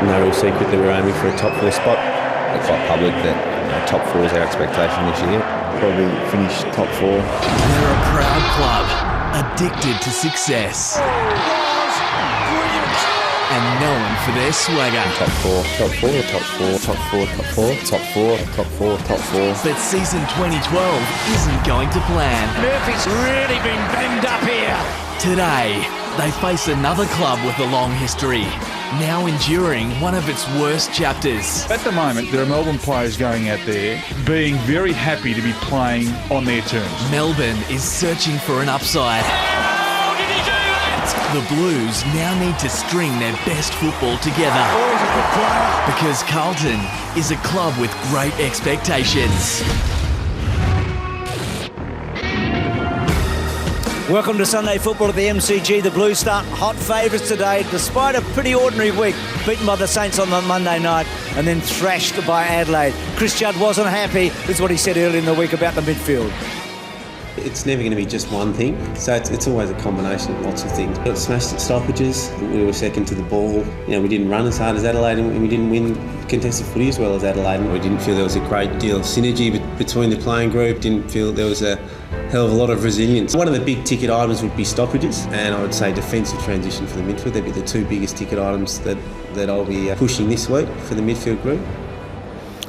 no real secret that we're aiming for a top 4 spot. It's quite public that top 4 is our expectation this year. Probably finish top 4. They're a proud club, addicted to success. And known for their swagger. Top 4, top 4, top 4, top 4, top 4, top 4, top 4, top 4. But season 2012 isn't going to plan. Murphy's really been banged up here. Today, they face another club with a long history, now enduring one of its worst chapters. At the moment, there are Melbourne players going out there being very happy to be playing on their terms. Melbourne is searching for an upside. How did he do that? The Blues now need to string their best football together. Oh, he's a good player. Because Carlton is a club with great expectations. Welcome to Sunday football at the MCG. The Blues start hot favourites today, despite a pretty ordinary week. Beaten by the Saints on the Monday night and then thrashed by Adelaide. Chris Judd wasn't happy. This is what he said earlier in the week about the midfield. It's never going to be just one thing, so it's always a combination of lots of things. We got smashed at stoppages, we were second to the ball, we didn't run as hard as Adelaide and we didn't win contested footy as well as Adelaide. We didn't feel there was a great deal of synergy between the playing group, didn't feel there was a hell of a lot of resilience. One of the big ticket items would be stoppages, and I would say defensive transition for the midfield. They'd be the 2 biggest ticket items that I'll be pushing this week for the midfield group.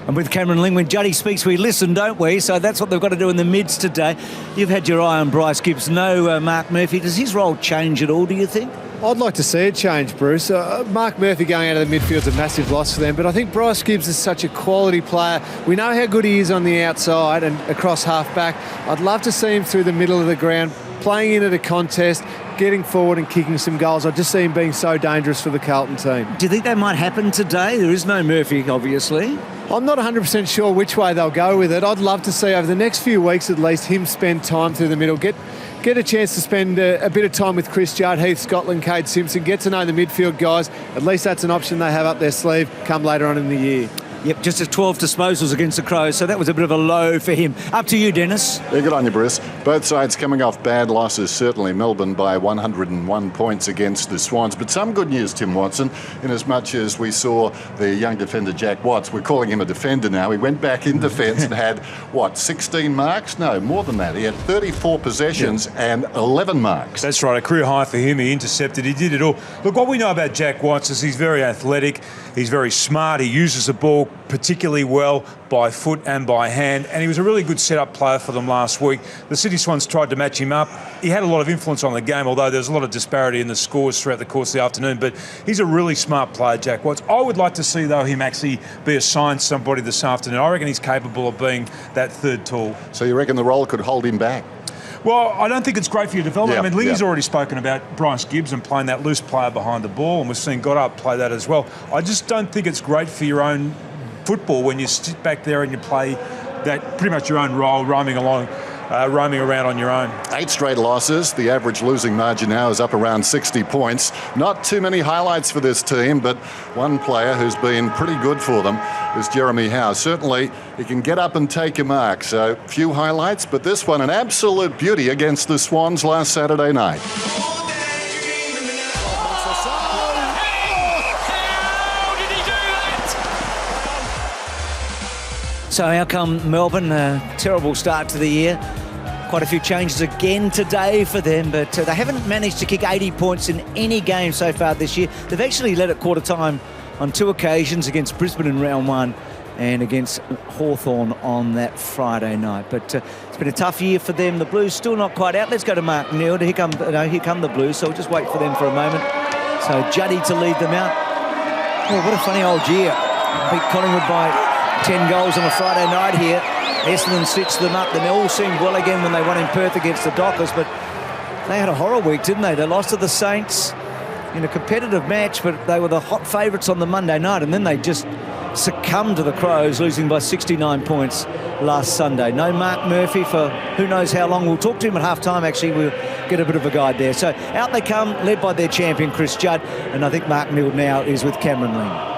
And with Cameron Ling, when Juddy speaks, we listen, don't we? So that's what they've got to do in the mids today. You've had your eye on Bryce Gibbs, no Mark Murphy. Does his role change at all, do you think? I'd like to see it change, Bruce. Mark Murphy going out of the midfield is a massive loss for them, but I think Bryce Gibbs is such a quality player. We know how good he is on the outside and across half-back. I'd love to see him through the middle of the ground, playing into the contest, getting forward and kicking some goals. I just see him being so dangerous for the Carlton team. Do you think that might happen today? There is no Murphy, obviously. I'm not 100% sure which way they'll go with it. I'd love to see over the next few weeks at least him spend time through the middle, get a chance to spend a bit of time with Chris Judd, Heath Scotland, Cade Simpson, get to know the midfield guys. At least that's an option they have up their sleeve come later on in the year. Yep, just 12 disposals against the Crows, so that was a bit of a low for him. Up to you, Dennis. Yeah, good on you, Bruce. Both sides coming off bad losses, certainly Melbourne by 101 points against the Swans. But some good news, Tim Watson, in as much as we saw the young defender Jack Watts, we're calling him a defender now, he went back in defence and had, 16 marks? No, more than that. He had 34 possessions and 11 marks. That's right, a career high for him. He intercepted, he did it all. Look, what we know about Jack Watts is he's very athletic, he's very smart, he uses the ball particularly well by foot and by hand, and he was a really good set-up player for them last week. The Sydney Swans tried to match him up. He had a lot of influence on the game, although there's a lot of disparity in the scores throughout the course of the afternoon, but he's a really smart player, Jack Watts. I would like to see, though, him actually be assigned somebody this afternoon. I reckon he's capable of being that third tall. So you reckon the role could hold him back? Well, I don't think it's great for your development. Yeah, I mean, Lingy's already spoken about Bryce Gibbs and playing that loose player behind the ball, and we've seen Goddard play that as well. I just don't think it's great for your own football when you sit back there and you play that pretty much your own role, roaming around on your own. 8 straight losses. The average losing margin now is up around 60 points. Not too many highlights for this team, but one player who's been pretty good for them is Jeremy Howe. Certainly, he can get up and take a mark. So, few highlights, but this one, an absolute beauty against the Swans last Saturday night. So how come Melbourne, a terrible start to the year? Quite a few changes again today for them, but they haven't managed to kick 80 points in any game so far this year. They've actually led at quarter time on 2 occasions, against Brisbane in round 1 and against Hawthorn on that Friday night. But it's been a tough year for them. The Blues still not quite out. Let's go to Mark Neal. Here come the Blues, so we'll just wait for them for a moment. So Juddy to lead them out. Oh, what a funny old year. Beat Collingwood by 10 goals on a Friday night here. Essendon stitched them up. They all seemed well again when they won in Perth against the Dockers, but they had a horror week, didn't they? They lost to the Saints in a competitive match, but they were the hot favourites on the Monday night, and then they just succumbed to the Crows, losing by 69 points last Sunday. No Mark Murphy for who knows how long. We'll talk to him at half-time, actually. We'll get a bit of a guide there. So out they come, led by their champion, Chris Judd, and I think Mark Neal now is with Cameron Ling.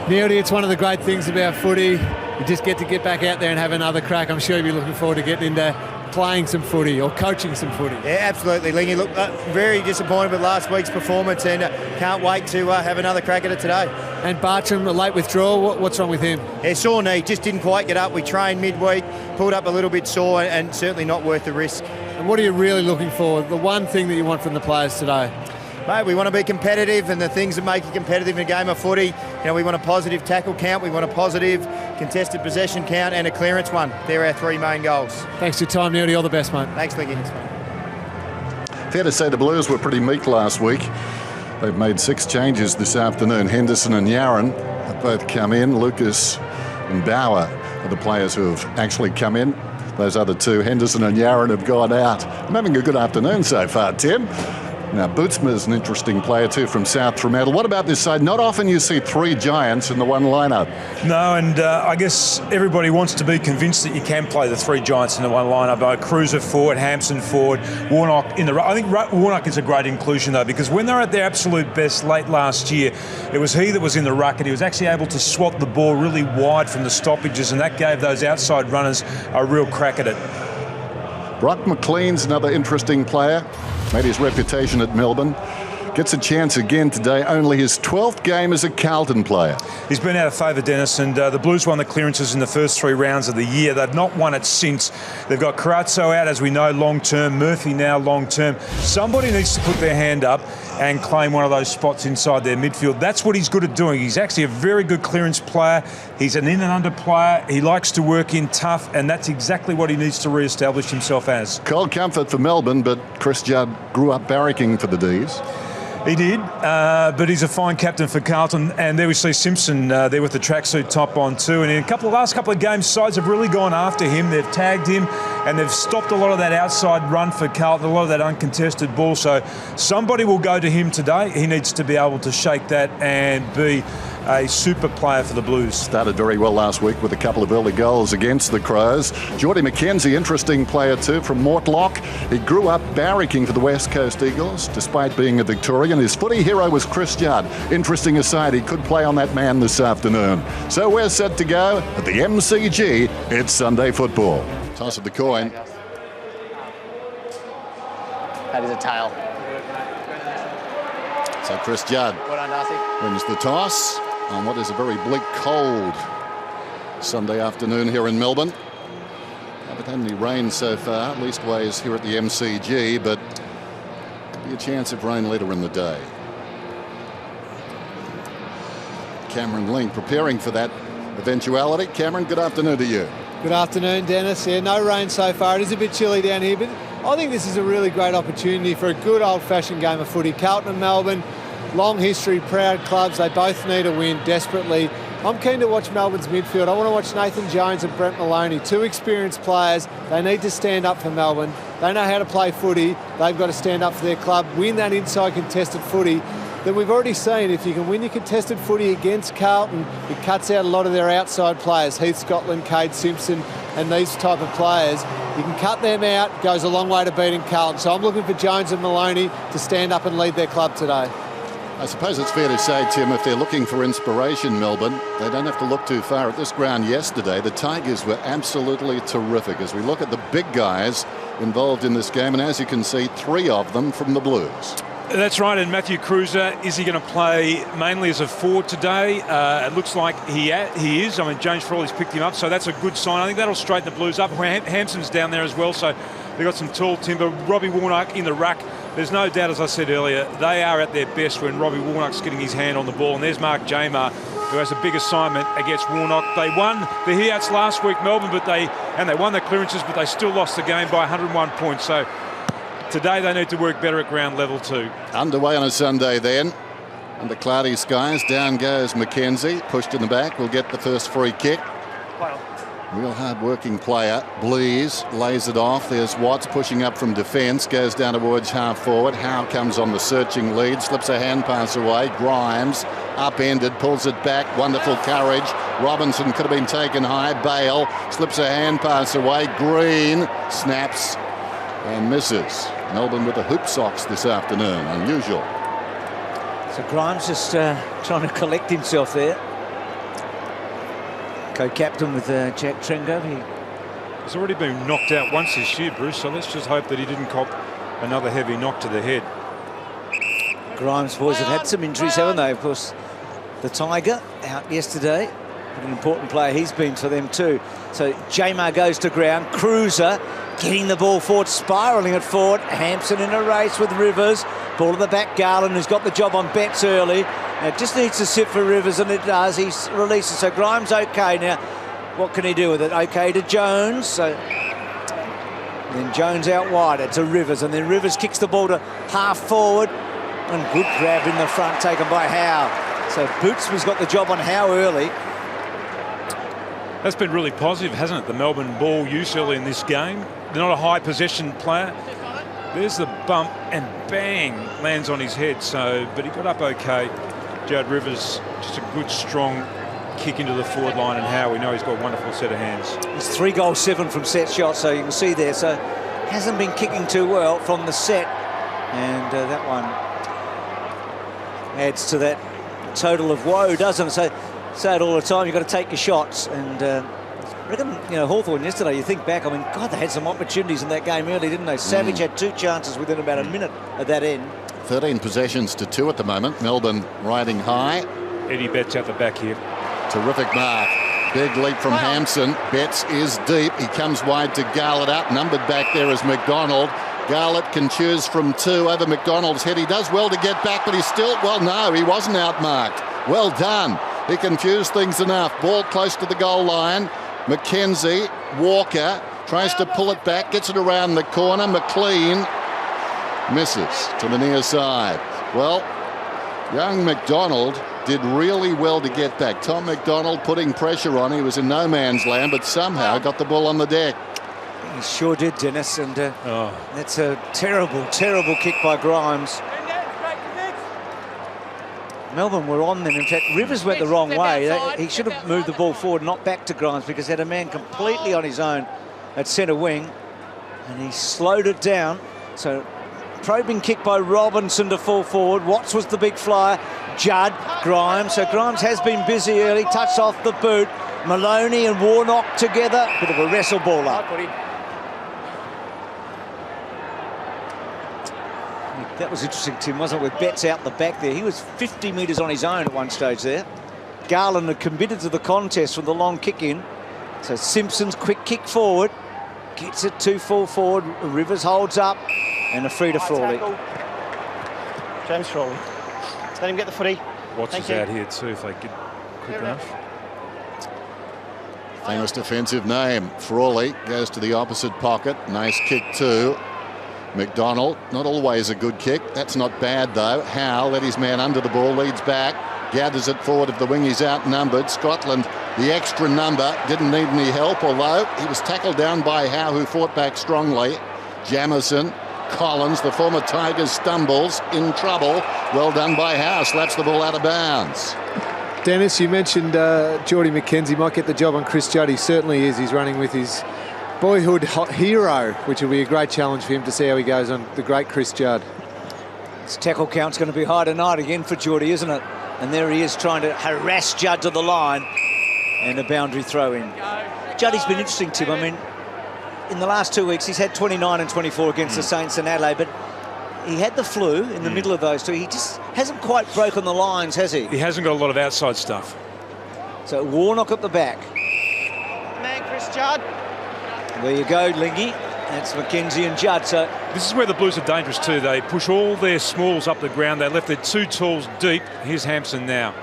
Neildy, it's one of the great things about footy. You just get to get back out there and have another crack. I'm sure you'll be looking forward to getting into playing some footy or coaching some footy. Yeah, absolutely, Lingy. Look, very disappointed with last week's performance and can't wait to have another crack at it today. And Bartram, a late withdrawal, what's wrong with him? Yeah, sore knee, just didn't quite get up. We trained midweek, pulled up a little bit sore and certainly not worth the risk. And what are you really looking for? The one thing that you want from the players today? Mate, we want to be competitive, and the things that make you competitive in a game of footy, we want a positive tackle count, we want a positive contested possession count and a clearance one. They're our three main goals. Thanks for your time, Neildy. All the best, mate. Thanks, Lingy. Fair to say the Blues were pretty meek last week. They've made 6 changes this afternoon. Henderson and Yaron have both come in. Lucas and Bauer are the players who have actually come in. Those other two, Henderson and Yaron, have gone out. I'm having a good afternoon so far, Tim. Now, Bootsma's an interesting player too from South Fremantle. What about this side? Not often you see 3 giants in the one lineup. No, and I guess everybody wants to be convinced that you can play the 3 giants in the one lineup. Cruiser forward, Hampson forward, Warnock in the ruck. I think Warnock is a great inclusion though, because when they're at their absolute best late last year, it was he that was in the ruck, and he was actually able to swat the ball really wide from the stoppages, and that gave those outside runners a real crack at it. Brock McLean's another interesting player. Made his reputation at Melbourne. Gets a chance again today. Only his 12th game as a Carlton player. He's been out of favour, Dennis, and the Blues won the clearances in the first 3 rounds of the year. They've not won it since. They've got Carazzo out, as we know, long-term. Murphy now long-term. Somebody needs to put their hand up and claim one of those spots inside their midfield. That's what he's good at doing. He's actually a very good clearance player. He's an in and under player. He likes to work in tough, and that's exactly what he needs to re-establish himself as. Cold comfort for Melbourne, but Chris Judd grew up barracking for the D's. He did, but he's a fine captain for Carlton. And there we see Simpson there with the tracksuit top on too. And in last couple of games, sides have really gone after him. They've tagged him and they've stopped a lot of that outside run for Carlton, a lot of that uncontested ball. So somebody will go to him today. He needs to be able to shake that and be a super player for the Blues. Started very well last week with a couple of early goals against the Crows. Geordie McKenzie, interesting player too, from Mortlock. He grew up barracking for the West Coast Eagles, despite being a Victorian. His footy hero was Chris Judd. Interesting aside, he could play on that man this afternoon. So we're set to go at the MCG. It's Sunday football. Toss of the coin. That is a tail. So Chris Judd wins the toss on what is a very bleak, cold Sunday afternoon here in Melbourne. Haven't had any rain so far, leastways here at the MCG, but could be a chance of rain later in the day. Cameron Ling preparing for that eventuality. Cameron, good afternoon to you. Good afternoon, Dennis. Yeah, no rain so far. It is a bit chilly down here, but I think this is a really great opportunity for a good old-fashioned game of footy. Carlton and Melbourne, long history, proud clubs. They both need a win desperately. I'm keen to watch Melbourne's midfield. I want to watch Nathan Jones and Brent Maloney, 2 experienced players. They need to stand up for Melbourne. They know how to play footy. They've got to stand up for their club, win that inside contested footy. Then we've already seen if you can win your contested footy against Carlton, it cuts out a lot of their outside players, Heath Scotland, Cade Simpson and these type of players. You can cut them out, goes a long way to beating Carlton. So I'm looking for Jones and Maloney to stand up and lead their club today. I suppose it's fair to say, Tim, if they're looking for inspiration, Melbourne, they don't have to look too far. At this ground yesterday, the Tigers were absolutely terrific as we look at the big guys involved in this game. And as you can see, 3 of them from the Blues. That's right, and Matthew Cruiser, is he going to play mainly as a forward today? It looks like he is. I mean, James Frawley's picked him up, so that's a good sign. I think that'll straighten the Blues up. Hampson's down there as well, so they've got some tall timber. Robbie Warnock in the ruck. There's no doubt, as I said earlier, they are at their best when Robbie Warnock's getting his hand on the ball. And there's Mark Jamar, who has a big assignment against Warnock. They won the Heats last week, Melbourne, they won the clearances, but they still lost the game by 101 points. So today they need to work better at ground level too. Underway on a Sunday then. Under cloudy skies, down goes McKenzie. Pushed in the back, will get the first free kick. Real hard-working player. Blees lays it off. There's Watts pushing up from defence. Goes down towards half-forward. Howe comes on the searching lead. Slips a hand pass away. Grimes upended. Pulls it back. Wonderful courage. Robinson could have been taken high. Bale slips a hand pass away. Green snaps and misses. Melbourne with the hoop socks this afternoon. Unusual. So Grimes just trying to collect himself there. Co-captain with Jack Tringo. He He's already been knocked out once this year, Bruce, so let's just hope that he didn't cop another heavy knock to the head. Grimes boys have had some injuries, haven't they? Of course, the Tiger out yesterday. What an important player he's been for them too. So Jamar goes to ground. Cruiser getting the ball forward, spiralling it forward. Hampson in a race with Rivers. Ball at the back, Garland, who's got the job on Betts early. Now it just needs to sit for Rivers, and it does. He releases. So Grimes okay now. What can he do with it? Okay to Jones. So then Jones out wide to Rivers, and then Rivers kicks the ball to half forward. And good grab in the front taken by Howe. So Boots has got the job on Howe early. That's been really positive, hasn't it? The Melbourne ball use early in this game. They're not a high possession player. There's the bump and bang, lands on his head. So, but he got up okay. Jared Rivers, just a good strong kick into the forward line, and Howe, we know he's got a wonderful set of hands. He's 3 goals 7 from set shots, so you can see there. So hasn't been kicking too well from the set, and that one adds to that total of woe, doesn't it? So say it all the time, you've got to take your shots, and I reckon, you know, Hawthorn yesterday, you think back, I mean, God, they had some opportunities in that game early, didn't they? Savage had 2 chances within about a minute at that end. 13 possessions to 2 at the moment. Melbourne riding high. Eddie Betts out the back here. Terrific mark. Big leap from Hampson. Betts is deep. He comes wide to Garlett. Outnumbered back there is McDonald. Garlett can choose from 2 over McDonald's head. He does well to get back, but he's still, well, no, he wasn't outmarked. Well done. He confused things enough. Ball close to the goal line. McKenzie, Walker tries to pull it back, gets it around the corner. McLean misses to the near side. Well, young McDonald did really well to get back. Tom McDonald putting pressure on. He was in no man's land, but somehow got the ball on the deck. He sure did, Dennis, and that's a terrible, terrible kick by Grimes. Melbourne were on them. In fact, Rivers went the wrong way. He should have moved the ball forward, not back to Grimes, because he had a man completely on his own at centre wing, and he slowed it down. So probing kick by Robinson to fall forward. Watts was the big flyer. Judd, Grimes. So Grimes has been busy early, touched off the boot. Maloney and Warnock together. Bit of a wrestle ball up. That was interesting, Tim, wasn't it, with Betts out the back there. He was 50 metres on his own at one stage there. Garland had committed to the contest with the long kick in. So Simpson's quick kick forward. Gets it 2 full forward. Rivers holds up. And a free to Frawley. James Frawley. Let him get the footy. Watts is out here too if they get quick enough. Famous defensive name. Frawley goes to the opposite pocket. Nice kick too. McDonald, not always a good kick. That's not bad though. Howe let his man under the ball, leads back, gathers it forward of the wing. He's outnumbered. Scotland, the extra number, didn't need any help, although he was tackled down by Howe, who fought back strongly. Jamison, Collins, the former Tigers, stumbles, in trouble. Well done by Howe, slaps the ball out of bounds. Dennis, you mentioned Geordie McKenzie might get the job on Chris Judd. He certainly is. He's running with his boyhood hero, which will be a great challenge for him to see how he goes on the great Chris Judd. His tackle count's going to be high tonight again for Geordie, isn't it? And there he is trying to harass Judd to the line, and a boundary throw in. Juddy's been interesting, Tim. I mean, in the last 2 weeks, he's had 29 and 24 against the Saints and Adelaide, but he had the flu in the middle of those 2. He just hasn't quite broken the lines, has he? He hasn't got a lot of outside stuff. So Warnock at the back. Man, Chris Judd. There you go, Lingy. That's McKenzie and Judd. So this is where the Blues are dangerous too. They push all their smalls up the ground. They left their 2 talls deep. Here's Hampson now.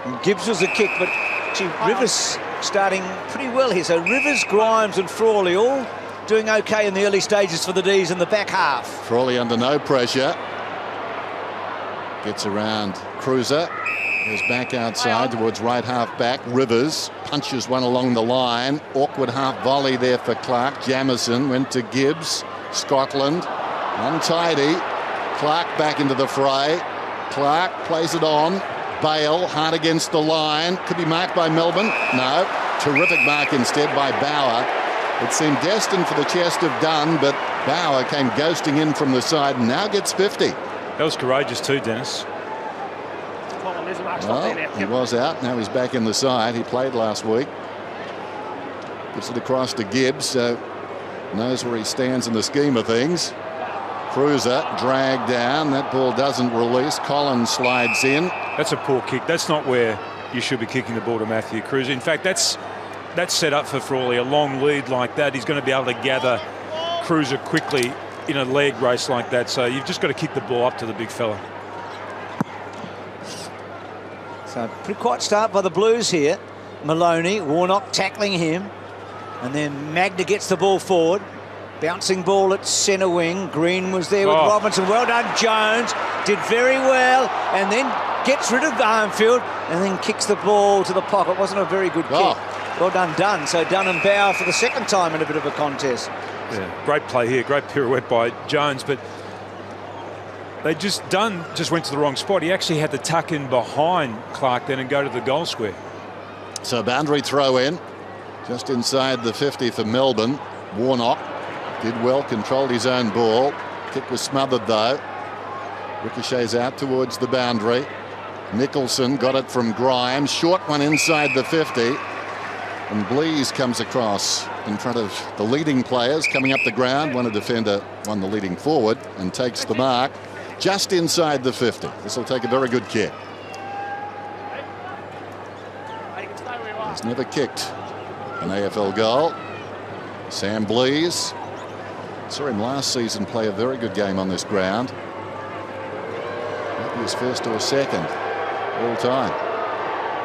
And Gibbs was a kick, but gee, Rivers starting pretty well here. So Rivers, Grimes and Frawley all doing okay in the early stages for the D's in the back half. Frawley under no pressure. Gets around Cruiser. Goes back outside towards right half back. Rivers punches one along the line. Awkward half volley there for Clark. Jamison went to Gibbs. Scotland untidy. Clark back into the fray. Clark plays it on. Bale hard against the line. Could be marked by Melbourne. No. Terrific mark instead by Bauer. It seemed destined for the chest of Dunn, but Bauer came ghosting in from the side and now gets 50. That was courageous too, Dennis. Well, he was out. Now he's back in the side. He played last week. Gives it across to Gibbs, so knows where he stands in the scheme of things. Cruiser dragged down. That ball doesn't release. Collins slides in. That's a poor kick. That's not where you should be kicking the ball to Matthew Cruiser. In fact, that's set up for Frawley. A long lead like that, he's going to be able to gather Cruiser quickly in a leg race like that. So you've just got to kick the ball up to the big fella. So pretty quiet start by the Blues here. Maloney, Warnock tackling him. And then Magna gets the ball forward. Bouncing ball at centre wing. Green was there with Robinson. Well done, Jones. Did very well. And then gets rid of Armfield and then kicks the ball to the pocket. Wasn't a very good kick. Well done, Dunn. So Dunn and Bauer for the second time in a bit of a contest. Yeah, great play here. Great pirouette by Jones. But Dunn just went to the wrong spot. He actually had to tuck in behind Clark then and go to the goal square. So boundary throw in. Just inside the 50 for Melbourne. Warnock did well, controlled his own ball. Kick was smothered though. Ricochets out towards the boundary. Nicholson got it from Grimes. Short one inside the 50. And Blease comes across in front of the leading players coming up the ground. One defender, one the leading forward, and takes the mark just inside the 50. This will take a very good kick. He's never kicked an AFL goal. Sam Blease. Saw him last season play a very good game on this ground. Maybe his first or second all time.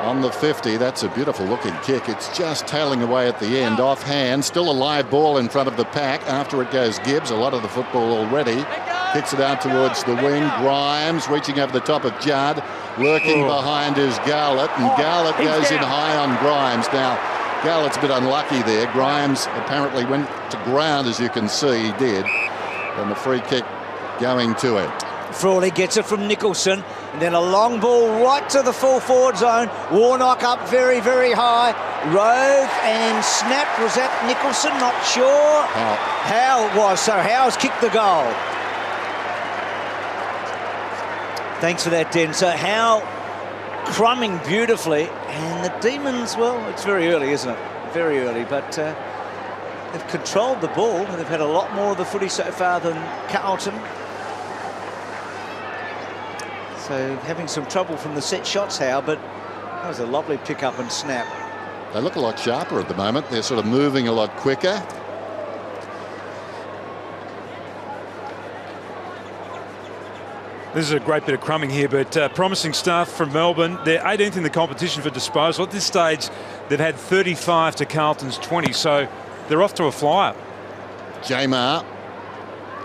On the 50, that's a beautiful looking kick. It's just tailing away at the end, offhand. Still a live ball in front of the pack. After it goes Gibbs, a lot of the football already. Kicks it out towards the wing. Grimes reaching over the top of Judd. Lurking behind is Garlett, and Garlett goes in high on Grimes. Now, Garlett's a bit unlucky there. Grimes apparently went to ground, as you can see, he did. And the free kick going to him. Frawley gets it from Nicholson, and then a long ball right to the full forward zone. Warnock up very, very high. Rove and snap. Was that Nicholson? Not sure. Howe it was. So Howe's kicked the goal. Thanks for that, Den. So Howe crumbing beautifully, and the Demons, well, it's very early, isn't it? Very early, but they've controlled the ball, and they've had a lot more of the footy so far than Carlton. So having some trouble from the set shots, Howe, but that was a lovely pick up and snap. They look a lot sharper at the moment. They're sort of moving a lot quicker. This is a great bit of crumbing here, but promising stuff from Melbourne. They're 18th in the competition for disposal. At this stage, they've had 35 to Carlton's 20, so they're off to a flyer. Jamar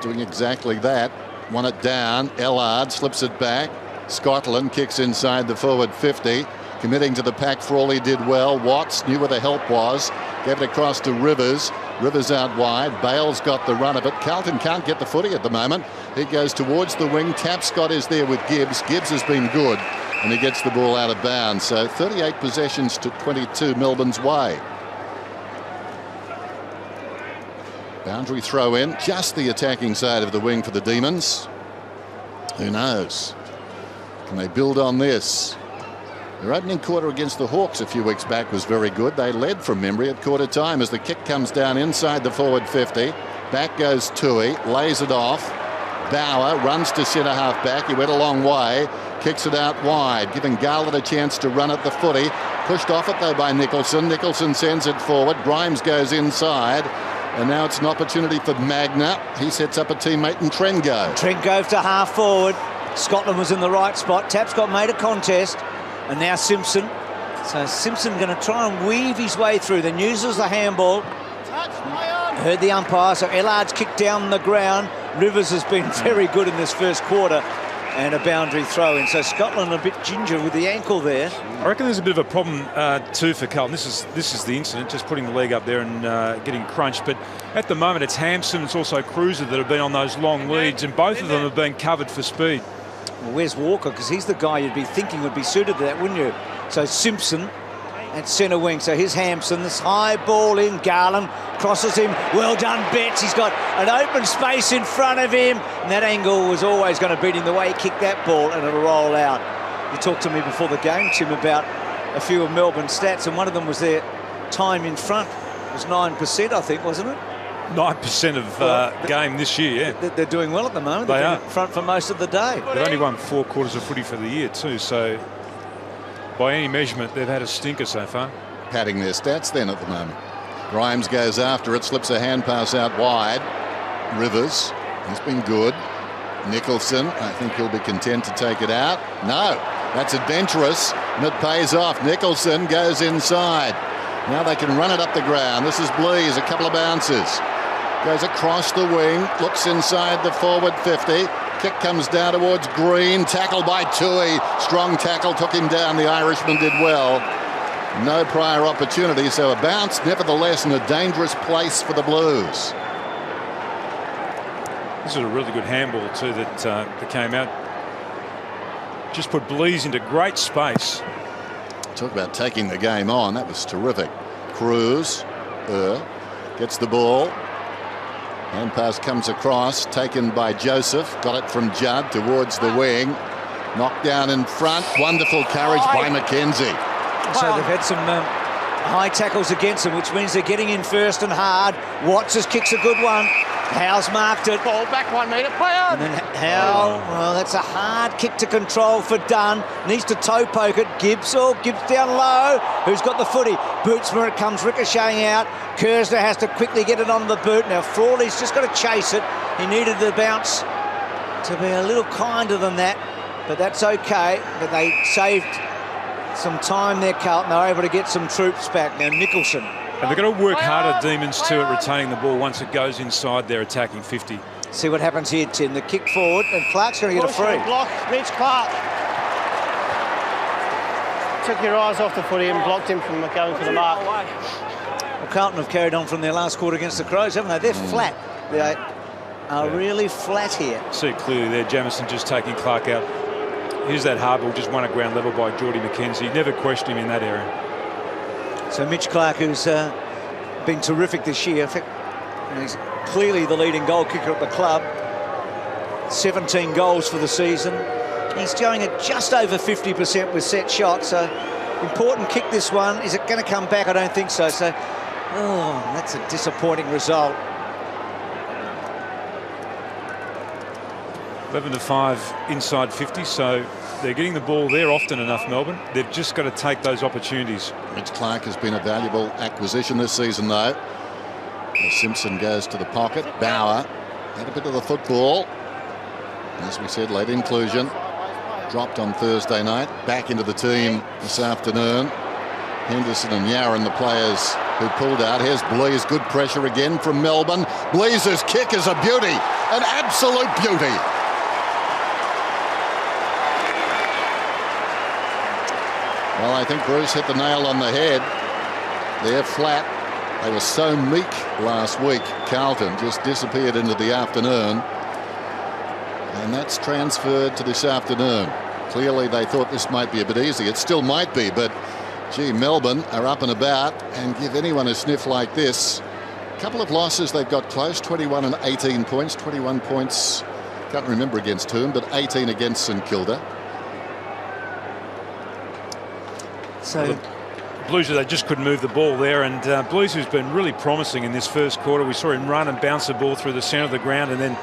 doing exactly that. Won it down. Ellard slips it back. Scotland kicks inside the forward 50. Committing to the pack, Frawley did well. Watts knew where the help was. Gave it across to Rivers. Rivers out wide. Bale's got the run of it. Carlton can't get the footy at the moment. He goes towards the wing. Tapscott is there with Gibbs. Gibbs has been good, and he gets the ball out of bounds. So 38 possessions to 22 Melbourne's way. Boundary throw in. Just the attacking side of the wing for the Demons. Who knows? Can they build on this? Their opening quarter against the Hawks a few weeks back was very good. They led from memory at quarter time as the kick comes down inside the forward 50. Back goes Tui, lays it off. Bauer runs to centre half back. He went a long way, kicks it out wide, giving Garlett a chance to run at the footy. Pushed off it though by Nicholson. Nicholson sends it forward. Grimes goes inside. And now it's an opportunity for Magna. He sets up a teammate in Trengo. Trengo to half forward. Scotland was in the right spot. Tapscott made a contest. And now Simpson. So Simpson going to try and weave his way through. Then uses the handball. Heard the umpire. So Ellard's kicked down the ground. Rivers has been very good in this first quarter. And a boundary throw in. So Scotland a bit ginger with the ankle there. I reckon there's a bit of a problem too for Carlton. This is the incident, just putting the leg up there and getting crunched. But at the moment, it's Hampson, it's also Cruiser that have been on those long leads, and both of them have been covered for speed. Well, where's Walker? Because he's the guy you'd be thinking would be suited to that, wouldn't you? So Simpson at centre wing. So here's Hampson. This high ball in. Garland crosses him. Well done, Betts. He's got an open space in front of him. And that angle was always going to beat him the way he kicked that ball, and it'll roll out. You talked to me before the game, Tim, about a few of Melbourne's stats, and one of them was their time in front. was 9%, I think, wasn't it? 9% of game this year, yeah. They're doing well at the moment. They They've are. been in front for most of the day. They've only won 4 quarters of footy for the year too, so by any measurement, they've had a stinker so far. Padding their stats then at the moment. Grimes goes after it, slips a hand pass out wide. Rivers, he's been good. Nicholson, I think he'll be content to take it out. No, that's adventurous, and it pays off. Nicholson goes inside. Now they can run it up the ground. This is Blease, a couple of bounces. Goes across the wing, looks inside the forward 50. Kick comes down towards Green, tackled by Tui. Strong tackle, took him down. The Irishman did well. No prior opportunity, so a bounce, nevertheless, in a dangerous place for the Blues. This is a really good handball too that came out. Just put Blease into great space. Talk about taking the game on. That was terrific. Cruz gets the ball. Hand pass comes across, taken by Joseph. Got it from Judd towards the wing. Knocked down in front. Wonderful carriage by McKenzie. So they've had some high tackles against them, which means they're getting in first and hard. Watts' kick's a good one. Howe's marked it. Ball back 1 metre, play on. And then Howe, well, that's a hard kick to control for Dunn. Needs to toe poke it. Gibbs down low. Who's got the footy? Bootsma, it comes ricocheting out. Kersner has to quickly get it on the boot. Now Frawley's just got to chase it. He needed the bounce to be a little kinder than that, but that's okay. But they saved some time there, Carlton. They were able to get some troops back. Now Nicholson. And they've got to work harder, Demons, too, at retaining the ball once it goes inside their attacking 50. See what happens here, Tim. The kick forward, and Clark's going to get a free. Block, Mitch Clark. Took your eyes off the footy and blocked him from going to the mark. Well, Carlton have carried on from their last quarter against the Crows, haven't they? They're flat. They are really flat here. See it clearly there, Jamison just taking Clark out. Here's that hard ball, just won at ground level by Geordie McKenzie. Never questioned him in that area. So Mitch Clark, who's been terrific this year. In fact, he's clearly the leading goal kicker at the club. 17 goals for the season. He's going at just over 50% with set shots. So important kick, this one. Is it going to come back? I don't think so. So, that's a disappointing result. 11-5 inside 50, so they're getting the ball there often enough, Melbourne. They've just got to take those opportunities. Mitch Clark has been a valuable acquisition this season, though. Simpson goes to the pocket. Bauer had a bit of the football. As we said, late inclusion. Dropped on Thursday night. Back into the team this afternoon. Henderson and Yarran, the players who pulled out. Here's Blease. Good pressure again from Melbourne. Blease's kick is a beauty. An absolute beauty. Well, I think Bruce hit the nail on the head. They're flat. They were so meek last week. Carlton just disappeared into the afternoon. And that's transferred to this afternoon. Clearly they thought this might be a bit easy. It still might be, but gee, Melbourne are up and about and give anyone a sniff like this. A couple of losses they've got close, 21 and 18 points. 21 points, can't remember against whom, but 18 against St Kilda. So Blues, they just couldn't move the ball there, and Blues, who's been really promising in this first quarter. We saw him run and bounce the ball through the centre of the ground, and then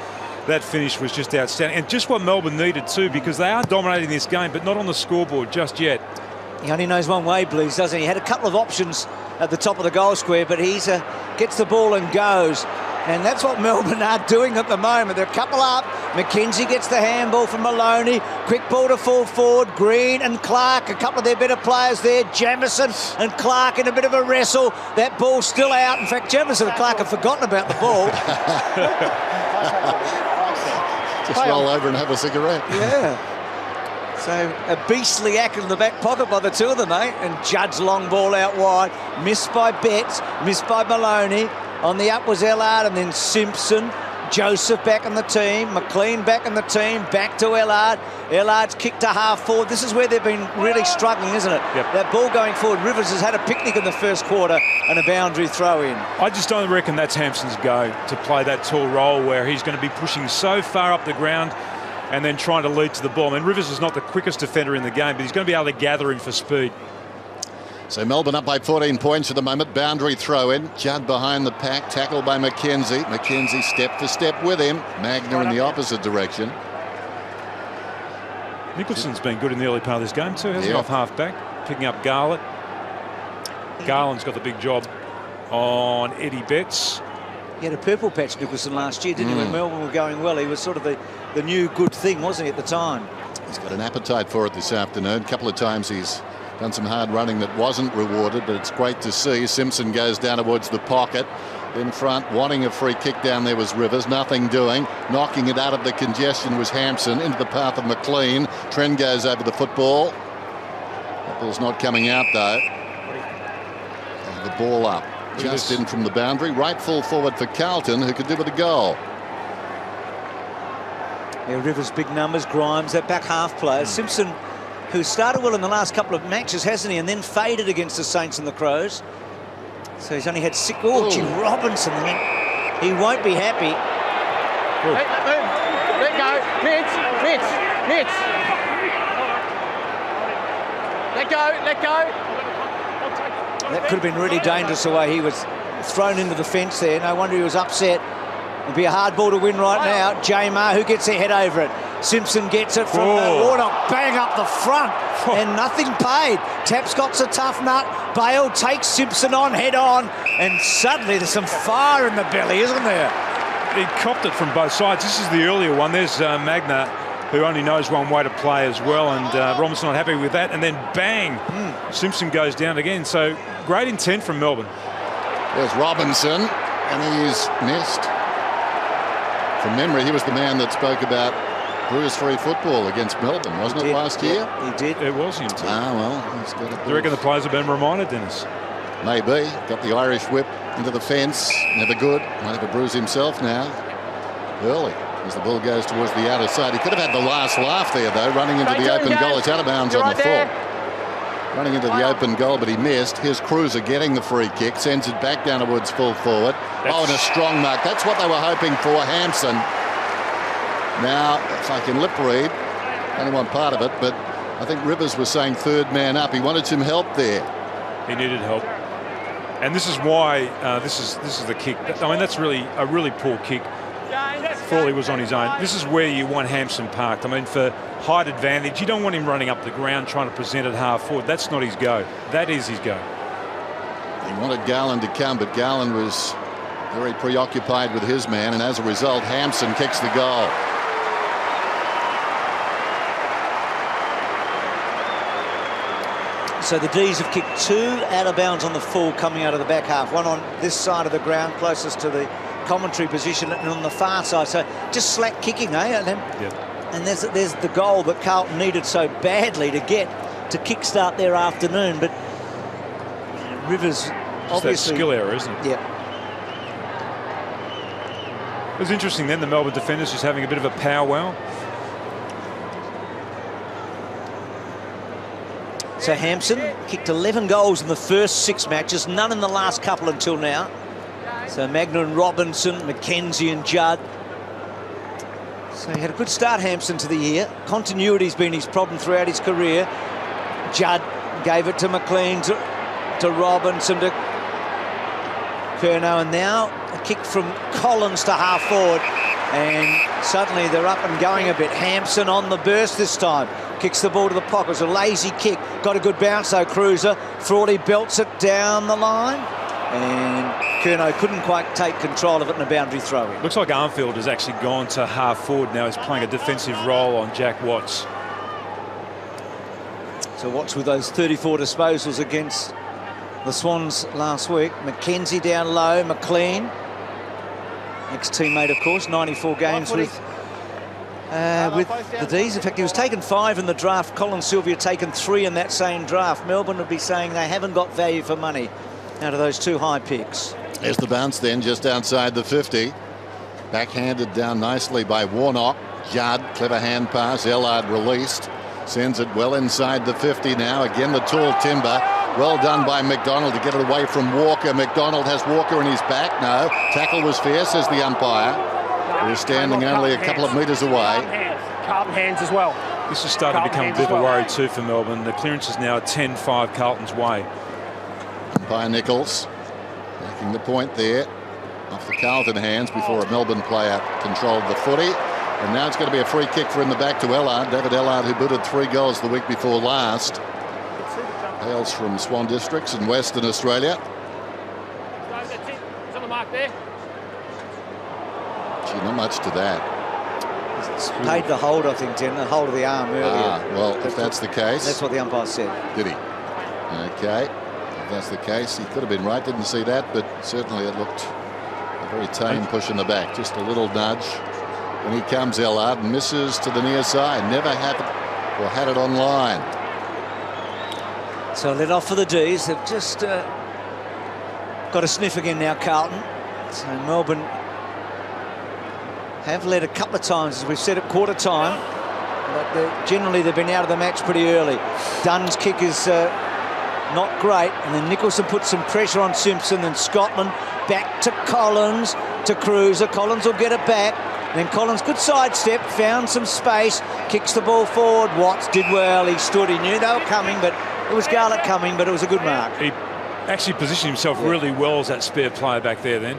that finish was just outstanding. And just what Melbourne needed too, because they are dominating this game, but not on the scoreboard just yet. He only knows one way, Blues, doesn't he? He had a couple of options at the top of the goal square, but he's gets the ball and goes. And that's what Melbourne are doing at the moment. They're a couple up. McKenzie gets the handball from Maloney. Quick ball to full forward. Green and Clark, a couple of their better players there. Jamison and Clark in a bit of a wrestle. That ball's still out. In fact, Jamison and Clark have forgotten about the ball. Just roll over and have a cigarette. Yeah. So a beastly act in the back pocket by the two of them, mate. And Judd's long ball out wide. Missed by Betts. Missed by Maloney. On the up was Ellard, and then Simpson. Joseph back in the team. McLean back in the team. Back to Ellard. Ellard's kicked to half forward. This is where they've been really struggling, isn't it? Yep. That ball going forward. Rivers has had a picnic in the first quarter and a boundary throw in. I just don't reckon that's Hampson's go to play that tall role where he's going to be pushing so far up the ground and then trying to lead to the ball. I mean, Rivers is not the quickest defender in the game, but he's going to be able to gather him for speed. So Melbourne up by 14 points at the moment. Boundary throw in. Judd behind the pack. Tackled by McKenzie. McKenzie step for step with him. Magna in the opposite direction. Nicholson's been good in the early part of this game too, hasn't he? Off half back, picking up Garlett. Garland's got the big job on Eddie Betts. He had a purple patch, Nicholson, last year, didn't he? When Melbourne were going well, he was sort of the new good thing, wasn't he, at the time? He's got an appetite for it this afternoon. A couple of times he's done some hard running that wasn't rewarded, but it's great to see. Simpson goes down towards the pocket. In front, wanting a free kick down there was Rivers, nothing doing. Knocking it out of the congestion was Hampson, into the path of McLean. Trent goes over the football. That ball's not coming out though. And the ball up, just in from the boundary. Right full forward for Carlton, who could do with a goal. Yeah, Rivers, big numbers. Grimes, that back half player. Simpson, who started well in the last couple of matches, hasn't he? And then faded against the Saints and the Crows. So he's only had 6. Oh, gee, Robinson. He won't be happy. Let go. Mitch. Let go. That could have been really dangerous the way he was thrown into the fence there. No wonder he was upset. It'd be a hard ball to win right now. Jamar, who gets their head over it. Simpson gets it from Warnock, bang up the front, and nothing paid. Tapscott's a tough nut. Bale takes Simpson on, head on, and suddenly there's some fire in the belly, isn't there? He copped it from both sides. This is the earlier one. There's Magna, who only knows one way to play as well, and Robinson not happy with that, and then bang, Simpson goes down again. So great intent from Melbourne. There's Robinson, and he's missed. From memory, he was the man that spoke about bruise-free football against Melbourne, wasn't it, last year? He did. It was him too. Ah, well, he's got it. Do you reckon the players have been reminded, Dennis? Maybe. Got the Irish whip into the fence. Never good. Might have a bruise himself now. Early, as the ball goes towards the outer side. He could have had the last laugh there, though, running into the open goal. It's out of bounds on the full. Running into the open goal, but he missed. Here's Cruiser getting the free kick. Sends it back down towards full forward. Oh, and a strong mark. That's what they were hoping for, Hampson. Now, if I can lip read, only one part of it, but I think Rivers was saying third man up. He wanted some help there. He needed help. And this is why this is the kick. I mean, that's really a really poor kick. Frawley was on his own. This is where you want Hampson parked. I mean, for height advantage, you don't want him running up the ground trying to present it half forward. That's not his go. That is his go. He wanted Garland to come, but Garland was very preoccupied with his man, and as a result, Hampson kicks the goal. So the D's have kicked 2 out of bounds on the full coming out of the back half. One on this side of the ground, closest to the commentary position, and on the far side. So just slack kicking, eh? And there's the goal that Carlton needed so badly to get to kickstart their afternoon. But Rivers, just obviously, that skill error, isn't it? Yeah. It was interesting then, the Melbourne defenders just having a bit of a powwow. So Hampson kicked 11 goals in the first 6 matches, none in the last couple until now. So Magna and Robinson, McKenzie and Judd. So he had a good start, Hampson, to the year. Continuity's been his problem throughout his career. Judd gave it to McLean, to Robinson, to Curnow, and now a kick from Collins to half forward. And suddenly they're up and going a bit. Hampson on the burst this time. Kicks the ball to the pocket. It's a lazy kick. Got a good bounce though, Cruiser. Frawley belts it down the line. And Curnow couldn't quite take control of it in a boundary throw. Looks like Armfield has actually gone to half forward now. He's playing a defensive role on Jack Watts. So Watts with those 34 disposals against the Swans last week. McKenzie down low. McLean, ex-teammate of course, 94 games with the D's. In fact, he was taken 5 in the draft. Colin Sylvia taken 3 in that same draft. Melbourne would be saying they haven't got value for money out of those 2 high picks. There's the bounce then, just outside the 50. Backhanded down nicely by Warnock. Judd, clever hand pass. Ellard released. Sends it well inside the 50 now. Again, the tall timber. Well done by McDonald to get it away from Walker. McDonald has Walker in his back. No, tackle was fair, says the umpire. We're standing only a couple of metres away. Carlton hands as well. This is starting to become a bit of a worry too for Melbourne. The clearance is now 10-5 Carlton's way. Umpire Nichols making the point there off the Carlton hands before a Melbourne player controlled the footy. And now it's going to be a free kick for in the back to Ellard. David Ellard, who booted 3 goals the week before last. Hails from Swan Districts in Western Australia. It's on the mark there. Gee, not much to that. Paid the hold, I think, Tim, the hold of the arm earlier. Well, if that's the case... That's what the umpire said. Did he? OK. If that's the case, he could have been right. Didn't see that, but certainly it looked a very tame push in the back. Just a little nudge. And he comes Ellard and misses to the near side. Never had it on line. So let off for the D's. They've just got a sniff again now, Carlton. So Melbourne have led a couple of times, as we've said, at quarter time. But generally they've been out of the match pretty early. Dunn's kick is not great. And then Nicholson puts some pressure on Simpson. And Scotland back to Collins, to Cruiser. Collins will get it back. Then Collins, good sidestep, found some space, kicks the ball forward. Watts did well, he stood, he knew they were coming, but it was Garlett coming, but it was a good mark. He actually positioned himself really well as that spare player back there then.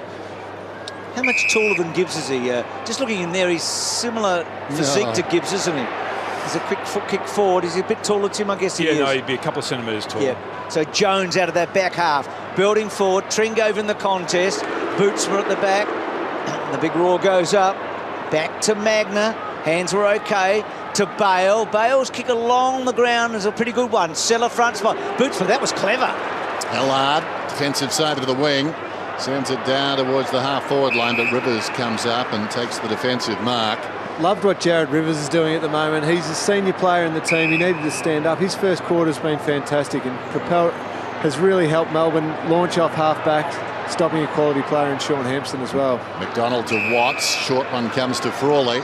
How much taller than Gibbs is he? Just looking in there, he's similar physique to Gibbs, isn't he? He's a quick foot kick forward. Is he a bit taller, Tim? I guess he is. Yeah, no, he'd be a couple of centimetres taller. Yeah. So Jones out of that back half, building forward, Tringove in the contest, Bootsma at the back, the big roar goes up. Back to Magna, hands were okay, to Bale. Bale's kick along the ground is a pretty good one. Seller front spot. Bootsma, that was clever. Ellard, defensive side of the wing, sends it down towards the half-forward line, but Rivers comes up and takes the defensive mark. Loved what Jared Rivers is doing at the moment. He's a senior player in the team. He needed to stand up. His first quarter's been fantastic, and has really helped Melbourne launch off half-back, stopping a quality player in Sean Hampson as well. McDonald to Watts. Short one comes to Frawley.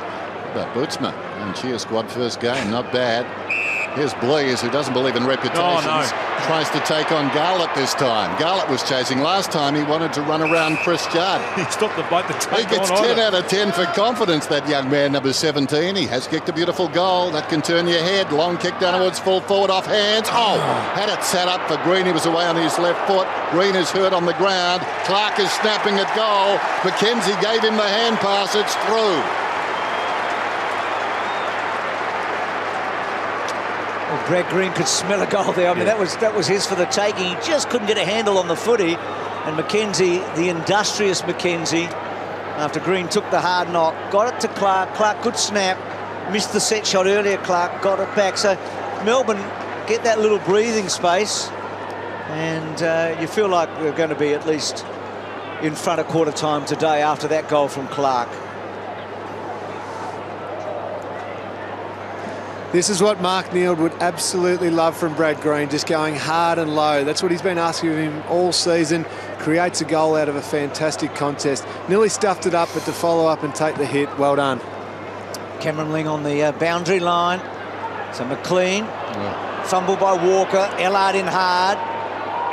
But Bootsma and cheer squad first game, not bad. Here's Blease, who doesn't believe in reputations. Tries to take on Garlett this time. Garlett was chasing last time. He wanted to run around Chris Judd. He stopped the bite to take He gets on 10 out of 10 for confidence, that young man, number 17. He has kicked a beautiful goal. That can turn your head. Long kick downwards, full forward off hands. Oh, had it set up for Green. He was away on his left foot. Green is hurt on the ground. Clark is snapping at goal. McKenzie gave him the hand pass. It's through. Well, Brad Green could smell a goal there. I mean, that was his for the taking. He just couldn't get a handle on the footy. And McKenzie, the industrious McKenzie, after Green took the hard knock, got it to Clark. Clark, good snap. Missed the set shot earlier, Clark, got it back. So Melbourne get that little breathing space. And you feel like we're going to be at least in front of quarter time today after that goal from Clark. This is what Mark Neild would absolutely love from Brad Green, just going hard and low. That's what he's been asking of him all season. Creates a goal out of a fantastic contest. Nearly stuffed it up, but to follow up and take the hit, well done. Cameron Ling on the boundary line. So McLean, fumble by Walker, Ellard in hard,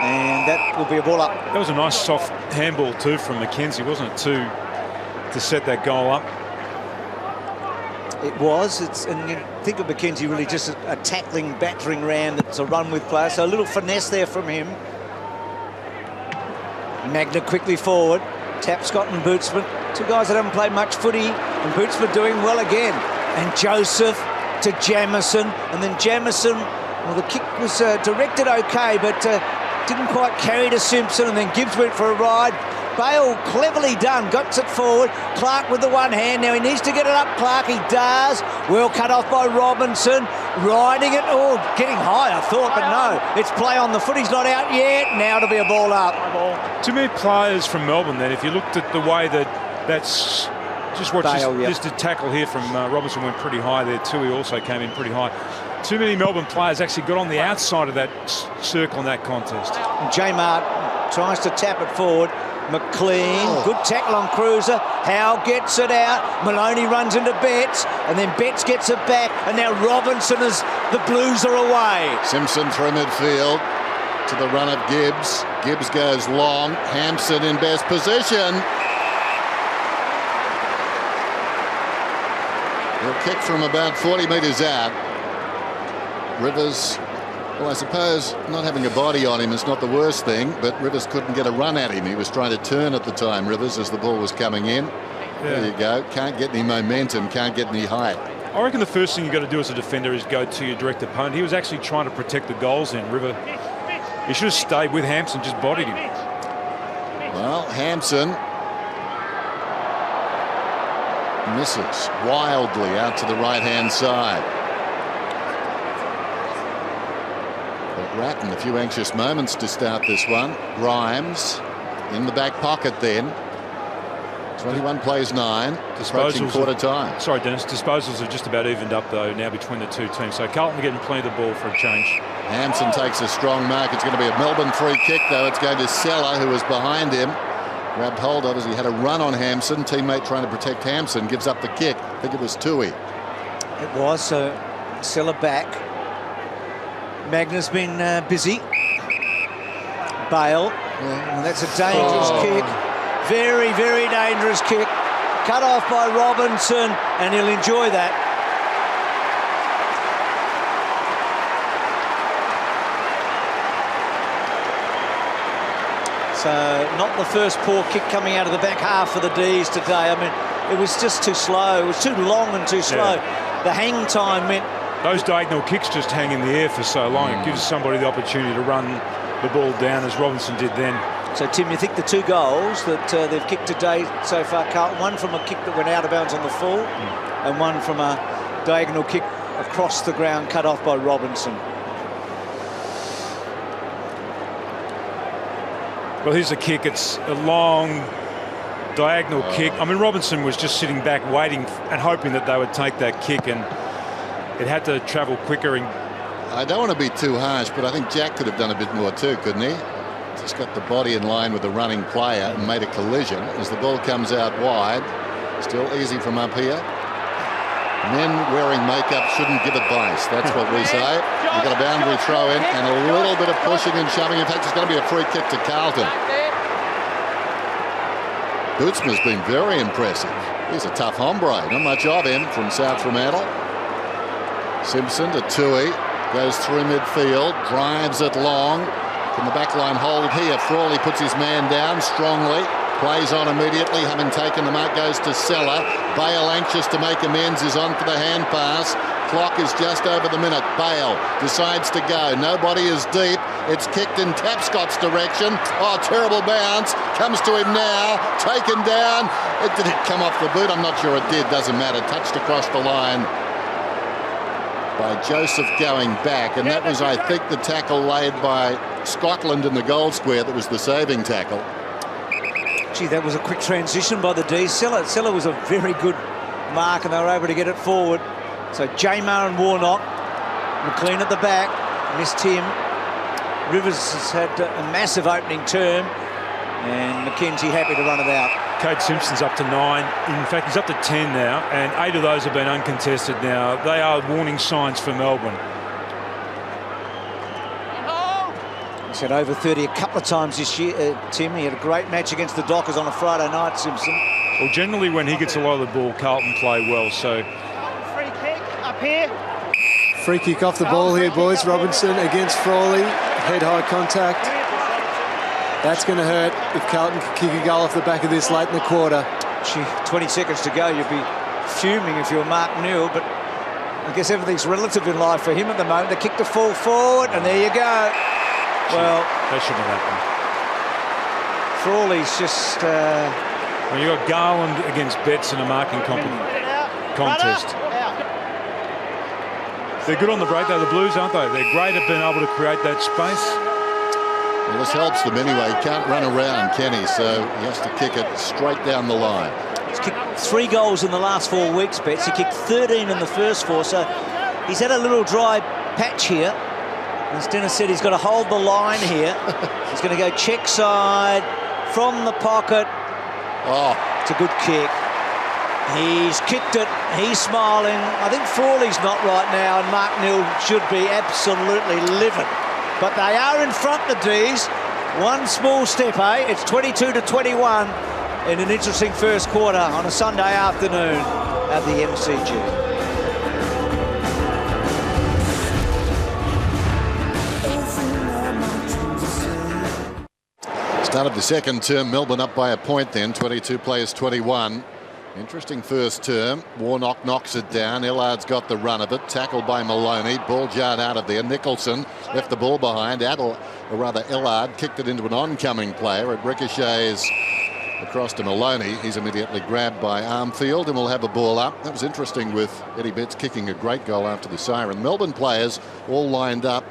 and that will be a ball up. That was a nice soft handball too from McKenzie, wasn't it, to set that goal up? It was. And you think of McKenzie really just a tackling, battering ram that's a run with player. So a little finesse there from him. Magna quickly forward. Tapscott and Bootsman. Two guys that haven't played much footy. And Bootsman doing well again. And Joseph to Jamison. And then Jamison, well, the kick was directed okay, but didn't quite carry to Simpson. And then Gibbs went for a ride. Bale, cleverly done, got it forward. Clark with the one hand. Now he needs to get it up. Clark, he does. Well cut off by Robinson. Riding it. Oh, getting high, I thought, but no. It's play on the foot. He's not out yet. Now to be a ball up. Too many players from Melbourne then. If you looked at the way that's... Just watch Bale, this tackle here from Robinson went pretty high there too. He also came in pretty high. Too many Melbourne players actually got on the outside of that circle in that contest. J Mart tries to tap it forward. McLean, good tackle on Cruiser. Howe gets it out. Maloney runs into Betts, and then Betts gets it back, and now Robinson is the Blues are away. Simpson through midfield to the run of Gibbs. Gibbs goes long. Hampson in best position. He'll kick from about 40 metres out. Rivers Well, I suppose not having a body on him is not the worst thing, but Rivers couldn't get a run at him. He was trying to turn at the time, Rivers, as the ball was coming in. Yeah. There you go. Can't get any momentum, can't get any height. I reckon the first thing you've got to do as a defender is go to your direct opponent. He was actually trying to protect the goals in River. He should have stayed with Hampson, just bodied him. Well, Hampson misses wildly out to the right-hand side. But Ratton, a few anxious moments to start this one. Grimes in the back pocket then. 21 plays 9. Approaching quarter time. Sorry, Dennis. Disposals are just about evened up, though, now between the two teams. So Carlton are getting plenty of the ball for a change. Hampson takes a strong mark. It's going to be a Melbourne free kick, though. It's going to Seller, who was behind him. Grabbed hold of as he had a run on Hampson. Teammate trying to protect Hampson gives up the kick. I think it was Tui. It was. So Seller back. Magna's been busy. Bale. Yeah. That's a dangerous kick. Very, very dangerous kick. Cut off by Robinson, and he'll enjoy that. So not the first poor kick coming out of the back half for the D's today. I mean, it was just too slow. It was too long and too slow. Yeah. The hang time meant... Those diagonal kicks just hang in the air for so long. It gives somebody the opportunity to run the ball down, as Robinson did then. So, Tim, you think the 2 goals that they've kicked today so far, Carlton, one from a kick that went out of bounds on the full and one from a diagonal kick across the ground cut off by Robinson. Well, here's a kick. It's a long diagonal kick. I mean, Robinson was just sitting back waiting and hoping that they would take that kick, and it had to travel quicker. And I don't want to be too harsh, but I think Jack could have done a bit more too, couldn't he? Just got the body in line with the running player and made a collision as the ball comes out wide. Still easy from up here. Men wearing makeup shouldn't give advice. That's what we say. We've got a boundary throw in and a little bit of pushing and shoving. In fact, it's going to be a free kick to Carlton. Bootsma's been very impressive. He's a tough hombre. Not much of him from South Fremantle. Simpson to Tui. Goes through midfield. Drives it long. Can the back line hold here? Frawley puts his man down strongly. Plays on immediately, having taken the mark, goes to Seller. Bale, anxious to make amends, is on for the hand pass. Clock is just over the minute. Bale decides to go. Nobody is deep. It's kicked in Tapscott's direction. Oh, terrible bounce. Comes to him now. Taken down. Did it come off the boot? I'm not sure it did. Doesn't matter. Touched across the line by Joseph going back. And that was, I think, the tackle laid by Scotland in the goal square that was the saving tackle. Gee, that was a quick transition by the D. Seller was a very good mark, and they were able to get it forward. So Jamar and Warnock. McLean at the back. Missed him. Rivers has had a massive opening term, and McKenzie happy to run it out. Cade Simpson's up to 9. In fact, he's up to 10 now, and 8 of those have been uncontested now. They are warning signs for Melbourne. He's had over 30 a couple of times this year, Tim. He had a great match against the Dockers on a Friday night, Simpson. Well, generally when he gets a lot of the ball, Carlton play well, so... Free kick up here. Free kick off the ball here, boys. Robinson against Frawley. Head-high contact. That's going to hurt if Carlton can kick a goal off the back of this late in the quarter. Gee, 20 seconds to go. You'd be fuming if you're Mark Newell, but I guess everything's relative in life for him at the moment. The kick to fall forward, and there you go. Well, that shouldn't have happened. Frawley's just... Well, you've got Garland against Betts in a marking contest. They're good on the break, though, the Blues, aren't they? They're great at being able to create that space. Well, this helps them anyway. He can't run around, can he? So he has to kick it straight down the line. He's kicked 3 goals in the last 4 weeks, Betts. He kicked 13 in the first 4, so he's had a little dry patch here. As Dennis said, he's got to hold the line here. He's going to go check side from the pocket. Oh, it's a good kick. He's kicked it. He's smiling. I think Frawley's not right now, and Mark Newell should be absolutely livid. But they are in front, the D's. One small step, eh? It's 22-21 in an interesting first quarter on a Sunday afternoon at the MCG. Start of the second term, Melbourne up by a point then, 22 players 21. Interesting first term. Warnock knocks it down. Illard's got the run of it. Tackled by Maloney. Ball jarred out of there. Nicholson left the ball behind. Illard kicked it into an oncoming player. It ricochets across to Maloney. He's immediately grabbed by Armfield and will have a ball up. That was interesting with Eddie Betts kicking a great goal after the siren. Melbourne players all lined up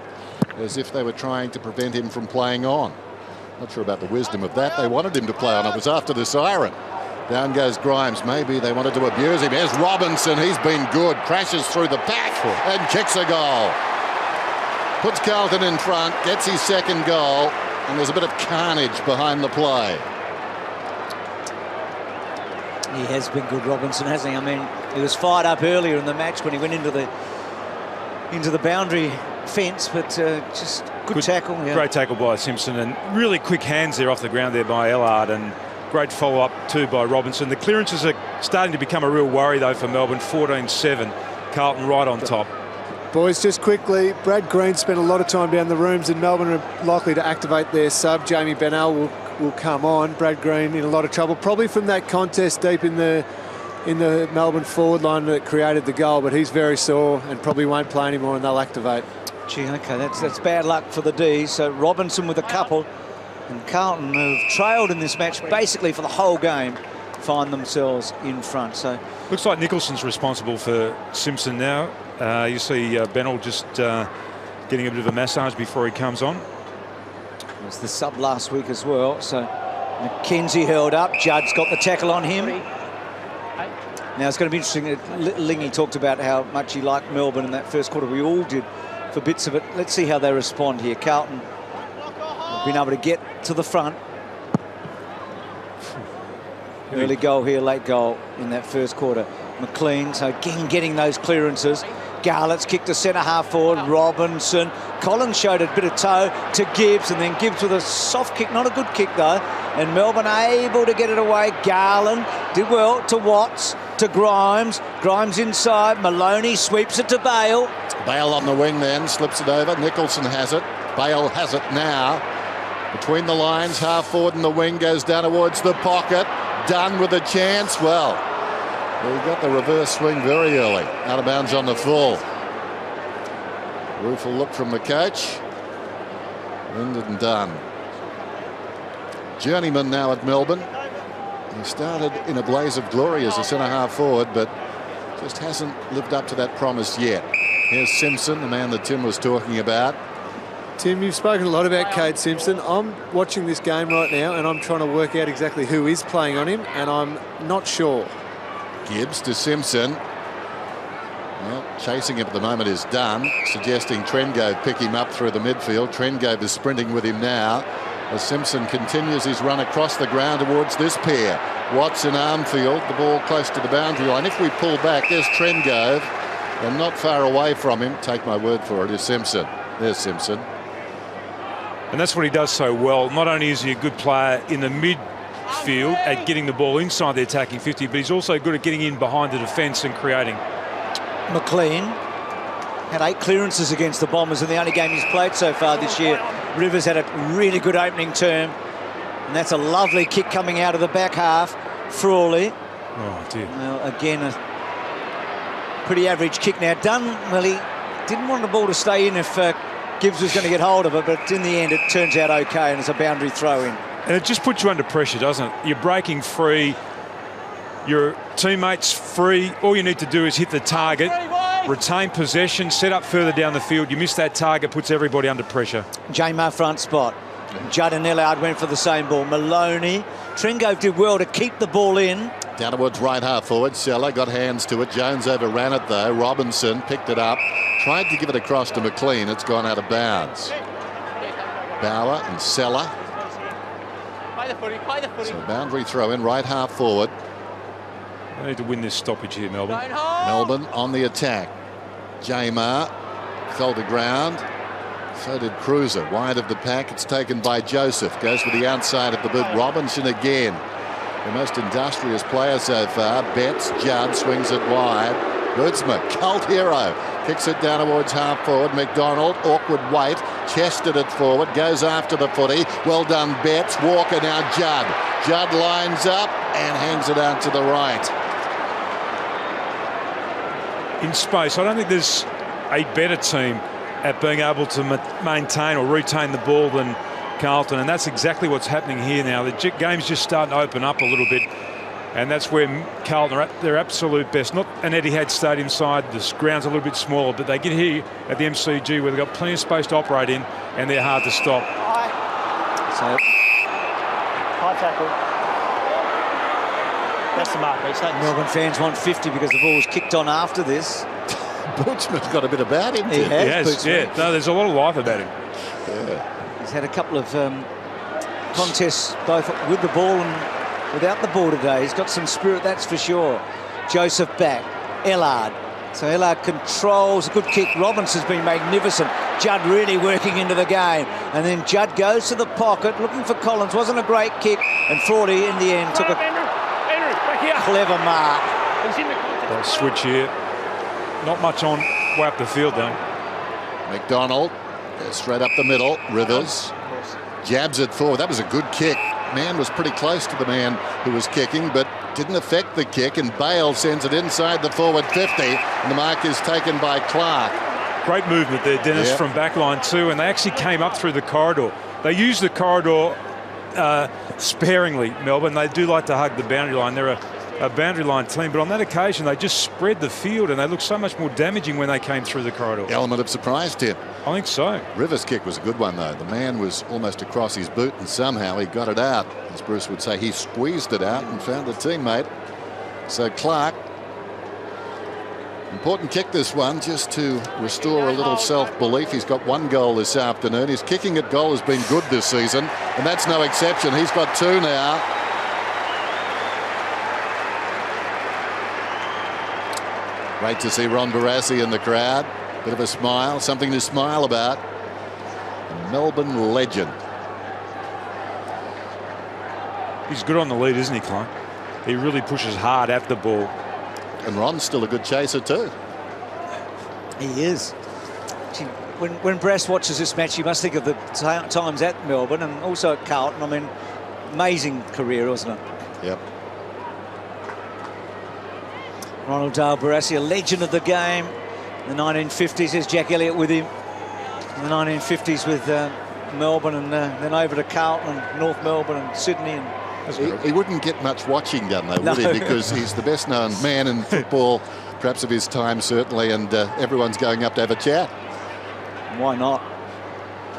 as if they were trying to prevent him from playing on. Not sure about the wisdom of that. They wanted him to play on. It was after the siren. Down goes Grimes. Maybe they wanted to abuse him. Here's Robinson. He's been good. Crashes through the pack and kicks a goal. Puts Carlton in front. Gets his second goal. And there's a bit of carnage behind the play. He has been good, Robinson, hasn't he? I mean, he was fired up earlier in the match when he went into the boundary fence, but just good tackle. Yeah. Great tackle by Simpson and really quick hands there off the ground there by Illard, and great follow-up too by Robinson. The clearances are starting to become a real worry though for Melbourne. 14-7, Carlton right on top. Boys, just quickly, Brad Green spent a lot of time down the rooms, and Melbourne are likely to activate their sub. Jamie Bennell will come on. Brad Green in a lot of trouble, probably from that contest deep in the Melbourne forward line that created the goal, but he's very sore and probably won't play anymore, and they'll activate. Gee, okay, that's bad luck for the D. So Robinson with a couple, and Carlton, who've trailed in this match basically for the whole game, find themselves in front. So looks like Nicholson's responsible for Simpson now. You see Bennell just getting a bit of a massage before he comes on. It was the sub last week as well. So McKenzie held up. Judd's got the tackle on him. Now it's going to be interesting. Lingy talked about how much he liked Melbourne in that first quarter. We all did for bits of it. Let's see how they respond here. Carlton have been able to get to the front. Early goal here, late goal in that first quarter. McLean, so again getting those clearances. Garlett's kicked to centre half forward. Robinson. Collins showed a bit of toe to Gibbs, and then Gibbs with a soft kick, not a good kick though. And Melbourne able to get it away. Garland did well to Watts, to Grimes. Grimes inside. Maloney sweeps it to Bale. Bale on the wing then, slips it over. Nicholson has it. Bale has it now. Between the lines, half forward in the wing, goes down towards the pocket. Dunn with a chance. Well, he got the reverse swing very early. Out of bounds on the full. Rueful look from the coach. Lyndon Dunn. Journeyman now at Melbourne. He started in a blaze of glory as a centre-half forward, but just hasn't lived up to that promise yet. Here's Simpson, the man that Tim was talking about. Tim, you've spoken a lot about Cade Simpson. I'm watching this game right now, and I'm trying to work out exactly who is playing on him, and I'm not sure. Gibbs to Simpson. Well, chasing him at the moment is Dunn, suggesting Trengove pick him up through the midfield. Trengove is sprinting with him now as Simpson continues his run across the ground towards this pair. Watts and Armfield, the ball close to the boundary line. If we pull back, there's Trengove, and not far away from him, take my word for it, is Simpson. There's Simpson. And that's what he does so well. Not only is he a good player in the midfield at getting the ball inside the attacking 50, but he's also good at getting in behind the defence and creating. McLean had 8 clearances against the Bombers in the only game he's played so far this year. Rivers had a really good opening term, and that's a lovely kick coming out of the back half. Frawley. Oh, dear. Well, again, a pretty average kick now. Dunn, well, he didn't want the ball to stay in if Gibbs was going to get hold of it, but in the end it turns out okay, and it's a boundary throw in. And it just puts you under pressure, doesn't it? You're breaking free, your teammates free. All you need to do is hit the target, retain possession, set up further down the field. You miss that target, puts everybody under pressure. Jamar front spot. Judd and Illard went for the same ball. Maloney. Trengove did well to keep the ball in. Down towards right half forward. Seller got hands to it. Jones overran it though. Robinson picked it up. Tried to give it across to McLean. It's gone out of bounds. Bauer and Seller. So boundary throw in right half forward. They need to win this stoppage here, Melbourne. Melbourne on the attack. Jamar fell to ground. So did Cruiser. Wide of the pack. It's taken by Joseph. Goes with the outside of the boot. Robinson again. The most industrious player so far. Betts. Judd swings it wide. Bootsma, cult hero, kicks it down towards half forward. McDonald, awkward wait, chested it forward, goes after the footy. Well done, Betts. Walker now Judd. Judd lines up and hangs it out to the right. In space, I don't think there's a better team at being able to maintain or retain the ball than Carlton, and that's exactly what's happening here now. The game's just starting to open up a little bit, and that's where Carlton are at their absolute best. Not an Etihad Stadium side, the ground's a little bit smaller, but they get here at the MCG where they've got plenty of space to operate in, and they're hard to stop. So, high tackle. That's the mark. Melbourne fans want 50 because the ball was kicked on after this. Bootsman's got a bit about him. He has, yeah. No, there's a lot of life about him. Yeah. He's had a couple of contests both with the ball and without the ball today. He's got some spirit, that's for sure. Joseph back. Ellard. So Ellard controls a good kick. Robinson's been magnificent. Judd really working into the game. And then Judd goes to the pocket, looking for Collins. Wasn't a great kick. And Forty in the end took a clever mark. They'll switch here. Not much on way up the field, though. McDonald straight up the middle. Rivers jabs it forward. That was a good kick. Man was pretty close to the man who was kicking, but didn't affect the kick. And Bale sends it inside the forward 50. And the mark is taken by Clark. Great movement there, Dennis, from backline too. And they actually came up through the corridor. They use the corridor sparingly, Melbourne. They do like to hug the boundary line. They're a boundary line team, but on that occasion they just spread the field and they looked so much more damaging when they came through the corridor. Element of surprise, Tim. I think so. Rivers' kick was a good one, though. The man was almost across his boot and somehow he got it out. As Bruce would say, he squeezed it out and found a teammate. So Clark, important kick this one, just to restore a little self-belief. He's got one goal this afternoon. His kicking at goal has been good this season, and that's no exception. He's got two now. Great to see Ron Barassi in the crowd. Bit of a smile, something to smile about. A Melbourne legend. He's good on the lead, isn't he, Clark? He really pushes hard at the ball. And Ron's still a good chaser too. He is. When Brass watches this match, you must think of the times at Melbourne and also at Carlton. I mean, amazing career, wasn't it? Yep. Ronald Dale Barassi, a legend of the game. In the 1950s, there's Jack Elliott with him. In the 1950s with Melbourne and then over to Carlton and North Melbourne and Sydney. And he wouldn't get much watching done, though, would he? Because he's the best known man in football, perhaps of his time, certainly, and everyone's going up to have a chat. Why not?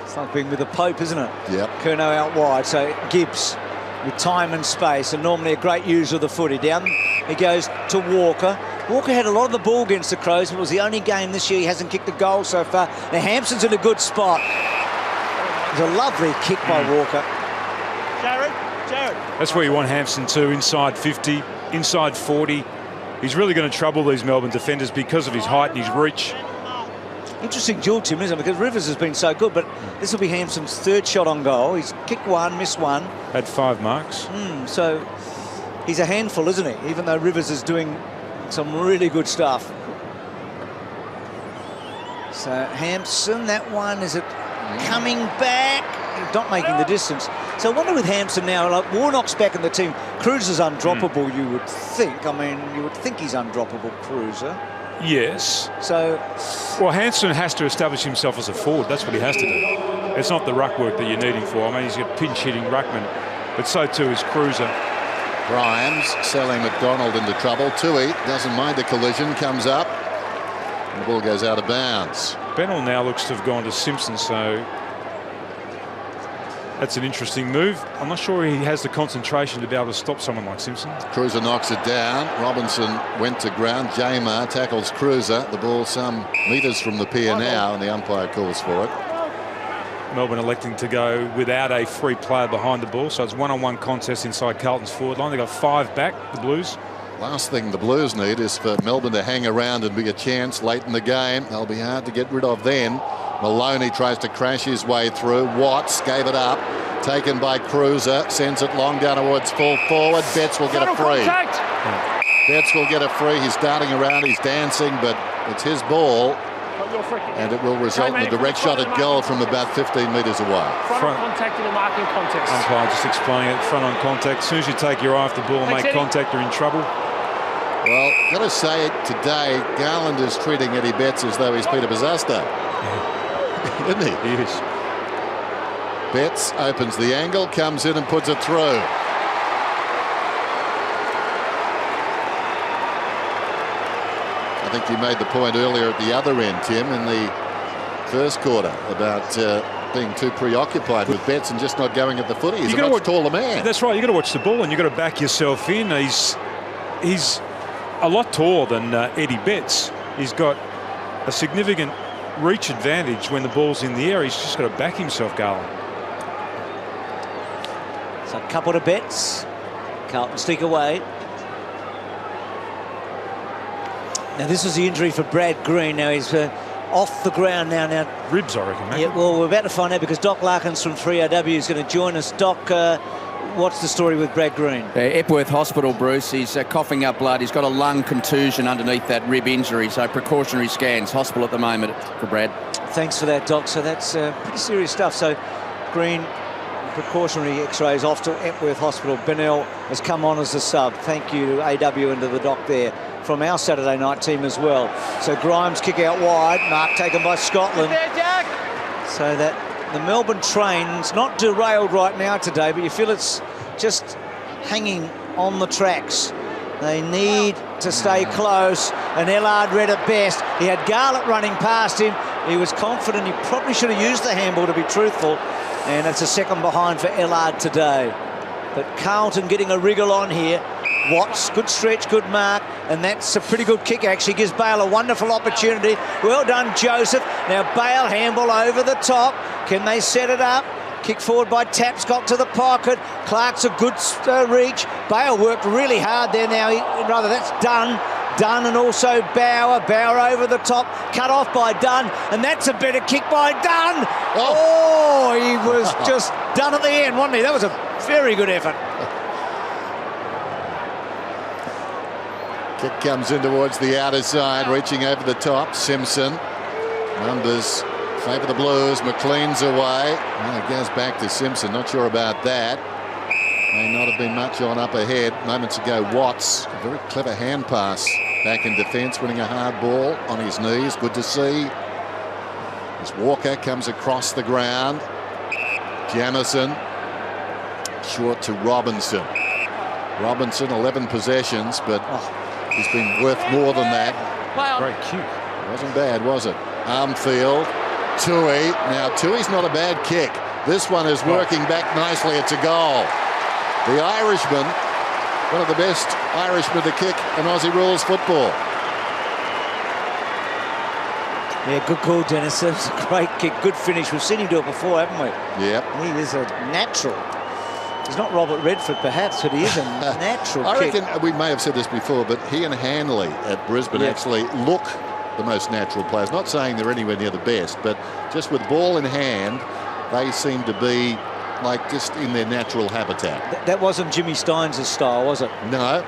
It's like being with the Pope, isn't it? Yep. Curnow out wide, so Gibbs with time and space, and normally a great user of the footy. Down he goes to Walker. Walker had a lot of the ball against the Crows, but it was the only game this year he hasn't kicked a goal so far. Now Hampson's in a good spot. It's a lovely kick by Walker. Jared. That's where you want Hampson to, inside 50, inside 40. He's really going to trouble these Melbourne defenders because of his height and his reach. Interesting duel, Tim, isn't it? Because Rivers has been so good, but this will be Hampson's third shot on goal. He's kicked one, missed one. Had 5 marks. So he's a handful, isn't he? Even though Rivers is doing some really good stuff. So Hampson, that one, is it coming back? Not making the distance. So I wonder with Hampson now, like Warnock's back in the team. Cruiser's undroppable, you would think. I mean, you would think he's undroppable, Cruiser. Yes. So, well, Hampson has to establish himself as a forward. That's what he has to do. It's not the ruck work that you need him for. I mean, he's a pinch-hitting ruckman, but so too is Cruiser. Grimes selling McDonald into trouble. Tui doesn't mind the collision, comes up, and the ball goes out of bounds. Bennell now looks to have gone to Simpson, so that's an interesting move. I'm not sure he has the concentration to be able to stop someone like Simpson. Cruiser knocks it down. Robinson went to ground. Jamar tackles Cruiser. The ball some metres from the pier now, and the umpire calls for it. Melbourne electing to go without a free player behind the ball, so it's one-on-one contest inside Carlton's forward line. They've got 5 back, the Blues. Last thing the Blues need is for Melbourne to hang around and be a chance late in the game. They'll be hard to get rid of then. Maloney tries to crash his way through. Watts gave it up. Taken by Cruiser. Sends it long down towards full forward. Betts will get a free. Betts will get a free. He's darting around, he's dancing, but it's his ball. And it will result in a direct shot at goal from about 15 metres away. Front on contact in the marking context. Umpire just explaining it, front on contact. As soon as you take your eye off the ball and make contact, you're in trouble. Well, got to say it today, Garland is treating Eddie Betts as though he's Peter Bazasto. Isn't he? He is. Betts opens the angle, comes in and puts it through. I think you made the point earlier at the other end, Tim, in the first quarter about being too preoccupied with Betts and just not going at the footy. He's a much taller man. That's right. You've got to watch the ball and you've got to back yourself in. He's a lot taller than Eddie Betts. He's got a significant reach advantage when the ball's in the air. He's just got to back himself, Garland. So a couple to Betts. Carlton stick away. Now this was the injury for Brad Green. Now he's off the ground now. Ribs, I reckon, mate. Yeah, well, we're about to find out because Doc Larkins from 3RW is going to join us. Doc, what's the story with Brad Green? Epworth Hospital, Bruce. He's coughing up blood. He's got a lung contusion underneath that rib injury, so precautionary scans. Hospital at the moment for Brad. Thanks for that, Doc. So that's pretty serious stuff. So Green, precautionary x-rays off to Epworth Hospital. Bennell has come on as a sub. Thank you to AW and to the Doc there from our Saturday night team as well. So Grimes kick out wide. Mark taken by Scotland. So that the Melbourne train's not derailed right now today, but you feel it's just hanging on the tracks. They need to stay close, and Ellard read it best. He had Garlett running past him. He was confident. He probably should have used the handball, to be truthful, and it's a second behind for Ellard today. But Carlton getting a wriggle on here. Watts, good stretch, good mark, and that's a pretty good kick, actually. Gives Bale a wonderful opportunity. Well done, Joseph. Now Bale, handball over the top. Can they set it up? Kick forward by Tapscott to the pocket. Clark's a good reach. Bale worked really hard there now. That's Dunn. Dunn and also Bauer. Bauer over the top. Cut off by Dunn. And that's a better kick by Dunn. Oh, he was just done at the end, wasn't he? That was a very good effort. Kick comes in towards the outer side, reaching over the top. Simpson. Numbers favour the Blues. McLean's away. Well, it goes back to Simpson. Not sure about that. May not have been much on up ahead. Moments ago, Watts. A very clever hand pass. Back in defence, winning a hard ball on his knees. Good to see. As Walker comes across the ground. Jamison. Short to Robinson. Robinson, 11 possessions, but he's been worth more than that. Great kick. Wasn't bad, was it? Armfield. Tui. Now, Tui's not a bad kick. This one is working back nicely. It's a goal. The Irishman, one of the best Irishmen to kick in Aussie rules football. Yeah, good call, Dennis. That's a great kick. Good finish. We've seen him do it before, haven't we? Yep. He is a natural. He's not Robert Redford, perhaps, but he is a natural I kick. reckon we may have said this before, but he and Hanley at Brisbane actually look the most natural players. Not saying they're anywhere near the best, but just with ball in hand, they seem to be like just in their natural habitat. That wasn't Jimmy Steins' style, was it? No.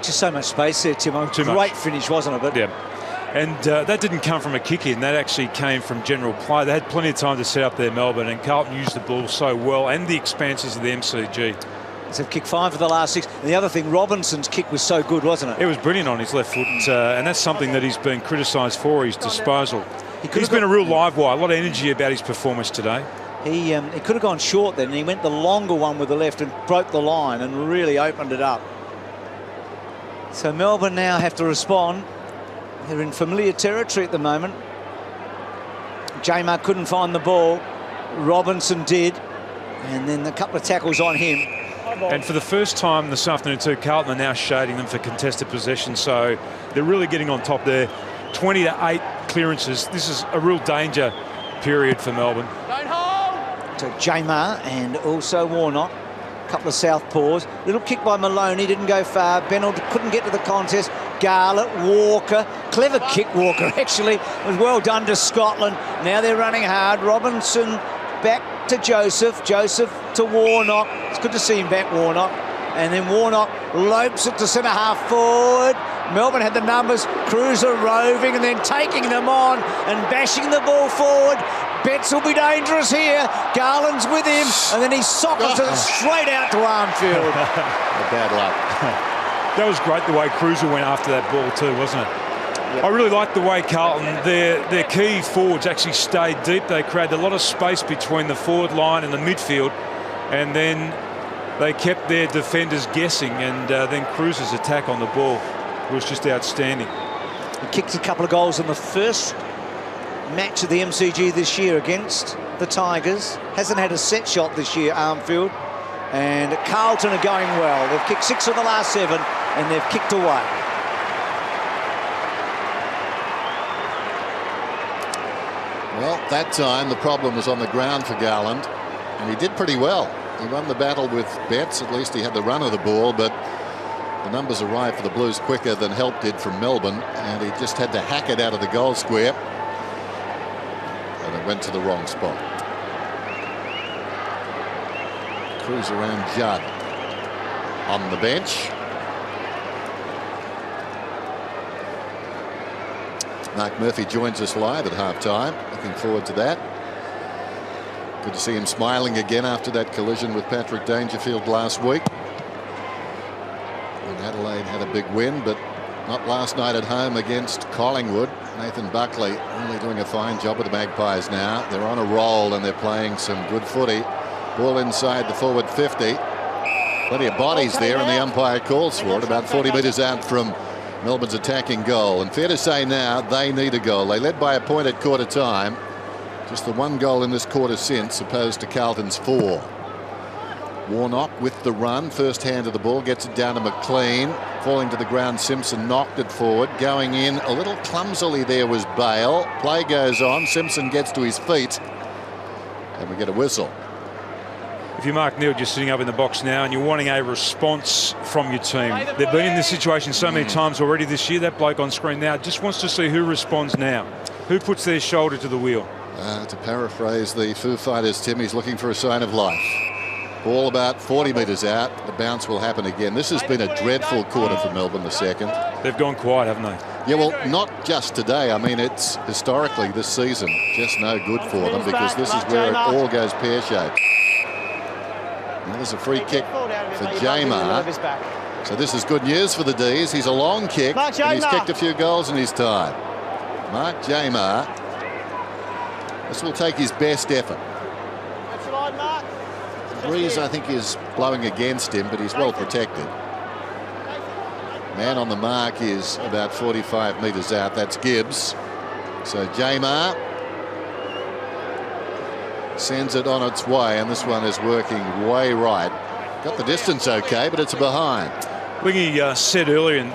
Just so much space there, Timo. Great finish, wasn't it? But yeah. And that didn't come from a kick-in. That actually came from general play. They had plenty of time to set up their Melbourne, and Carlton used the ball so well, and the expanses of the MCG. So kick 5 for the last 6. And the other thing, Robinson's kick was so good, wasn't it? It was brilliant on his left foot, and that's something that he's been criticised for, his disposal. He's been a real live wire, a lot of energy about his performance today. He could have gone short then, and he went the longer one with the left and broke the line and really opened it up. So Melbourne now have to respond. They're in familiar territory at the moment. J-Mar couldn't find the ball. Robinson did. And then a couple of tackles on him. And for the first time this afternoon too, Carlton are now shading them for contested possession. So they're really getting on top there. 20 to 8 clearances. This is a real danger period for Melbourne. So J-Mar and also Warnock. Couple of southpaws. Little kick by Maloney, didn't go far. Bennell couldn't get to the contest. Garlett, Walker, clever kick, Walker actually. It was well done to Scotland. Now they're running hard. Robinson back to Joseph. Joseph to Warnock. It's good to see him back, Warnock. And then Warnock lopes it to centre-half forward. Melbourne had the numbers. Cruiser roving and then taking them on and bashing the ball forward. Betts will be dangerous here. Garland's with him, and then he sockets it straight out to Armfield. Bad luck. That was great the way Cruiser went after that ball too, wasn't it? Yep. I really liked the way Carlton, their key forwards actually stayed deep. They created a lot of space between the forward line and the midfield, and then they kept their defenders guessing, and then Cruiser's attack on the ball was just outstanding. He kicked a couple of goals in the first match of the MCG this year against the Tigers. Hasn't had a set shot this year, Armfield. And Carlton are going well. They've kicked 6 of the last 7, and they've kicked away. Well, that time the problem was on the ground for Garland, and he did pretty well. He won the battle with Betts. At least he had the run of the ball, but the numbers arrived for the Blues quicker than help did from Melbourne, and he just had to hack it out of the goal square, and it went to the wrong spot. Cruise around Judd on the bench. Mark Murphy joins us live at half-time. Looking forward to that. Good to see him smiling again after that collision with Patrick Dangerfield last week. And Adelaide had a big win, but not last night at home against Collingwood. Nathan Buckley really doing a fine job with the Magpies now. They're on a roll and they're playing some good footy. Ball inside the forward 50. Plenty of bodies there, and the umpire calls for it about 40 metres out from Melbourne's attacking goal. And fair to say now they need a goal. They led by a point at quarter time. Just the one goal in this quarter since, opposed to Carlton's 4. Warnock with the run. First hand of the ball, gets it down to McLean. Falling to the ground, Simpson knocked it forward. Going in a little clumsily there was Bale. Play goes on. Simpson gets to his feet. And we get a whistle. If you're Mark Neal just sitting up in the box now and you're wanting a response from your team, they've been in this situation so many times already this year. That bloke on screen now just wants to see who responds now, who puts their shoulder to the wheel. To paraphrase the Foo Fighters, Tim, he's looking for a sign of life. Ball about 40 metres out. The bounce will happen again. This has been a dreadful quarter for Melbourne, the second. They've gone quiet, haven't they? Yeah, well, not just today. I mean, it's historically this season just no good for them, because this is where it all goes pear-shaped. Now there's a free kick for Jamar. So this is good news for the D's. He's a long kick, and he's kicked a few goals in his time. Mark Jamar. This will take his best effort. The breeze, I think, is blowing against him, but he's well protected. Man on the mark is about 45 metres out. That's Gibbs. So Jamar sends it on its way, and this one is working way right. Got the distance okay, but it's a behind. Wingy said earlier in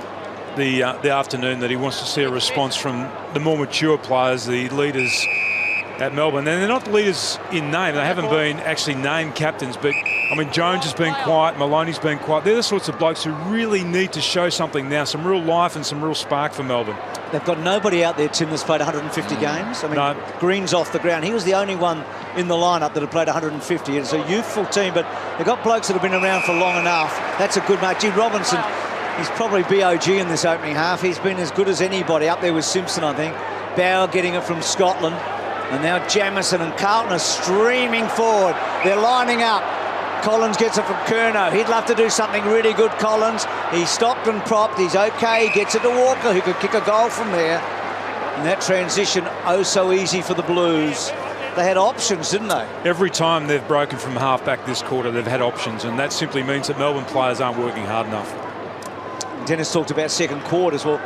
the afternoon that he wants to see a response from the more mature players, the leaders at Melbourne. And they're not leaders in name. They haven't been actually named captains, but I mean, Jones has been quiet, Maloney's been quiet. They're the sorts of blokes who really need to show something now, some real life and some real spark for Melbourne. They've got nobody out there, Tim, that's played 150 games. I mean, no. Green's off the ground. He was the only one in the lineup that had played 150. It's a youthful team, but they've got blokes that have been around for long enough. That's a good match. G. Robinson, he's probably BOG in this opening half. He's been as good as anybody, up there with Simpson, I think. Bauer getting it from Scotland. And now Jamison and Carlton are streaming forward. They're lining up. Collins gets it from Curnow. He'd love to do something really good, Collins. He's stopped and propped. He's okay. He gets it to Walker, who could kick a goal from there. And that transition, oh so easy for the Blues. They had options, didn't they? Every time they've broken from half-back this quarter, they've had options, and that simply means that Melbourne players aren't working hard enough. Dennis talked about second quarters. Well,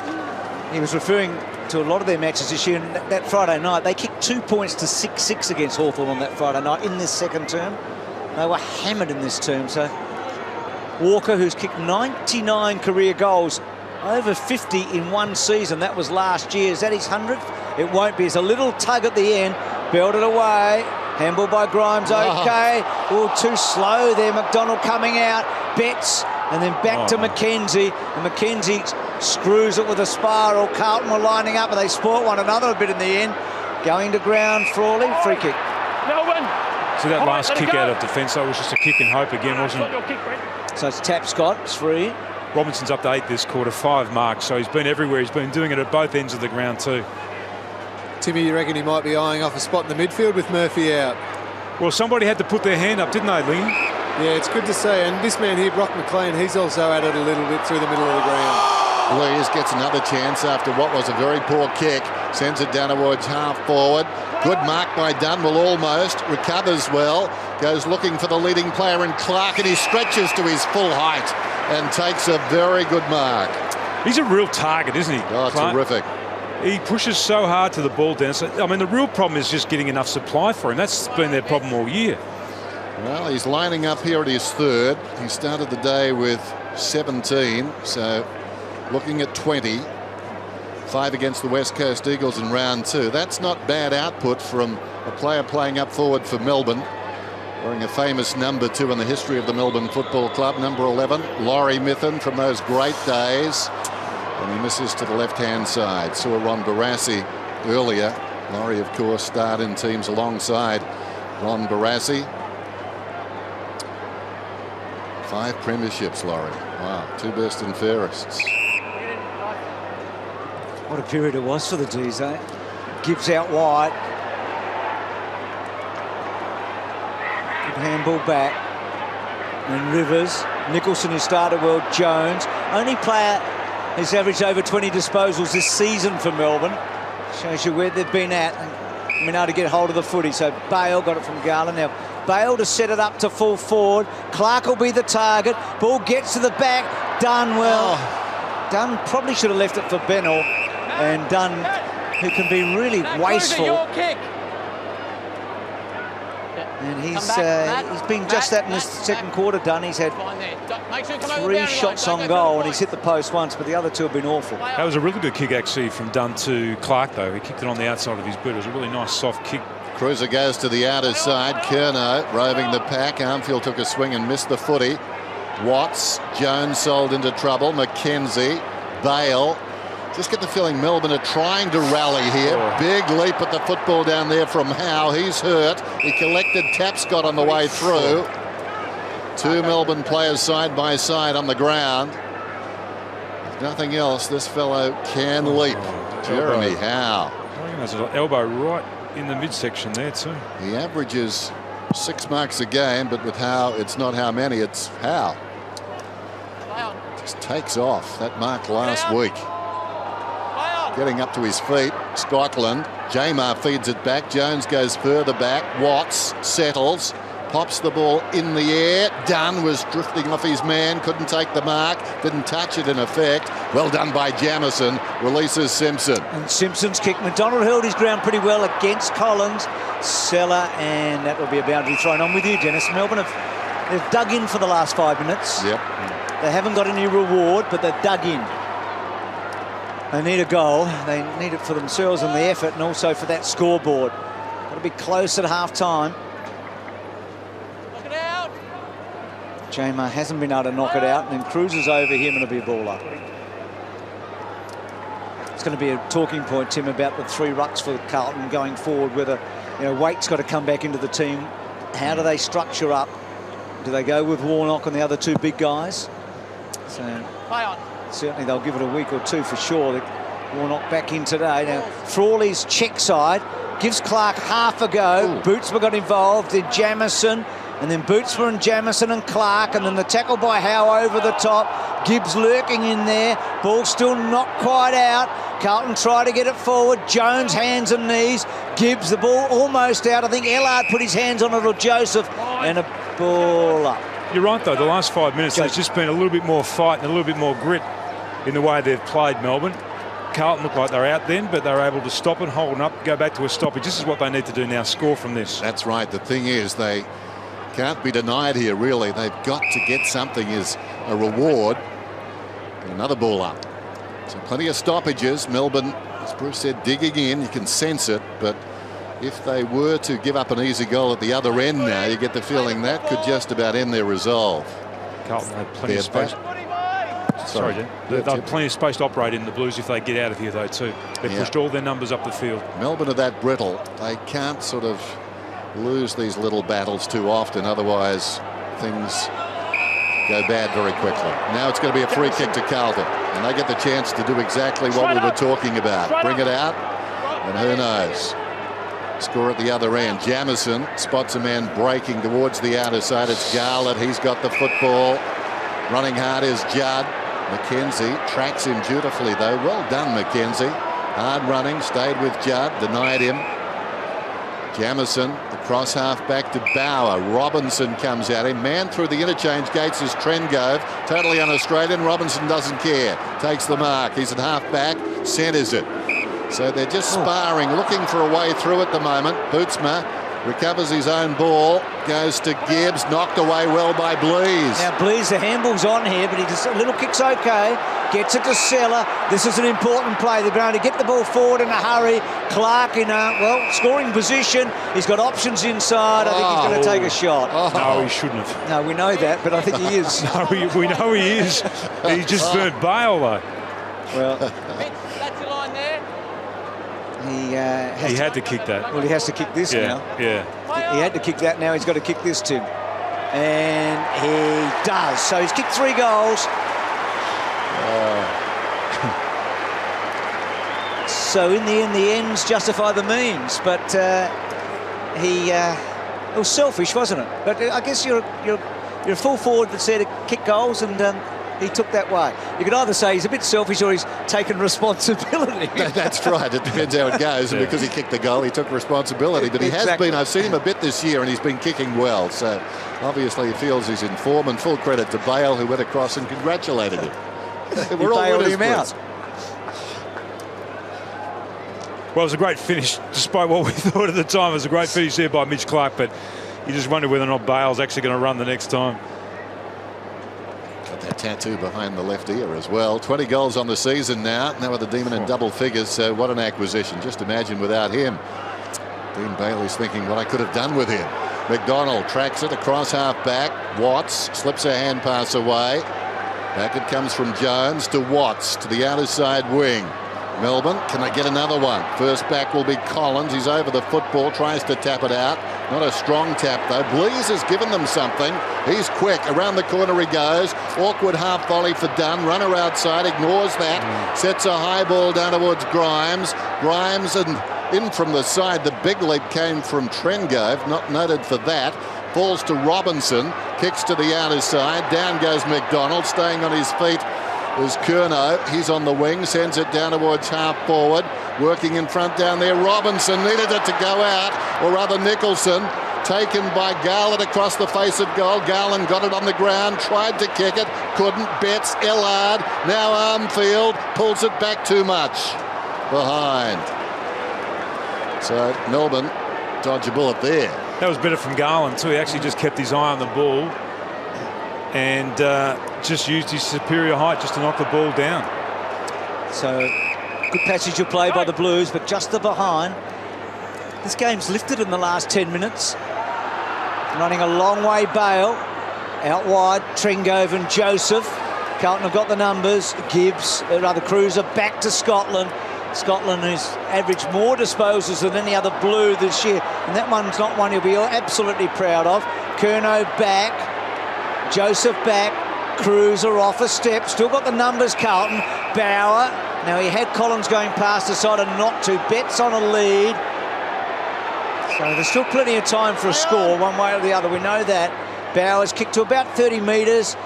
he was referring to a lot of their matches this year, and that Friday night, they kicked 2 points to 6-6 against Hawthorn on that Friday night in this second term. They were hammered in this term. So Walker, who's kicked 99 career goals, over 50 in one season. That was last year. Is that his 100th? It won't be. It's a little tug at the end. Belted away. Handball by Grimes. Okay. Oh, too slow there. McDonald coming out. Betts. And then back to McKenzie. And McKenzie screws it with a spiral. Carlton were lining up, and they sport one another a bit in the end. Going to ground, Frawley. Free kick. Melbourne. So that last kick out of defence, that was just a kick in hope again, wasn't it? So it's Tapscott, it's free. Robinson's up to 8 this quarter, 5 marks. So he's been everywhere. He's been doing it at both ends of the ground too. Timmy, you reckon he might be eyeing off a spot in the midfield with Murphy out? Well, somebody had to put their hand up, didn't they, Ling? Yeah, it's good to see. And this man here, Brock McLean, he's also added a little bit through the middle of the ground. Lees gets another chance after what was a very poor kick. Sends it down towards half forward. Good mark by Dunwell almost. Recovers well. Goes looking for the leading player in Clark, and he stretches to his full height and takes a very good mark. He's a real target, isn't he? Oh, Clark? terrific. He pushes so hard to the ball, Dennis. I mean, the real problem is just getting enough supply for him. That's been their problem all year. Well, he's lining up here at his third. He started the day with 17, so looking at 20. 5 against the West Coast Eagles in round 2. That's not bad output from a player playing up forward for Melbourne, wearing a famous number 2 in the history of the Melbourne Football Club, number 11, Laurie Mithen from those great days. And he misses to the left-hand side. Saw Ron Barassi earlier. Laurie, of course, starred in teams alongside Ron Barassi. 5 premierships, Laurie. Wow, 2 best and fairest. What a period it was for the D's, eh? Gibbs out wide. Good handball back. And Rivers. Nicholson, who started well. Jones. Only player who's averaged over 20 disposals this season for Melbourne. Shows you where they've been at. And been able to get hold of the footy. So Bale got it from Garland. Now Bale to set it up to full forward. Clark will be the target. Ball gets to the back. Dunn well. Dunn probably should have left it for Bennell. And Dunn, who can be really wasteful. And he's been just that in this second quarter, Dunn. He's had 3 shots on goal and he's hit the post once, but the other 2 have been awful. That was a really good kick, actually, from Dunn to Clark, though. He kicked it on the outside of his boot. It was a really nice, soft kick. Cruiser goes to the outer side. Kerno roving the pack. Armfield took a swing and missed the footy. Watts, Jones sold into trouble. McKenzie, Bale. Just get the feeling Melbourne are trying to rally here. Big leap at the football down there from Howe. He's hurt. He collected Tapscott on the way through. 2 Melbourne players side by side on the ground. If nothing else, this fellow can leap. Jeremy Howe. There's an elbow right in the midsection there too. He averages 6 marks a game, but with Howe, it's not how many, it's Howe. Just takes off that mark last week. Getting up to his feet, Scotland. Jamar feeds it back. Jones goes further back. Watts settles, pops the ball in the air. Dunn was drifting off his man, couldn't take the mark, didn't touch it in effect. Well done by Jamison, releases Simpson. And Simpson's kick. McDonald held his ground pretty well against Collins. Seller, and that will be a boundary thrown on with you, Dennis. Melbourne they've dug in for the last 5 minutes. Yep. They haven't got any reward, but they've dug in. They need a goal. They need it for themselves and the effort, and also for that scoreboard. It'll be close at half-time. Knock it out. Jamar hasn't been able to knock it out, and then cruises over him, and it'll be a ball up. It's going to be a talking point, Tim, about the 3 rucks for Carlton going forward. Whether Waite's got to come back into the team. How do they structure up? Do they go with Warnock and the other 2 big guys? So Play on. certainly they'll give it a week or 2 for sure. Warnock back in today. Now, Frawley's check side gives Clark half a go. Bootsma got involved, then Jamison, and then Bootsma and Jamison and Clark, and then the tackle by Howe over the top. Gibbs lurking in there. Ball still not quite out. Carlton try to get it forward. Jones, hands and knees. Gibbs, the ball almost out. I think Ellard put his hands on it, or Joseph, and a ball up. You're right, though. The last 5 minutes, there's just been a little bit more fight and a little bit more grit in the way they've played Melbourne. Carlton looked like they're out then, but they're able to stop it, hold up, go back to a stoppage. This is what they need to do now, score from this. That's right. The thing is, they can't be denied here, really. They've got to get something as a reward. Another ball up. So plenty of stoppages. Melbourne, as Bruce said, digging in. You can sense it, but if they were to give up an easy goal at the other end now, you get the feeling that could just about end their resolve. Carlton had plenty of space. Sorry, Jen. They've got plenty of space to operate in the Blues if they get out of here, though, too. They've pushed all their numbers up the field. Melbourne are that brittle. They can't sort of lose these little battles too often, otherwise things go bad very quickly. Now it's going to be a free kick to Carlton, and they get the chance to do exactly what we were talking about. Bring it out, and who knows? Score at the other end. Jamison spots a man breaking towards the outer side. It's Garland. He's got the football. Running hard is Judd. McKenzie tracks him beautifully, though. Well done, McKenzie. Hard running, stayed with Judd, denied him. Jamison, the cross half back to Bauer. Robinson comes at him. Man through the interchange gates is Trengove. Totally un-Australian. Robinson doesn't care. Takes the mark. He's at half back. Centres it. So they're just sparring, looking for a way through at the moment. Bootsma recovers his own ball. Goes to Gibbs. Knocked away well by Blease. Now Blease, the handball's on here, but he just a little kick's okay. Gets it to Seller. This is an important play. They're going to get the ball forward in a hurry. Clark in a, scoring position. He's got options inside. I think he's going to take a shot. No, he shouldn't have. No, we know that, but I think he is. No, we know he is. He just burnt Bale, though. Well, That's your line there. he had to kick that. Well, he has to kick this now. Yeah. He had to kick that. Now he's got to kick this too. And he does. So he's kicked 3 goals. So in the end, the ends justify the means. But it was selfish, wasn't it? But I guess you're a full forward that's there to kick goals, and he took that way. You could either say he's a bit selfish or he's taken responsibility. That's right. It depends how it goes. And because he kicked the goal, he took responsibility. But he has been, I've seen him a bit this year, and he's been kicking well. So obviously he feels he's in form, and full credit to Bale, who went across and congratulated him. We're all bailed him out. Well, it was a great finish, despite what we thought at the time. It was a great finish there by Mitch Clark, but you just wonder whether or not Bale's actually going to run the next time. Got that tattoo behind the left ear as well. 20 goals on the season now. Now with the Demon in double figures, so what an acquisition. Just imagine without him. Dean Bailey's thinking what I could have done with him. McDonald tracks it across half back. Watts slips a hand pass away. Back it comes from Jones to Watts to the outer side wing. Melbourne, can they get another one? First back will be Collins. He's over the football, tries to tap it out. Not a strong tap, though. Blease has given them something. He's quick. Around the corner he goes. Awkward half volley for Dunn. Runner outside, ignores that. Sets a high ball down towards Grimes. Grimes and in from the side. The big leap came from Trengove, not noted for that. Falls to Robinson. Kicks to the outer side. Down goes McDonald, staying on his feet. There's Curnow. He's on the wing, sends it down towards half forward. Working in front down there. Robinson needed it to go out, or rather Nicholson. Taken by Garland across the face of goal. Garland got it on the ground, tried to kick it, couldn't. Betts, Ellard, now Armfield, pulls it back too much. Behind. So Melbourne dodge a bullet there. That was better from Garland too. He actually just kept his eye on the ball and just used his superior height just to knock the ball down. So good passage of play by the Blues, but just the behind. This game's lifted in the last 10 minutes. Running a long way, Bale. Out wide, Trengove and Joseph. Carlton have got the numbers. Gibbs, rather Cruiser, back to Scotland. Scotland has averaged more disposals than any other Blue this year, and that one's not one he'll be absolutely proud of. Curnow back. Joseph back, Cruiser off a step, still got the numbers, Carlton. Bauer, now he had Collins going past the side and not to. Betts on a lead. So there's still plenty of time for a score, one way or the other, we know that. Bauer's kicked to about 30 metres.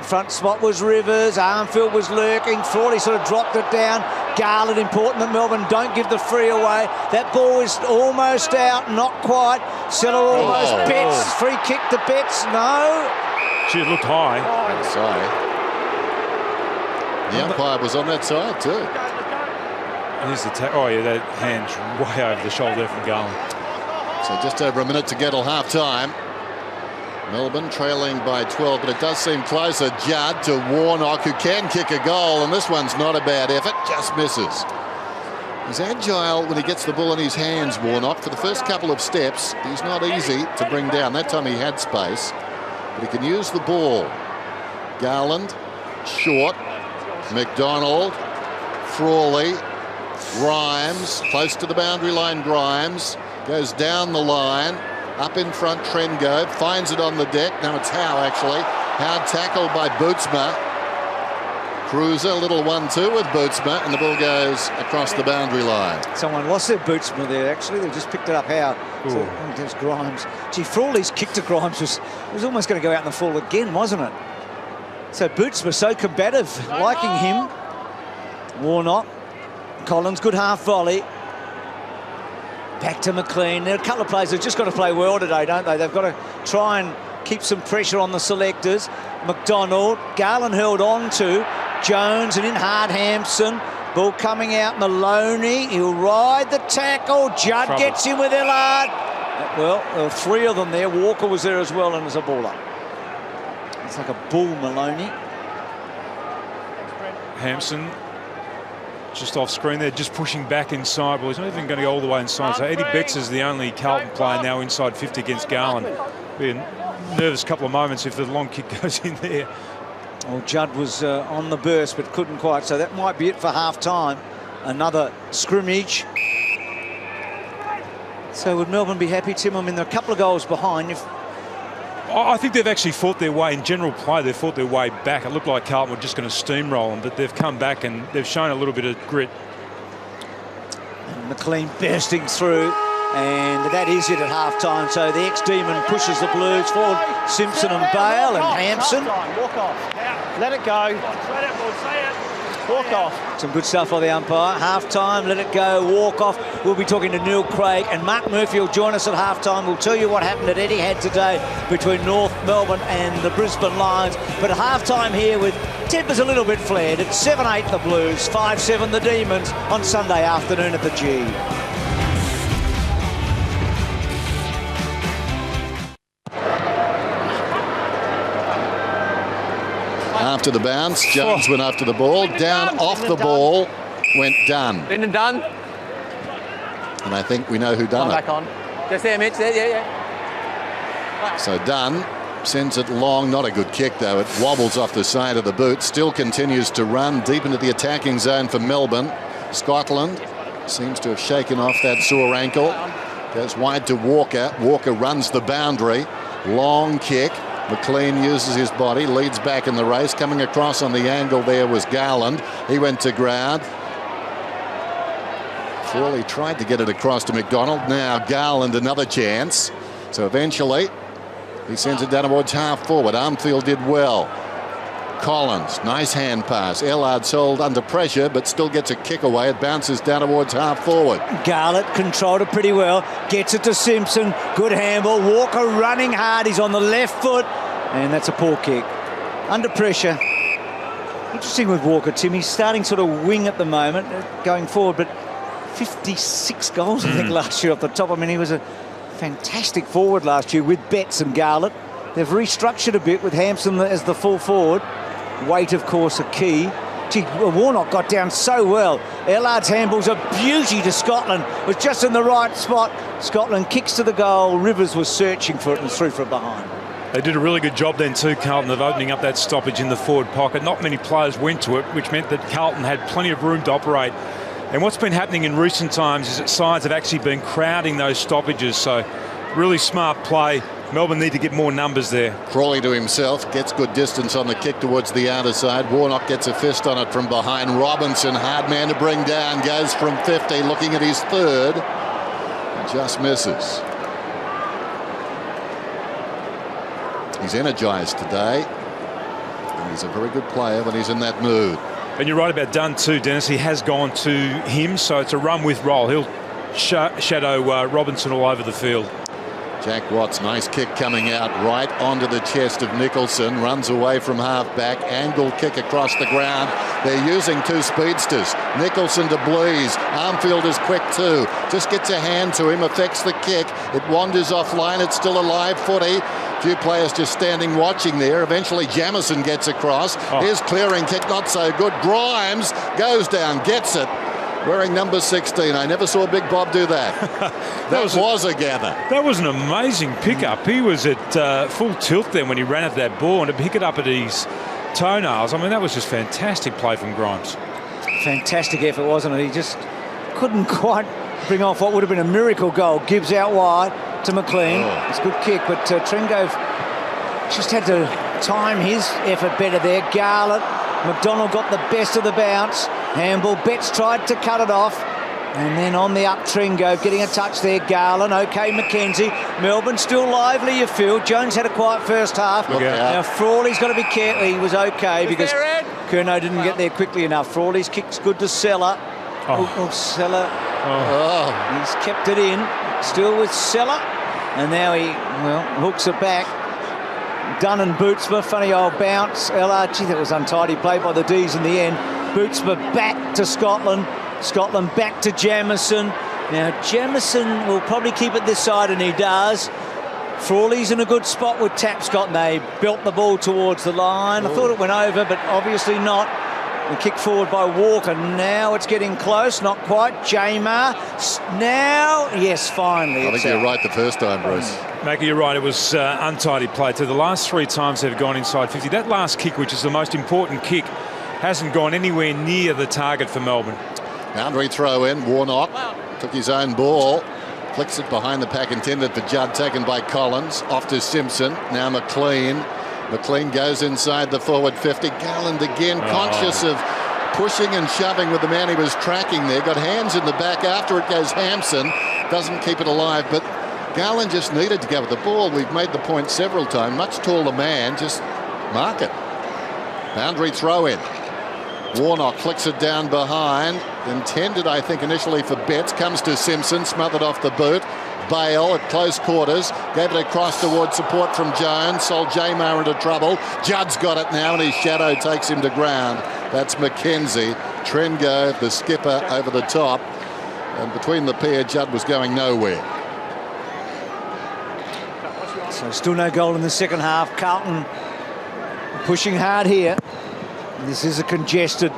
Front spot was Rivers, Armfield was lurking, Frawley sort of dropped it down. Garland, important that Melbourne don't give the free away. That ball is almost out, not quite. Seller almost, Betts, free kick to Betts, no. She looked high. Inside. The umpire was on that side too. Here's the oh yeah, that hand's way over the shoulder from Garland. So just over a minute to get till half time. Melbourne trailing by 12, but it does seem closer. Judd to Warnock, who can kick a goal, and this one's not a bad effort, just misses. He's agile when he gets the ball in his hands, Warnock. For the first couple of steps, he's not easy to bring down. That time he had space, but he can use the ball. Garland, short. McDonald, Frawley, Grimes, close to the boundary line. Grimes goes down the line. Up in front, Trengo finds it on the deck. Now it's Howe, actually. Howe tackled by Bootsma. Cruiser, little 1-2 with Bootsma, and the ball goes across the boundary line. Someone lost their Bootsma there, actually. They just picked it up, Howe. So, there's Grimes. Gee, Frawley's kick to Grimes was almost going to go out in the fall again, wasn't it? So Bootsma so combative, liking him. Warnock. Collins, good half volley. Back to McLean. There are a couple of players who've just got to play well today, don't they? They've got to try and keep some pressure on the selectors. McDonald, Garland held on to Jones, and in hard Hampson. Ball coming out, Maloney. He'll ride the tackle. Judd gets in with Ellard. Well, there were three of them there. Walker was there as well, and as a baller. It's like a bull, Maloney. Hampson just off screen there, just pushing back inside. Well, he's not even going to go all the way inside. So Eddie Betts is the only Carlton player now inside 50 against Garland. Be a nervous couple of moments if the long kick goes in there. Well, Judd was on the burst, but couldn't quite. So that might be it for half-time. Another scrimmage. So would Melbourne be happy, Tim? I mean, they're a couple of goals behind. I think they've actually fought their way, in general play, they've fought their way back. It looked like Carlton were just going to steamroll them, but they've come back and they've shown a little bit of grit. And McLean bursting through, and that is it at half-time. So the ex-Demon pushes the Blues forward. Simpson and Bale and Hampson. Walk off. Let it go. Let it go. Say it. Walk off. Some good stuff by the umpire. Half-time, let it go, walk off. We'll be talking to Neil Craig, and Mark Murphy will join us at half-time. We'll tell you what happened at Etihad today between North Melbourne and the Brisbane Lions. But at half-time here with tempers a little bit flared. It's 7-8 the Blues, 5-7 the Demons on Sunday afternoon at the G. After the bounce, Jones went after the ball. Down off the ball went Dunn. Been and done. And I think we know who done it. Back on. Just there, Mitch. There, yeah. So Dunn sends it long. Not a good kick, though. It wobbles off the side of the boot. Still continues to run deep into the attacking zone for Melbourne. Scotland seems to have shaken off that sore ankle. Goes wide to Walker. Walker runs the boundary. Long kick. McLean uses his body, leads back in the race. Coming across on the angle there was Garland. He went to ground. Frawley tried to get it across to McDonald. Now Garland another chance. So eventually he sends it down towards half forward. Armfield did well. Collins, nice hand pass. Ellard's held under pressure but still gets a kick away. It bounces down towards half forward. Garlett controlled it pretty well. Gets it to Simpson. Good handball. Walker running hard. He's on the left foot. And that's a poor kick. Under pressure. Interesting with Walker, Tim. He's starting sort of wing at the moment, going forward, but 56 goals, I think, last year off the top. I mean, he was a fantastic forward last year with Betts and Garlett. They've restructured a bit with Hampson as the full forward. Weight, of course, a key. Gee, Warnock got down so well. Ellard's handball's a beauty to Scotland. Was just in the right spot. Scotland kicks to the goal. Rivers was searching for it and threw for it behind. They did a really good job then too, Carlton, of opening up that stoppage in the forward pocket. Not many players went to it, which meant that Carlton had plenty of room to operate. And what's been happening in recent times is that sides have actually been crowding those stoppages. So really smart play. Melbourne need to get more numbers there. Crawley to himself, gets good distance on the kick towards the outer side. Warnock gets a fist on it from behind. Robinson, hard man to bring down, goes from 50, looking at his third. Just misses. He's energised today. And he's a very good player when he's in that mood. And you're right about Dunn too, Dennis. He has gone to him, so it's a run with roll. He'll shadow Robinson all over the field. Jack Watts, nice kick coming out right onto the chest of Nicholson. Runs away from half-back. Angled kick across the ground. They're using two speedsters. Nicholson to Blease. Armfield is quick too. Just gets a hand to him, affects the kick. It wanders offline. It's still a live footy. Few players just standing watching there. Eventually Jamison gets across. His clearing kick not so good. Grimes goes down, gets it. Wearing number 16. I never saw Big Bob do that. that was a gather. That was an amazing pickup. He was at full tilt then when he ran at that ball, and to pick it up at his toenails, I mean, that was just fantastic play from Grimes. Fantastic effort, wasn't it? He just couldn't quite bring off what would have been a miracle goal. Gibbs out wide. to McLean. It's a good kick, but Trengove just had to time his effort better there. Garlett, McDonald got the best of the bounce. Handball, Betts tried to cut it off. And then on the up, Trengove getting a touch there. Garland, OK, McKenzie. Melbourne still lively, you feel. Jones had a quiet first half. Now, Frawley's got to be careful. He was OK because Curnow didn't get there quickly enough. Frawley's kick's good to Seller. Seller. He's kept it in. Still with Seller. And now he, hooks it back. Dunn and Bootsma, funny old bounce. LR, gee, that was untidy play by the D's in the end. Bootsma back to Scotland. Scotland back to Jamieson. Now, Jamieson will probably keep it this side, and he does. Frawley's in a good spot with Tapscott, and they built the ball towards the line. I thought it went over, but obviously not. The kick forward by Walker. Now it's getting close, not quite. Jamar. Now, yes, finally. I think you're right the first time, Bruce. Mackie, you're right. It was untidy play. To the last 3 times they've gone inside 50. That last kick, which is the most important kick, hasn't gone anywhere near the target for Melbourne. Boundary throw in. Warnock took his own ball. Flicks it behind the pack intended for Judd, taken by Collins. Off to Simpson. Now McLean. McLean goes inside the forward 50. Garland again, conscious of pushing and shoving with the man he was tracking there. Got hands in the back. After it goes Hampson. Doesn't keep it alive, but Garland just needed to go with the ball. We've made the point several times. Much taller man, just mark it. Boundary throw in. Warnock flicks it down behind. Intended, I think, initially for Betts. Comes to Simpson, smothered off the boot. Bale at close quarters. Gave it across towards support from Jones. Sold Jamar into trouble. Judd's got it now, and his shadow takes him to ground. That's McKenzie. Trengove, the skipper, over the top. And between the pair, Judd was going nowhere. So still no goal in the second half. Carlton pushing hard here. This is a congested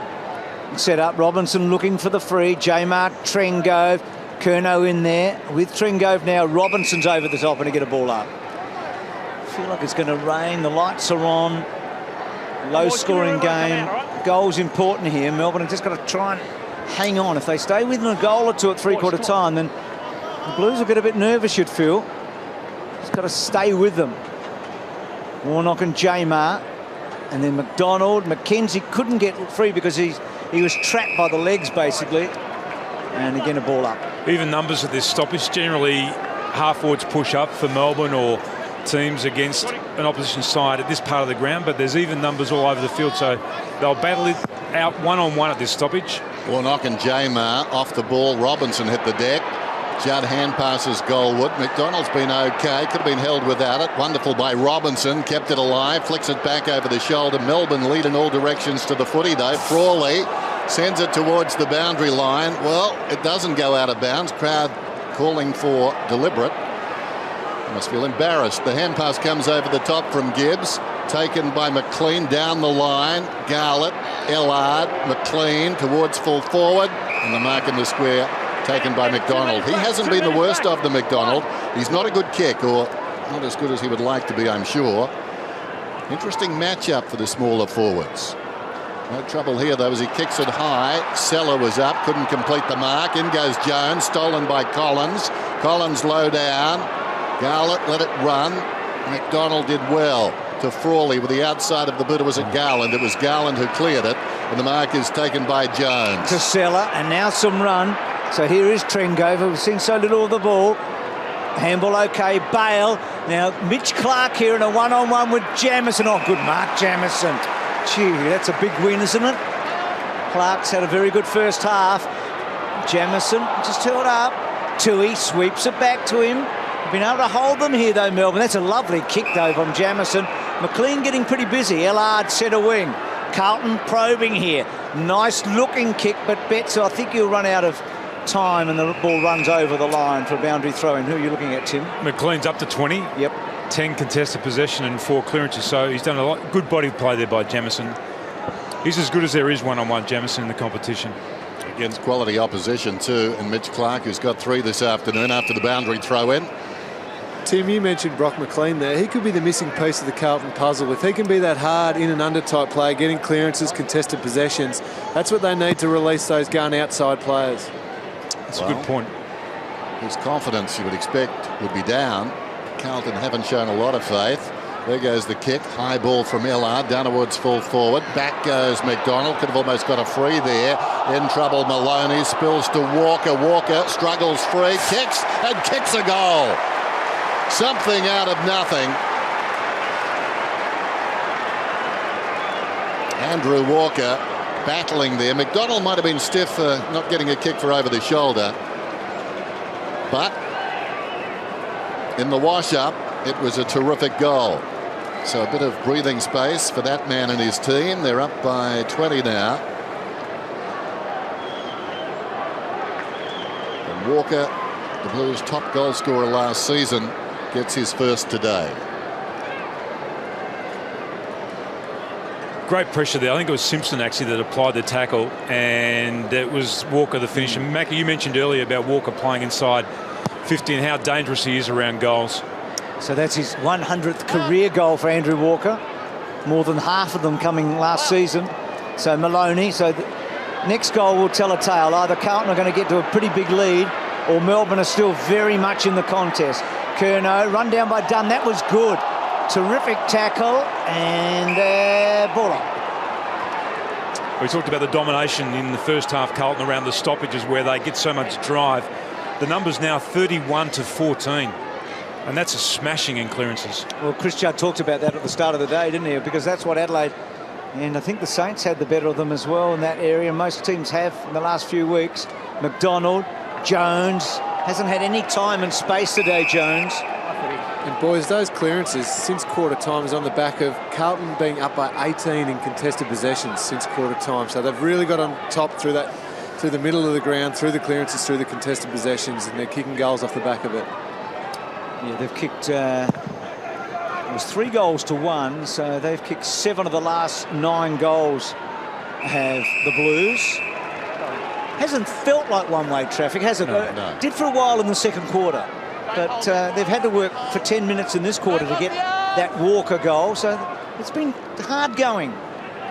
setup. Robinson looking for the free. Jamar, Trengove, Curnow in there. With Trengove now, Robinson's over the top and to get a ball up. I feel like it's going to rain. The lights are on. Low-scoring game. Goal's important here. Melbourne have just got to try and hang on. If they stay within a goal or two at three-quarter time, then the Blues will get a bit nervous, you'd feel. Just got to stay with them. Warnock and Jamar. And then McDonald. McKenzie couldn't get free because he was trapped by the legs, basically. And again, a ball up. Even numbers at this stoppage, generally half-forwards push up for Melbourne or teams against an opposition side at this part of the ground, but there's even numbers all over the field, so they'll battle it out one-on-one at this stoppage. Warnock and Jamar off the ball. Robinson hit the deck. Judd hand passes Goldwood. McDonald's been OK. Could have been held without it. Wonderful by Robinson. Kept it alive. Flicks it back over the shoulder. Melbourne lead in all directions to the footy, though. Frawley sends it towards the boundary line. Well, it doesn't go out of bounds. Crowd calling for deliberate. Must feel embarrassed. The hand pass comes over the top from Gibbs. Taken by McLean down the line. Garlett, Ellard, McLean towards full forward. And the mark in the square taken by McDonald. He hasn't been the worst of the McDonald. He's not a good kick, or not as good as he would like to be, I'm sure. Interesting matchup for the smaller forwards. No trouble here, though, as he kicks it high. Seller was up, couldn't complete the mark. In goes Jones, stolen by Collins. Collins low down. Garlett let it run. McDonald did well to Frawley with the outside of the boot. Or was it Garland? It was Garland who cleared it. And the mark is taken by Jones. To Seller, and now some run. So here is Trengove. We've seen so little of the ball. Handball OK. Bale. Now Mitch Clark here in a one-on-one with Jamieson. Oh, good mark, Jamieson. Gee, that's a big win, isn't it? Clark's had a very good first half. Jamieson just held up. Tui sweeps it back to him. Been able to hold them here, though, Melbourne. That's a lovely kick, though, from Jamieson. McLean getting pretty busy. Ellard centre wing. Carlton probing here. Nice looking kick, but Betts, I think he'll run out of time and the ball runs over the line for a boundary throw-in. Who are you looking at, Tim? McLean's up to 20. Yep. 10 contested possession and 4 clearances, so he's done a lot. Good body play there by Jamieson. He's as good as there is one-on-one, Jamieson, in the competition. Against quality opposition too, and Mitch Clark, who's got 3 this afternoon after the boundary throw-in. Tim, you mentioned Brock McLean there. He could be the missing piece of the Carlton puzzle. If he can be that hard in and under type player, getting clearances, contested possessions, that's what they need to release those gun outside players. That's a good point. His confidence, you would expect, would be down. Carlton haven't shown a lot of faith. There goes the kick. High ball from Ellard. Down towards full forward. Back goes McDonald. Could have almost got a free there. In trouble, Maloney. Spills to Walker. Walker struggles free. Kicks and kicks a goal. Something out of nothing. Andrew Walker battling there. McDonald might have been stiff for not getting a kick for over the shoulder. But in the wash-up, it was a terrific goal. So a bit of breathing space for that man and his team. They're up by 20 now. And Walker, the Blues' top goal scorer last season, gets his first today. Great pressure there. I think it was Simpson actually that applied the tackle, and it was Walker the finisher. Mackie, you mentioned earlier about Walker playing inside 50 and how dangerous he is around goals. So that's his 100th career goal for Andrew Walker. More than half of them coming last season. So Maloney. So the next goal will tell a tale. Either Carlton are going to get to a pretty big lead, or Melbourne are still very much in the contest. Curnow, run down by Dunn. That was good. Terrific tackle, and ball on. We talked about the domination in the first half, Carlton, around the stoppages where they get so much drive. The number's now 31-14. And that's a smashing in clearances. Well, Chris Judd talked about that at the start of the day, didn't he? Because that's what Adelaide, and I think the Saints had the better of them as well in that area. Most teams have in the last few weeks. McDonald, Jones, hasn't had any time and space today, Jones. And boys, those clearances since quarter time is on the back of Carlton being up by 18 in contested possessions since quarter time. So they've really got on top through the middle of the ground, through the clearances, through the contested possessions, and they're kicking goals off the back of it. Yeah, they've kicked, it was 3-1, so they've kicked 7 of the last 9 goals have the Blues. Hasn't felt like one-way traffic, has it? No. Did for a while in the second quarter, but they've had to work for 10 minutes in this quarter to get that Walker goal, so it's been hard going.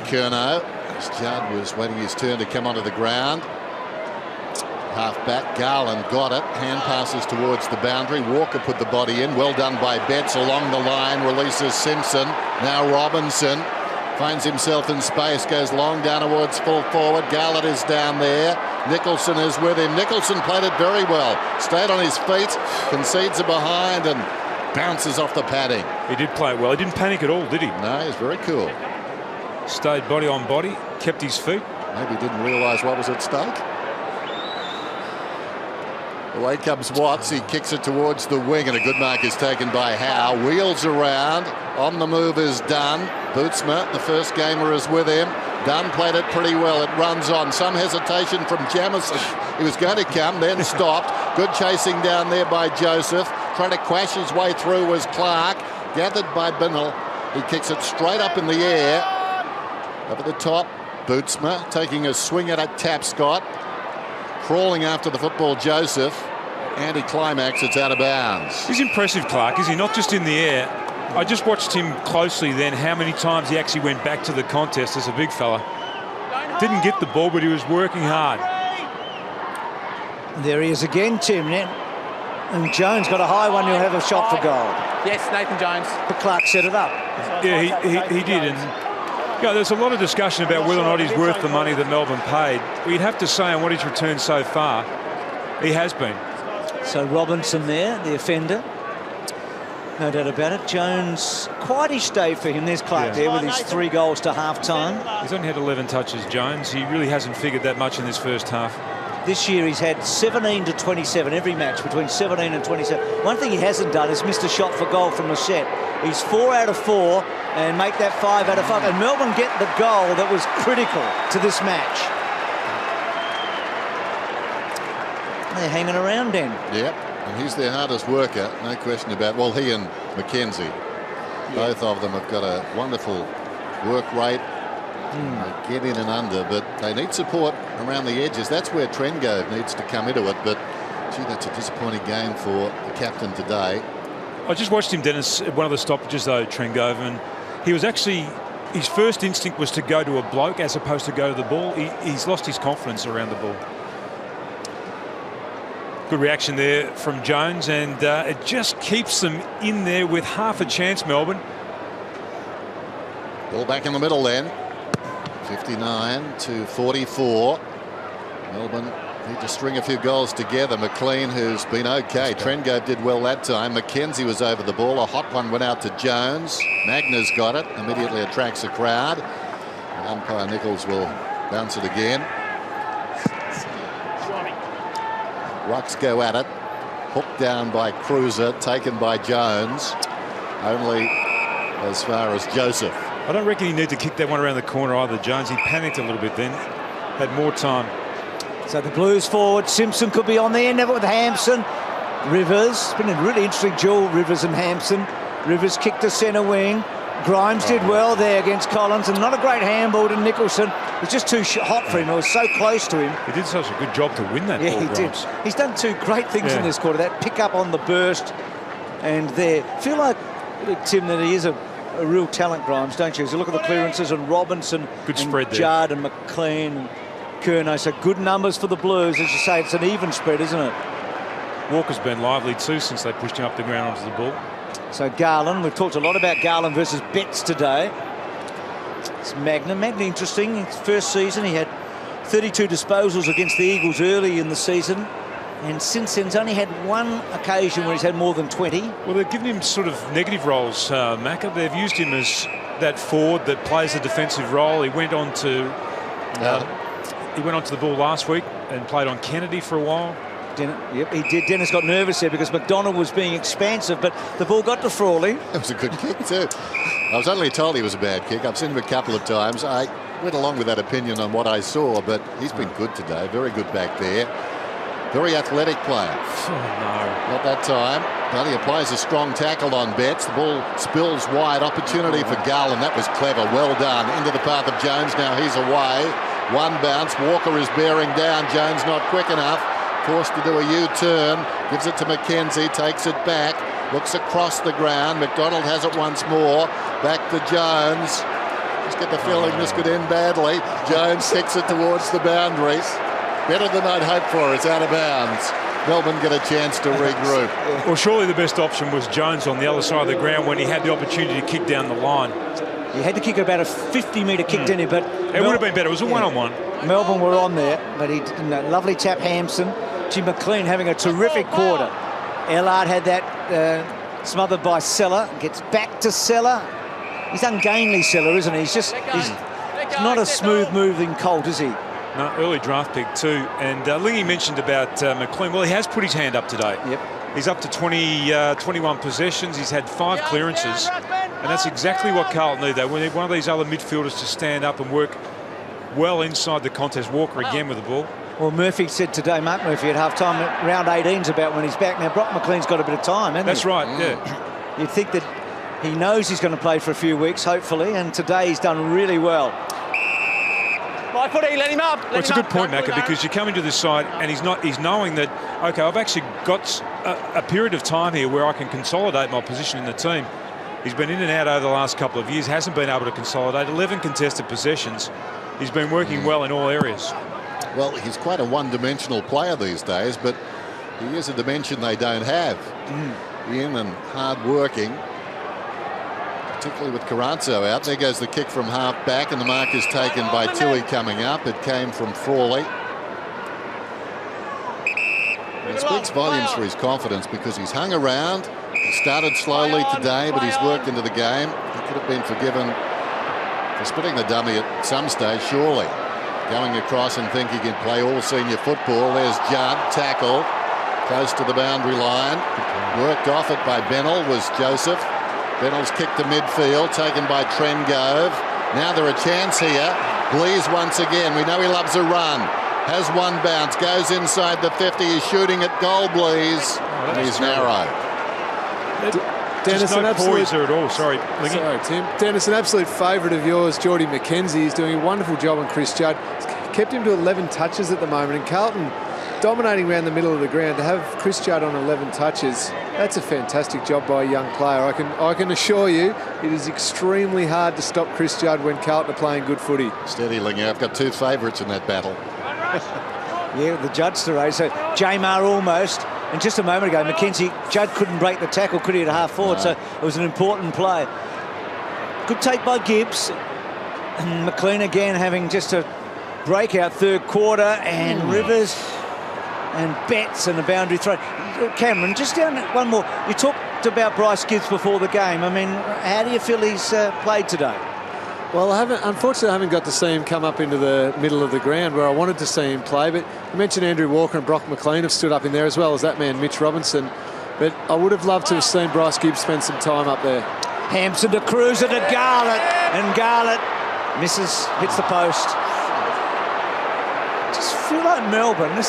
Curnow, as Judd was waiting his turn to come onto the ground. Half back, Garland got it. Hand passes towards the boundary. Walker put the body in. Well done by Betts along the line. Releases Simpson. Now Robinson finds himself in space. Goes long down towards full forward. Garland is down there. Nicholson is with him. Nicholson played it very well. Stayed on his feet. Concedes a behind and bounces off the padding. He did play it well. He didn't panic at all, did he? No, he's very cool. Stayed body on body. Kept his feet. Maybe didn't realise what was at stake. Away comes Watts. He kicks it towards the wing, and a good mark is taken by Howe. Wheels around. On the move is Dunn. Bootsma, the first gamer, is with him. Dunn played it pretty well. It runs on. Some hesitation from Jamison. He was going to come, then stopped. Good chasing down there by Joseph. Trying to quash his way through was Clark. Gathered by Binnell. He kicks it straight up in the air. Over the top, Bootsma taking a swing at it. Tapscott. Crawling after the football, Joseph. Anti-climax, it's out of bounds. He's impressive, Clark, is he? Not just in the air. I just watched him closely then, how many times he actually went back to the contest as a big fella. Didn't get the ball, but he was working hard. There he is again, Tim. And Jones got a high one. He'll have a shot for goal. Yes, Nathan Jones. But Clark set it up. Yeah, he did. And yeah, there's a lot of discussion about whether or not he's worth the money that Melbourne paid. We'd have to say on what he's returned so far, he has been. So Robinson there, the offender. No doubt about it. Jones, quite-ish day for him. There's Clark there with his 3 goals to half-time. He's only had 11 touches, Jones. He really hasn't figured that much in this first half. This year he's had 17 to 27 every match, between 17 and 27. One thing he hasn't done is missed a shot for goal from Machette. He's 4 out of 4 and make that 5 out of 5. And Melbourne get the goal that was critical to this match. They're hanging around then. Yep, and he's their hardest worker, no question about. Well, he and McKenzie, both of them have got a wonderful work rate. They get in and under, but they need support around the edges. That's where Trengove needs to come into it. But gee, that's a disappointing game for the captain today. I just watched him, Dennis, at one of the stoppages though, Trengove, and he was actually, his first instinct was to go to a bloke as opposed to go to the ball. He's lost his confidence around the ball. Good reaction there from Jones, and it just keeps them in there with half a chance, Melbourne. Ball back in the middle then. 59 to 44. Melbourne need to string a few goals together. McLean, who's been okay. Trengove did well that time. McKenzie was over the ball. A hot one went out to Jones. Magna's got it. Immediately attracts a crowd. And umpire Nichols will bounce it again. Rucks go at it. Hooked down by Cruiser. Taken by Jones. Only as far as Joseph. I don't reckon he needed to kick that one around the corner either, Jones. He panicked a little bit then. Had more time. So the Blues forward, Simpson could be on there, never with Hampson. Rivers, it's been a really interesting duel, Rivers and Hampson. Rivers kicked to centre wing. Grimes did well there against Collins, and not a great handball to Nicholson. It was just too hot for him. It was so close to him. He did such a good job to win that ball, he Grimes. did. He's done two great things in this quarter. That pick up on the burst, and there. Feel like, Tim, that he is a real talent, Grimes, don't you? As you look at the clearances, and Robinson, good spread and there. Judd and McLean and Curnow. So good numbers for the Blues. As you say, it's an even spread, isn't it? Walker's been lively too since they pushed him up the ground onto the ball. So Garland, we've talked a lot about Garland versus Betts today. It's Magna interesting. His first season, he had 32 disposals against the Eagles early in the season. And since then, he's only had one occasion where he's had more than 20. Well, they've given him sort of negative roles, Macca. They've used him as that forward that plays a defensive role. He went on to the ball last week and played on Kennedy for a while. Yep, he did. Dennis got nervous there because McDonald was being expansive, but the ball got to Frawley. It was a good kick too. I was only told he was a bad kick. I've seen him a couple of times. I went along with that opinion on what I saw, but he's been good today. Very good back there. Very athletic player. Oh, no. Not that time. But he applies a strong tackle on Betts. The ball spills wide. Opportunity for Garland. That was clever. Well done. Into the path of Jones. Now he's away. One bounce. Walker is bearing down. Jones not quick enough. Forced to do a U-turn. Gives it to McKenzie. Takes it back. Looks across the ground. McDonald has it once more. Back to Jones. Just get the feeling this could end badly. Jones kicks it towards the boundaries. Better than I'd hoped for. It's out of bounds. Melbourne get a chance to regroup. Well, surely the best option was Jones on the other side of the ground when he had the opportunity to kick down the line. He had to kick about a 50-metre kick, didn't he? But it would have been better. It was a one-on-one. Melbourne were on there, but he lovely tap Hampson. Jim McLean having a terrific quarter. Ellard had that smothered by Seller. Gets back to Seller. He's ungainly, Seller, isn't he? He's not a smooth-moving colt, is he? No, early draft pick too. And Lingy mentioned about McLean. Well, he has put his hand up today. Yep. He's up to 21 possessions. He's had 5 clearances. And that's exactly what Carlton need. They need one of these other midfielders to stand up and work well inside the contest. Walker again with the ball. Well, Murphy said today, Mark Murphy at half-time, round 18's about when he's back. Now, Brock McLean's got a bit of time, hasn't he? That's right, yeah. You'd think that he knows he's going to play for a few weeks, hopefully, and today he's done really well. Right footy, let him up. It's a good point, Macca, because you come into this side and he's knowing that, OK, I've actually got a period of time here where I can consolidate my position in the team. He's been in and out over the last couple of years, hasn't been able to consolidate. 11 contested possessions. He's been working well in all areas. Well, he's quite a one-dimensional player these days, but he is a dimension they don't have. In and hard-working, particularly with Carranzo out. There goes the kick from half-back, and the mark is taken by Tui coming up. It came from Frawley. It speaks volumes for his confidence because he's hung around. He started slowly today, but he's worked into the game. He could have been forgiven for splitting the dummy at some stage, surely. Going across and think he can play all senior football. There's Judd, tackle, close to the boundary line. Worked off it by Bennell was Joseph. Bennell's kick to midfield, taken by Trengove. Now there a chance here. Blees once again. We know he loves a run. Has one bounce, goes inside the 50. He's shooting at goal, Blees. And he's narrow. Dennis, no poise there at all. Sorry, Lingy. Sorry, Tim. Dennis, an absolute favourite of yours, Geordie McKenzie. He's doing a wonderful job on Chris Judd. He's kept him to 11 touches at the moment, and Carlton dominating around the middle of the ground. To have Chris Judd on 11 touches, that's a fantastic job by a young player. I can assure you it is extremely hard to stop Chris Judd when Carlton are playing good footy. Steady, Lingy. I've got 2 favourites in that battle. Yeah, the Judds today. So Jamar almost. And just a moment ago, Judd couldn't break the tackle, could he, at half forward? No. So it was an important play. Good take by Gibbs. And McLean again having just a breakout third quarter, and Rivers and Betts and a boundary throw. Cameron, just down one more. You talked about Bryce Gibbs before the game. I mean, how do you feel he's played today? Well, unfortunately, I haven't got to see him come up into the middle of the ground where I wanted to see him play. But you mentioned Andrew Walker and Brock McLean have stood up in there, as well as that man, Mitch Robinson. But I would have loved to have seen Bryce Gibbs spend some time up there. Hampson to Cruiser to Garlett, and Garlett misses, hits the post. I just feel like Melbourne, I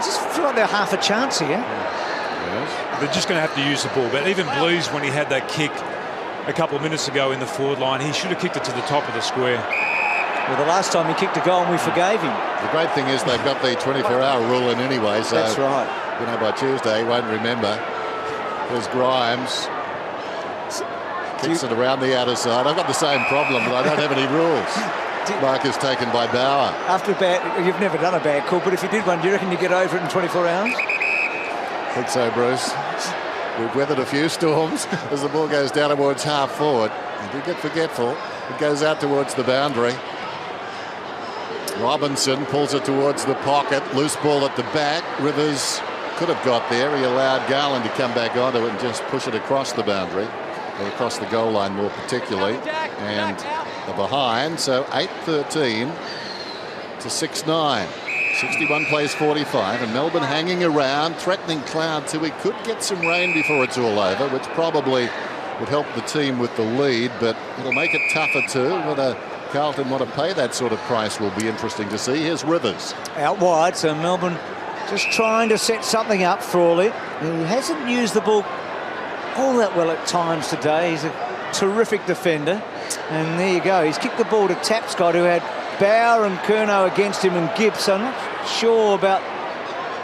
just feel like they're half a chance here. Yes. They're just going to have to use the ball. But even Blues, when he had that kick a couple of minutes ago in the forward line, he should have kicked it to the top of the square. Well, the last time he kicked a goal and we forgave him. The great thing is they've got the 24-hour rule in anyway, so that's right. You know, by Tuesday he won't remember. There's Grimes. Kicks it around the outer side. I've got the same problem, but I don't have any rules. Mark is taken by Bauer. After you've never done a bad call, but if you did one, do you reckon you get over it in 24 hours? I think so, Bruce. We've weathered a few storms as the ball goes down towards half forward. You do get forgetful. It goes out towards the boundary. Robinson pulls it towards the pocket. Loose ball at the back. Rivers could have got there. He allowed Garland to come back onto it and just push it across the boundary. Or across the goal line more particularly. And the behind. So 8-13 to 6-9. 61 plays 45, and Melbourne hanging around, threatening clouds, so we could get some rain before it's all over, which probably would help the team with the lead, but it'll make it tougher too. Whether Carlton want to pay that sort of price will be interesting to see. Here's Rivers. Out wide, so Melbourne just trying to set something up. Frawley, who hasn't used the ball all that well at times today. He's a terrific defender, and there you go. He's kicked the ball to Tapscott, who had Bauer and Curnow against him, and Gibbs. I'm not sure about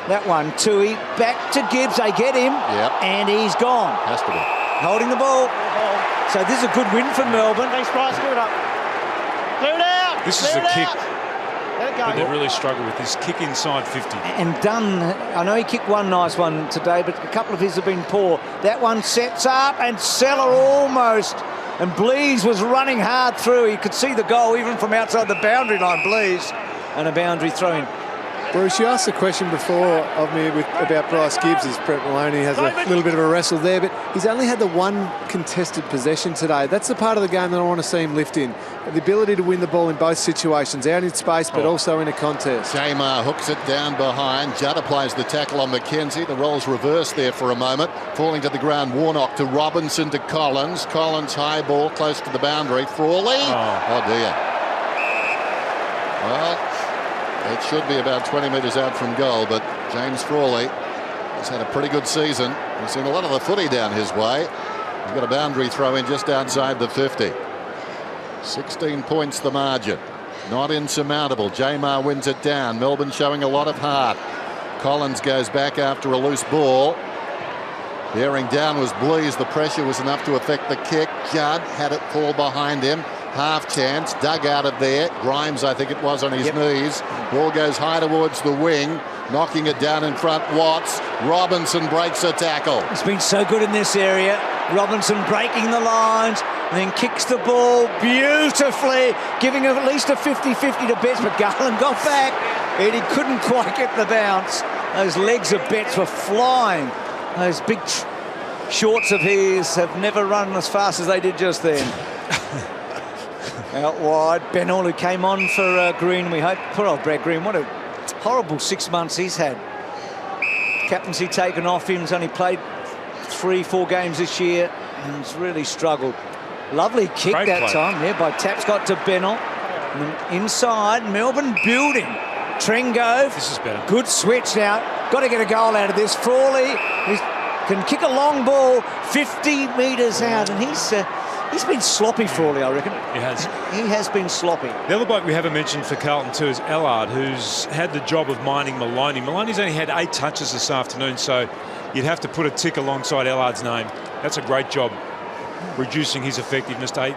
that one. Tui back to Gibbs. They get him, and he's gone. Has to be. Holding the ball. So this is a good win for Melbourne. Thanks, Bryce. Clear it up. Clear it out. This is a kick that they really struggle with. This kick inside 50. And Dunn, I know he kicked one nice one today, but a couple of his have been poor. That one sets up, and Seller almost. And Blees was running hard through. You could see the goal even from outside the boundary line, Blees. And a boundary throw in. Bruce, you asked a question before of me about Bryce Gibbs, as Brett Maloney has a little bit of a wrestle there, but he's only had the one contested possession today. That's the part of the game that I want to see him lift in. The ability to win the ball in both situations, out in space, but also in a contest. Jamar hooks it down behind. Judd applies the tackle on McKenzie. The role's reversed there for a moment. Falling to the ground, Warnock to Robinson to Collins. Collins high ball close to the boundary. Frawley. Oh dear. Well, it should be about 20 metres out from goal, but James Frawley has had a pretty good season. We've seen a lot of the footy down his way. He's got a boundary throw in just outside the 50. 16 points the margin. Not insurmountable. Jamar wins it down. Melbourne showing a lot of heart. Collins goes back after a loose ball. Bearing down was Blees. The pressure was enough to affect the kick. Judd had it fall behind him. Half chance, dug out of there. Grimes, I think it was, on his knees. Ball goes high towards the wing, knocking it down in front. Watts. Robinson breaks a tackle. He's been so good in this area. Robinson breaking the lines, and then kicks the ball beautifully, giving at least a 50-50 to Betts, but Garland got back, and he couldn't quite get the bounce. Those legs of Betts were flying. Those big shorts of his have never run as fast as they did just then. Out wide, Ben Hall, who came on for Green. We hope, poor old Brad Green, what a horrible 6 months he's had. Captaincy taken off him. He's only played 3-4 games this year and he's really struggled. Lovely kick Great that play. time, by Tapscott to Bennell. And then inside, Melbourne building. Trengove. This is better. Good switch now. Got to get a goal out of this. Frawley can kick a long ball 50 metres out, and he's been sloppy, Frawley, I reckon. He has. He has been sloppy. The other bloke we haven't mentioned for Carlton too is Allard, who's had the job of minding Maloney. Maloney's only had 8 touches this afternoon, so you'd have to put a tick alongside Allard's name. That's a great job, reducing his effectiveness to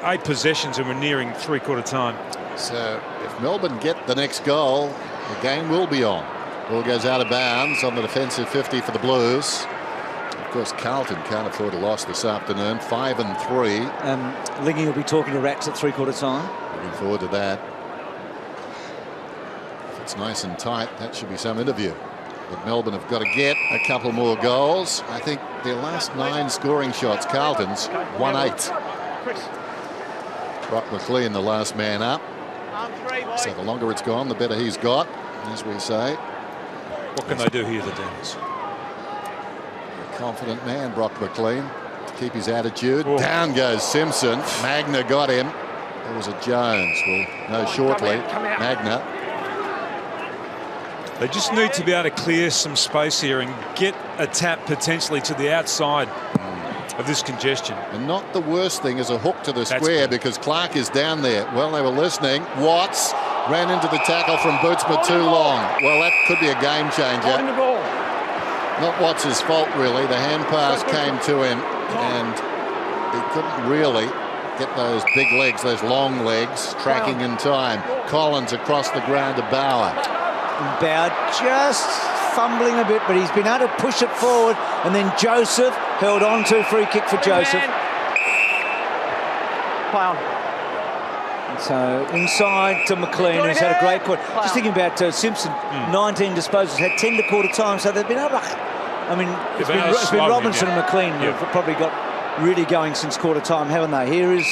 8 possessions, and we're nearing three-quarter time. So if Melbourne get the next goal, the game will be on. Ball goes out of bounds on the defensive 50 for the Blues. Of course, Carlton can't afford a loss this afternoon. 5-3. Lingy will be talking to Rats at three-quarter time. Looking forward to that. If it's nice and tight, that should be some interview. But Melbourne have got to get a couple more goals. I think their last 9 scoring shots, Carlton's 1-8. Brock McLean, the last man up. So the longer it's gone, the better he's got, as we say. What can they do here, the Demons? A confident man, Brock McLean, to keep his attitude. Oh. Down goes Simpson. Magna got him. There was a Jones. We'll know shortly. Magna. They just need to be able to clear some space here and get a tap potentially to the outside of this congestion. And not the worst thing is a hook to the square because Clark is down there. Well, they were listening. Watts ran into the tackle from Bootsma too long. Well, that could be a game changer. Not Watts' fault, really. The hand pass came to him and he couldn't really get those big legs, those long legs, tracking in time. Collins across the ground to Bauer. Bauer just fumbling a bit, but he's been able to push it forward, and then Joseph held on to. Free kick for Joseph. And so inside to McLean, who's had a great quarter. Just thinking about Simpson, 19 disposals, had 10 to quarter time, so they've been able to, I mean, it's been Robinson and McLean who've probably got really going since quarter time, haven't they? Here is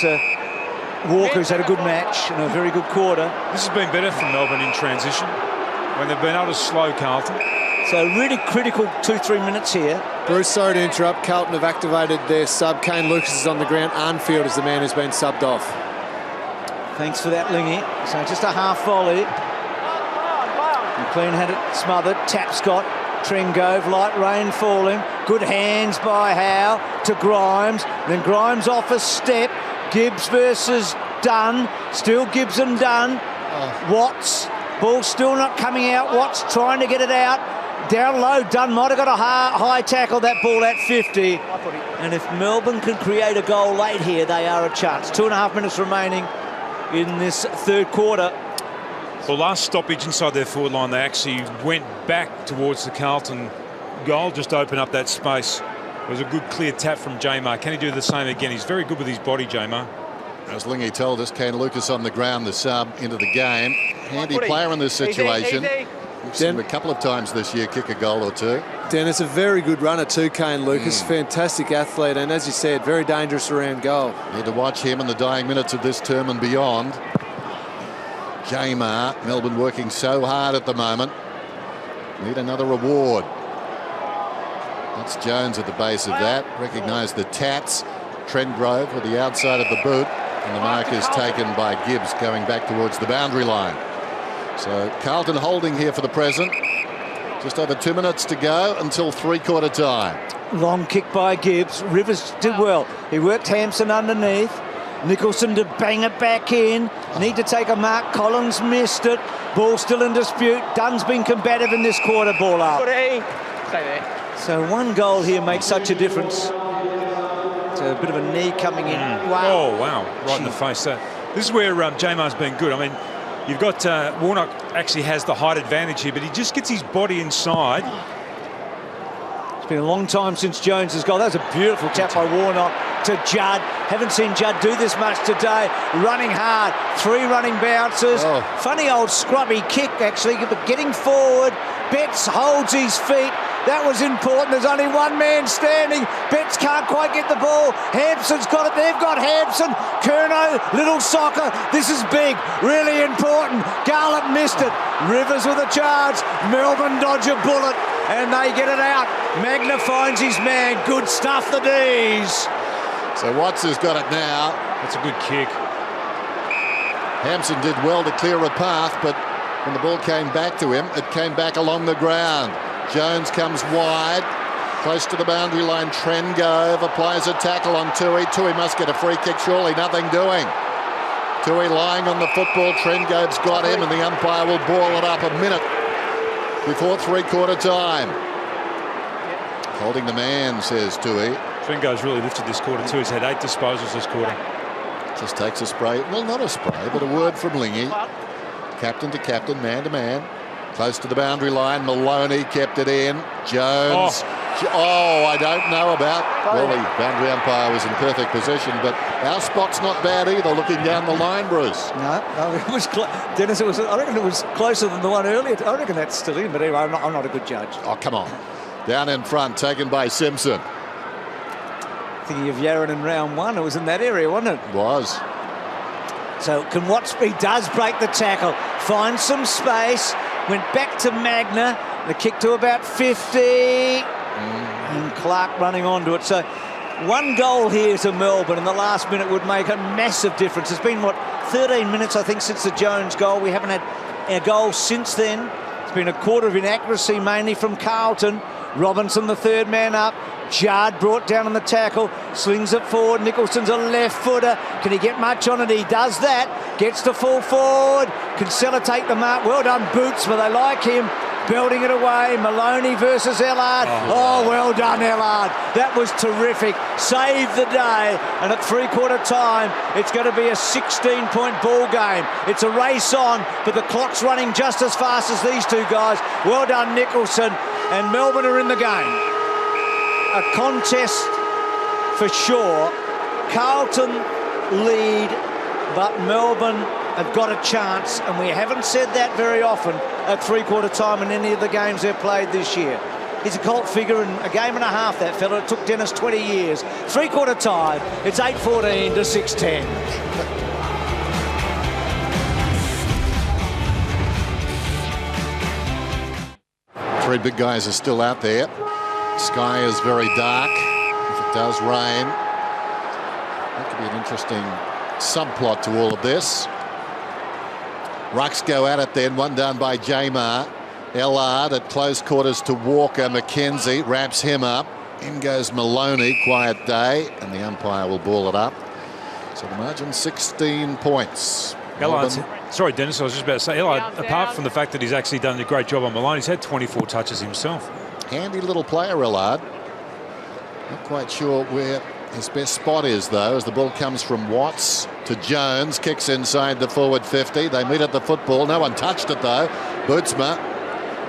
Walker, who's had a good match and a very good quarter. This has been better for Melbourne in transition when they've been able to slow Carlton. So really critical 2-3 minutes here. Bruce, sorry to interrupt. Carlton have activated their sub. Kane Lucas is on the ground. Arnfield is the man who's been subbed off. Thanks for that, Lingy. So just a half volley. McLean had it smothered. Tapscott, Trengove, light rain falling. Good hands by Howe to Grimes. Then Grimes off a step. Gibbs versus Dunn. Still Gibbs and Dunn. Watts. Ball still not coming out. Watts trying to get it out. Down low, Dunn might have got a high tackle, that ball at 50. And if Melbourne can create a goal late here, they are a chance. 2.5 minutes remaining in this third quarter. Well, last stoppage inside their forward line, they actually went back towards the Carlton goal, just to open up that space. It was a good clear tap from Jamar. Can he do the same again? He's very good with his body, Jamar. As Lingy told us, Kane Lucas on the ground, the sub into the game. Handy player in this situation. We've seen him a couple of times this year kick a goal or two. Dennis, a very good runner too, Kane Lucas. Fantastic athlete, and as you said, very dangerous around goal. Need to watch him in the dying minutes of this term and beyond. Jamar, Melbourne working so hard at the moment. Need another reward. That's Jones at the base of that. Recognise the tats. Trendgrove with the outside of the boot. And the mark is taken by Gibbs going back towards the boundary line. So Carlton holding here for the present. Just over 2 minutes to go until three-quarter time. Long kick by Gibbs. Rivers did well. He worked Hampson underneath. Nicholson to bang it back in. Need to take a mark. Collins missed it. Ball still in dispute. Dunn's been combative in this quarter. Ball up. So one goal here makes such a difference. It's a bit of a knee coming in. Wow. Oh, wow. Right in the face. This is where Jamar's been good. I mean, you've got Warnock actually has the height advantage here, but he just gets his body inside. It's been a long time since Jones's goal. That was a beautiful tap by Warnock to Judd. Haven't seen Judd do this much today. Running hard. 3 running bounces. Funny old scrubby kick, actually, but getting forward. Betts holds his feet. That was important. There's only one man standing. Betts can't quite get the ball. Hampson's got it. They've got Hampson. Curnow, little soccer. This is big. Really important. Garlett missed it. Rivers with a charge. Melbourne dodge a bullet. And they get it out. Magna finds his man. Good stuff, the D's. So Watts has got it now. That's a good kick. Hampson did well to clear a path, but when the ball came back to him, it came back along the ground. Jones comes wide, close to the boundary line. Trengove applies a tackle on Tui. Tui must get a free kick, surely. Nothing doing. Tui lying on the football. Trengove's got him, and the umpire will ball it up a minute before three-quarter time. Holding the man, says Tui. Trengove's really lifted this quarter too. He's had 8 disposals this quarter. Just takes a spray. Well, not a spray, but a word from Lingy. Captain to captain, man to man. Close to the boundary line. Maloney kept it in. Jones. Oh, I don't know about. Well, the boundary umpire was in perfect position, but our spot's not bad either, looking down the line, Bruce. No, it was Dennis. I reckon it was closer than the one earlier. I reckon that's still in, but anyway, I'm not a good judge. Oh, come on. Down in front, taken by Simpson. Thinking of Yarran in round one, it was in that area, wasn't it? It was. So Kanwatsby does break the tackle, finds some space, went back to Magna, the kick to about 50, and Clark running onto it. So one goal here to Melbourne in the last minute would make a massive difference. It's been, 13 minutes, I think, since the Jones goal. We haven't had a goal since then. It's been a quarter of inaccuracy, mainly from Carlton. Robinson, the third man up. Judd brought down on the tackle, slings it forward. Nicholson's a left footer. Can he get much on it? He does that. Gets to full forward. Kinsella take the mark. Well done, Bootsma. They like him. Belting it away. Maloney versus Ellard. Oh, well done, Ellard. That was terrific. Saved the day. And at three-quarter time, it's going to be a 16-point ball game. It's a race on, but the clock's running just as fast as these two guys. Well done, Nicholson. And Melbourne are in the game. A contest for sure. Carlton lead, but Melbourne have got a chance, and we haven't said that very often at three-quarter time in any of the games they've played this year. He's a cult figure in a game and a half, that fella. It took Dennis 20 years. Three-quarter time, it's 8-14 to 6-10. Three big guys are still out there. Sky is very dark. If it does rain, that could be an interesting subplot to all of this. Rucks go at it then, one down by Jamar. Ellard at close quarters to Walker. McKenzie wraps him up. In goes Maloney, quiet day, and the umpire will ball it up. So the margin 16 points. Sorry, Dennis, I was just about to say, Ellard, apart from the fact that he's actually done a great job on Maloney, he's had 24 touches himself. Handy little player, Ellard. Not quite sure where his best spot is, though, as the ball comes from Watts to Jones. Kicks inside the forward 50. They meet at the football. No one touched it, though. Bootsma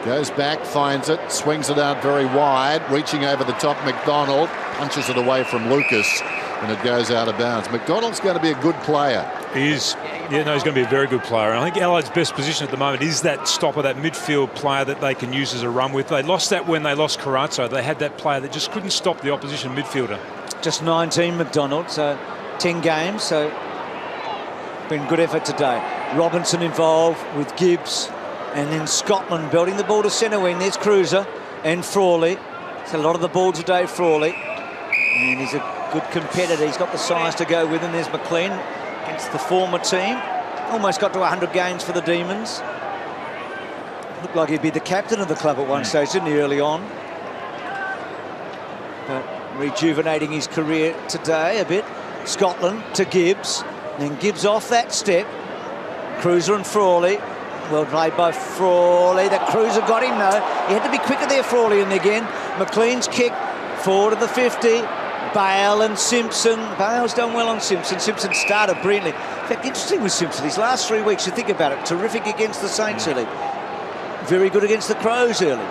goes back, finds it, swings it out very wide, reaching over the top. McDonald punches it away from Lucas, and it goes out of bounds. McDonald's going to be a good player. He is. Yeah, no, he's going to be a very good player. And I think Ellard's best position at the moment is that stopper, that midfield player that they can use as a run with. They lost that when they lost Carazzo. They had that player that just couldn't stop the opposition midfielder. Just 19, McDonald, so 10 games, so been good effort today. Robinson involved with Gibbs, and then Scotland belting the ball to centre wing. There's Cruiser and Frawley. It's a lot of the ball today, Frawley. And he's a good competitor. He's got the size to go with him. There's McLean against the former team. Almost got to 100 games for the Demons. Looked like he'd be the captain of the club at one stage, didn't he, early on? But rejuvenating his career today a bit. Scotland to Gibbs. Then Gibbs off that step. Cruiser and Frawley. Well played by Frawley. That Cruiser got him, though. He had to be quicker there, Frawley, and again. McLean's kick forward to the 50. Bale and Simpson. Bale's done well on Simpson. Simpson started brilliantly. In fact, interesting with Simpson. These last 3 weeks, you think about it, terrific against the Saints early. Very good against the Crows early.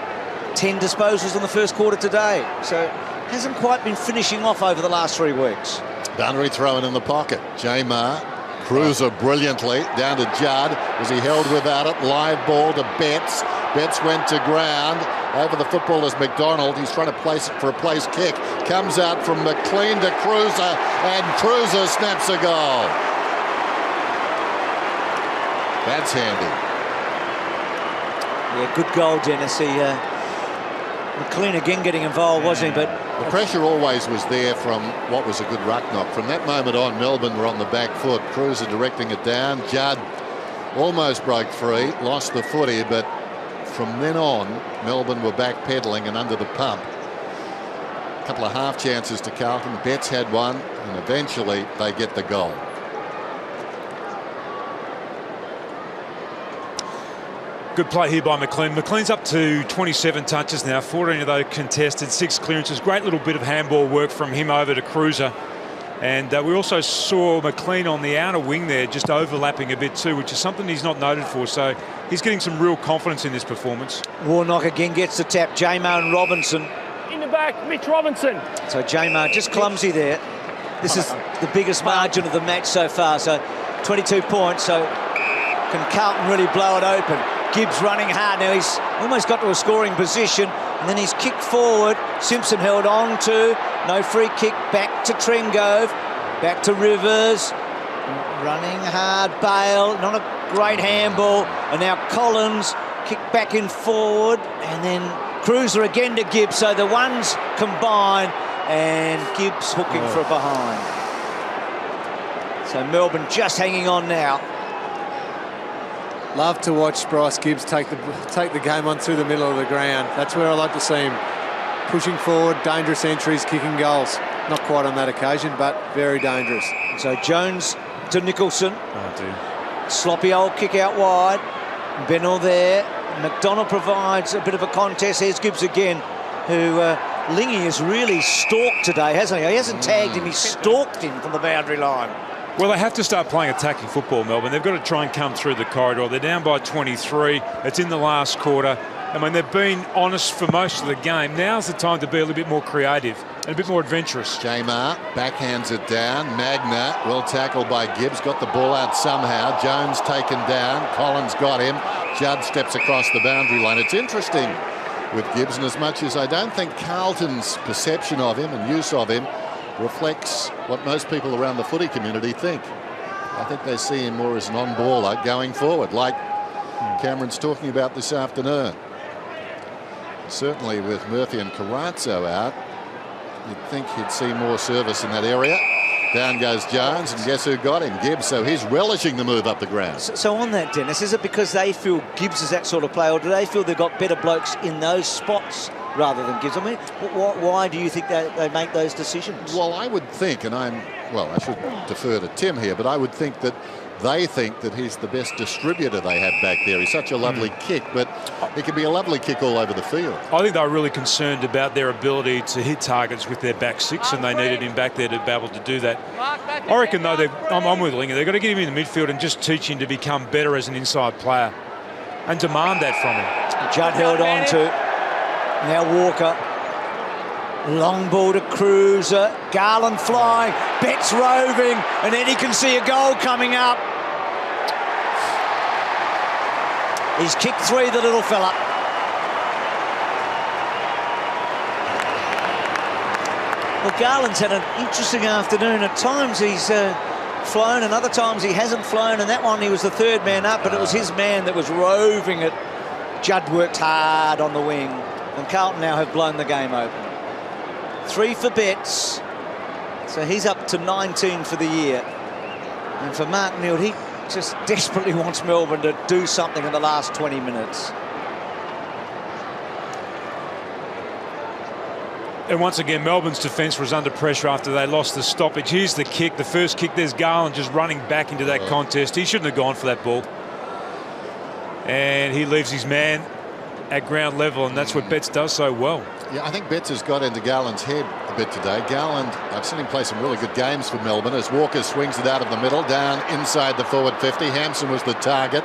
10 disposals in the first quarter today. So hasn't quite been finishing off over the last 3 weeks. Boundary thrown in the pocket. Jamar. Cruiser brilliantly. Down to Judd. Was he held without it? Live ball to Betts. Betts went to ground. Over the football is McDonald. He's trying to place it for a place kick. Comes out from McLean to Cruiser, and Cruiser snaps a goal. That's handy. Yeah, good goal, Dennis. McLean again getting involved, wasn't he? But the pressure always was there from what was a good ruck knock. From that moment on, Melbourne were on the back foot. Cruiser directing it down. Judd almost broke free, lost the footy, but from then on, Melbourne were back pedalling and under the pump. A couple of half chances to Carlton. Betts had one, and eventually they get the goal. Good play here by McLean. McLean's up to 27 touches now, 14 of those contested, 6 clearances. Great little bit of handball work from him over to Cruiser. And we also saw McLean on the outer wing there, just overlapping a bit too, which is something he's not noted for. So he's getting some real confidence in this performance. Warnock again gets the tap. J-Mar and Robinson. In the back, Mitch Robinson. So J-Mar just clumsy there. This is the biggest margin of the match so far. So 22 points. So can Carlton really blow it open? Gibbs running hard. Now he's almost got to a scoring position. And then he's kicked forward. Simpson held on to. No free kick. Back to Trengove. Back to Rivers. Running hard. Bale. Not a great handball. And now Collins kicked back in forward. And then Cruiser again to Gibbs. So the ones combine. And Gibbs hooking for a behind. So Melbourne just hanging on now. Love to watch Bryce Gibbs take the game on through the middle of the ground. That's where I like to see him. Pushing forward, dangerous entries, kicking goals. Not quite on that occasion, but very dangerous. So Jones to Nicholson. Oh, dear. Sloppy old kick out wide. Bennell there. McDonald provides a bit of a contest. Here's Gibbs again, who Lingy has really stalked today, hasn't he? He hasn't tagged him, he's stalked him from the boundary line. Well, they have to start playing attacking football, Melbourne. They've got to try and come through the corridor. They're down by 23. It's in the last quarter. I mean, they've been honest for most of the game. Now's the time to be a little bit more creative and a bit more adventurous. J-Mar backhands it down. Magna, well tackled by Gibbs, got the ball out somehow. Jones taken down. Collins got him. Judd steps across the boundary line. It's interesting with Gibbs, and as much as I don't think Carlton's perception of him and use of him reflects what most people around the footy community think. I think they see him more as an on-baller going forward, like Cameron's talking about this afternoon. Certainly with Murphy and Carrazzo out, you'd think he'd see more service in that area. Down goes Jones, and guess who got him? Gibbs. So he's relishing the move up the ground. So on that, Dennis, is it because they feel Gibbs is that sort of player, or do they feel they've got better blokes in those spots rather than Gibbs? I mean, why do you think they make those decisions? Well, I would think, and I should defer to Tim here, but I would think that they think that he's the best distributor they have back there. He's such a lovely kick, but it can be a lovely kick all over the field. I think they're really concerned about their ability to hit targets with their back six, and they needed him back there to be able to do that. I reckon, though, I'm with Linger. They've got to get him in the midfield and just teach him to become better as an inside player and demand that from him. Judd held on to. Now Walker. Long ball to Cruiser. Garland flying. Betts roving. And then he can see a goal coming up. He's kicked three, the little fella. Well, Garland's had an interesting afternoon. At times he's flown, and other times he hasn't flown. And that one he was the third man up, but it was his man that was roving it. Judd worked hard on the wing. And Carlton now have blown the game open. 3 for Betts. So he's up to 19 for the year. And for Martin Neal, he just desperately wants Melbourne to do something in the last 20 minutes. And once again, Melbourne's defence was under pressure after they lost the stoppage. Here's the kick, the first kick. There's Garland just running back into that contest. He shouldn't have gone for that ball. And he leaves his man at ground level, and that's what Betts does so well. Yeah, I think Betts has got into Garland's head a bit today. Garland, I've seen him play some really good games for Melbourne as Walker swings it out of the middle, down inside the forward 50. Hampson was the target.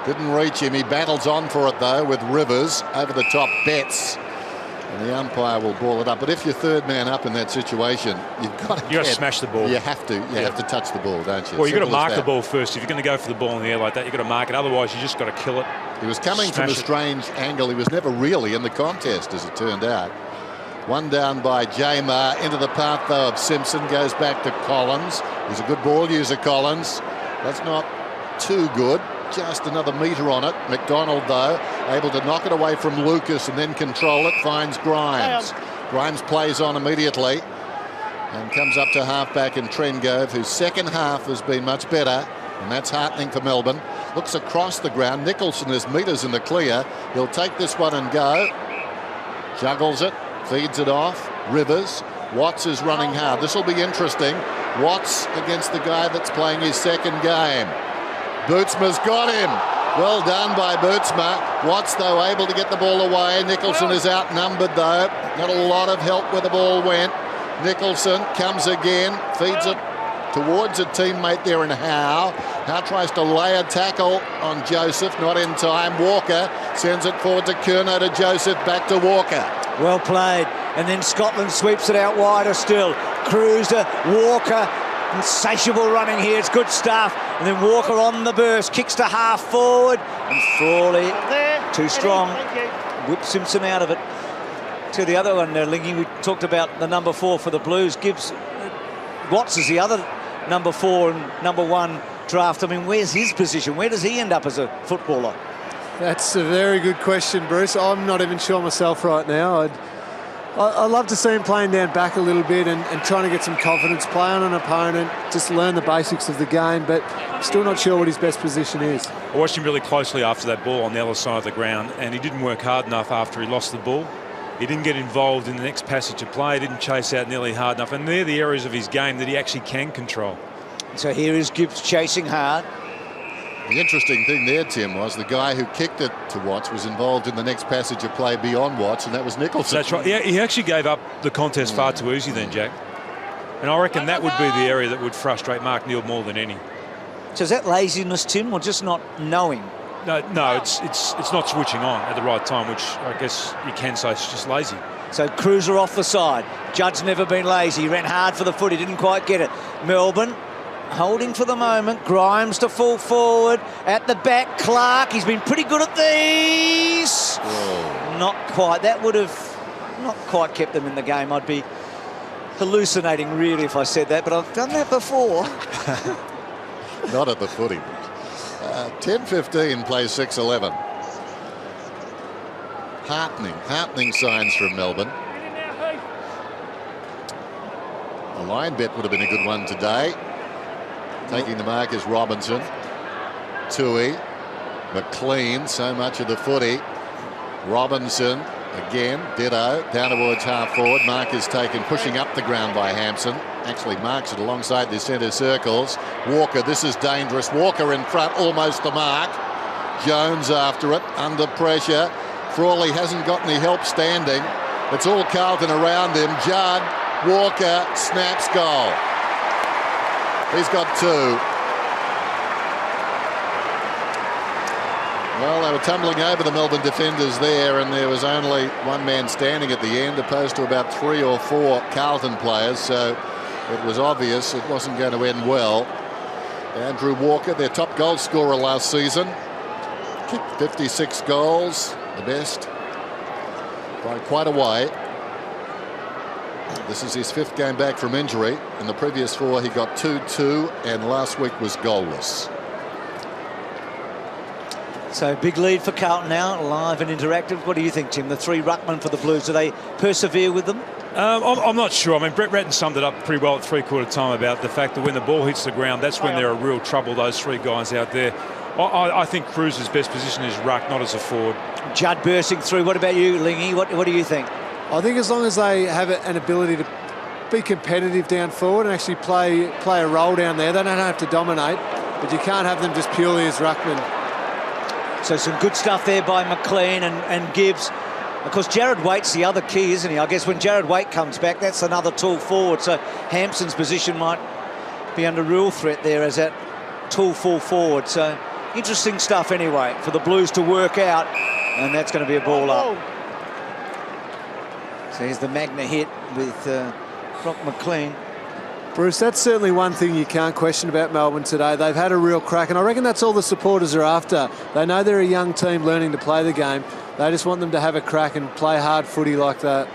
Didn't reach him. He battles on for it, though, with Rivers over the top. Betts. And the umpire will ball it up. But if you're third man up in that situation, you've got to smash the ball. You have to. You have to touch the ball, don't you? Well, you've got to mark the ball first. If you're going to go for the ball in the air like that, you've got to mark it. Otherwise, you just got to kill it. He was coming from a strange angle. He was never really in the contest, as it turned out. One down by J-Mar. Into the path, though, of Simpson. Goes back to Collins. He's a good ball user, Collins. That's not too good. Just another metre on it. McDonald, though, able to knock it away from Lucas and then control it. Finds Grimes. Grimes plays on immediately and comes up to halfback in Trengove, whose second half has been much better, and that's heartening for Melbourne. Looks across the ground. Nicholson is metres in the clear. He'll take this one and go. Juggles it. Feeds it off. Rivers. Watts is running hard. This will be interesting. Watts against the guy that's playing his second game. Bootsma's got him. Well done by Bootsma. Watts, though, able to get the ball away. Nicholson is outnumbered, though. Not a lot of help where the ball went. Nicholson comes again, feeds it towards a teammate there in Howe. Howe tries to lay a tackle on Joseph, not in time. Walker sends it forward to Curnow, to Joseph, back to Walker. Well played. And then Scotland sweeps it out wider still. Cruiser, Walker, insatiable running here. It's good stuff. And then Walker on the burst, kicks to half forward. And Frawley, too strong, whips Simpson out of it. To the other one, Lingy, we talked about the number 4 for the Blues. Gibbs, Watts is the other number 4 and number 1 draft. I mean, where's his position? Where does he end up as a footballer? That's a very good question, Bruce. I'm not even sure myself right now. I'd love to see him playing down back a little bit and trying to get some confidence, play on an opponent, just learn the basics of the game, but still not sure what his best position is. I watched him really closely after that ball on the other side of the ground, and he didn't work hard enough after he lost the ball. He didn't get involved in the next passage of play, didn't chase out nearly hard enough, and they're the areas of his game that he actually can control. So here is Gibbs chasing hard. The interesting thing there, Tim, was the guy who kicked it to Watts was involved in the next passage of play beyond Watts, and that was Nicholson. That's right. Yeah, he actually gave up the contest far too easy then, Jack. And I reckon that would be the area that would frustrate Mark Neal more than any. So is that laziness, Tim, or just not knowing? No, it's not switching on at the right time, which I guess you can say it's just lazy. So Cruiser off the side. Judd's never been lazy. He ran hard for the foot. He didn't quite get it. Melbourne holding for the moment. Grimes to fall forward. At the back, Clark. He's been pretty good at these. Whoa. Not quite. That would have not quite kept them in the game. I'd be hallucinating, really, if I said that, but I've done that before. Not at the footy. 10-15 plays 6-11. Heartening signs from Melbourne. A line bet would have been a good one today. Taking the mark is Robinson. Tui. McLean, so much of the footy. Robinson again, ditto, down towards half forward. Mark is taken, pushing up the ground by Hampson. Actually marks it alongside the centre circles. Walker, this is dangerous. Walker in front, almost the mark. Jones after it, under pressure. Frawley hasn't got any help standing. It's all Carlton around him. Judd, Walker, snaps, goal. He's got 2. Well, they were tumbling over the Melbourne defenders there, and there was only one man standing at the end, opposed to about 3 or 4 Carlton players, so it was obvious it wasn't going to end well. Andrew Walker, their top goal scorer last season, kicked 56 goals, the best by quite a way. This is his 5th game back from injury. In the previous 4, he got 2-2, and last week was goalless. So big lead for Carlton now, live and interactive. What do you think, Tim? The 3 ruckmen for the Blues, do they persevere with them? I'm not sure. I mean, Brett Ratton summed it up pretty well at 3/4 time about the fact that when the ball hits the ground, that's when they're a real trouble, those 3 guys out there. I think Cruiser's best position is ruck, not as a forward. Judd bursting through. What about you, Lingy? What do you think? I think as long as they have an ability to be competitive down forward and actually play a role down there, they don't have to dominate, but you can't have them just purely as ruckmen. So some good stuff there by McLean and Gibbs. Of course, Jared Waite's the other key, isn't he? I guess when Jared Waite comes back, that's another tool forward. So Hampson's position might be under real threat there as that tool full forward. So interesting stuff anyway for the Blues to work out, and that's going to be a ball up. So here's the Magna hit with Brock McLean. Bruce, that's certainly one thing you can't question about Melbourne today. They've had a real crack, and I reckon that's all the supporters are after. They know they're a young team learning to play the game. They just want them to have a crack and play hard footy like that.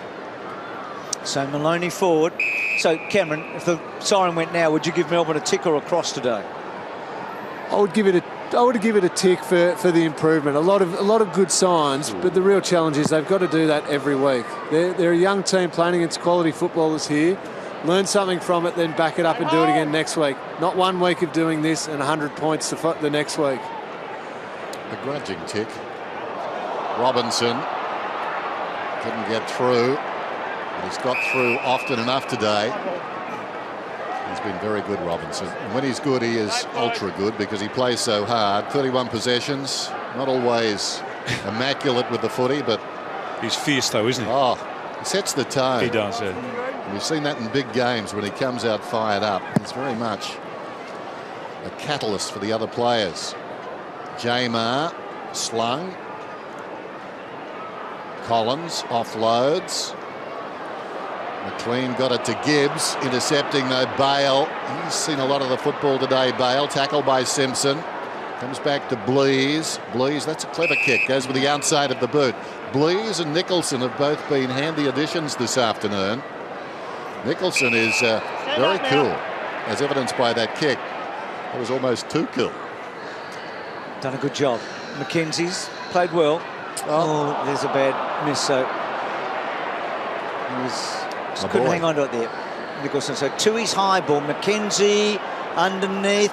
So Maloney forward. So Cameron, if the siren went now, would you give Melbourne a tick or a cross today? I would give it a tick for the improvement. A lot of good signs, but the real challenge is they've got to do that every week. They're a young team playing against quality footballers here. Learn something from it, then back it up and do it again next week. Not 1 week of doing this and 100 points the next week. A grudging tick. Robinson couldn't get through, but he's got through often enough today. He's been very good, Robinson. And when he's good, he is ultra good because he plays so hard. 31 possessions, not always immaculate with the footy, but he's fierce though, isn't he? Oh, He sets the tone. He does, yeah. And we've seen that in big games when he comes out fired up. He's very much a catalyst for the other players. Jamar slung. Collins offloads. McLean got it to Gibbs, intercepting though Bale. He's seen a lot of the football today, Bale. Tackled by Simpson. Comes back to Blease. Blease, that's a clever kick. Goes with the outside of the boot. Blease and Nicholson have both been handy additions this afternoon. Nicholson is very cool, as evidenced by that kick. That was almost too cool. Done a good job. Mackenzie's played well. Oh, there's a bad miss. So he just couldn't hang on to it there, Nicholson. So Tui's high ball. Mackenzie underneath.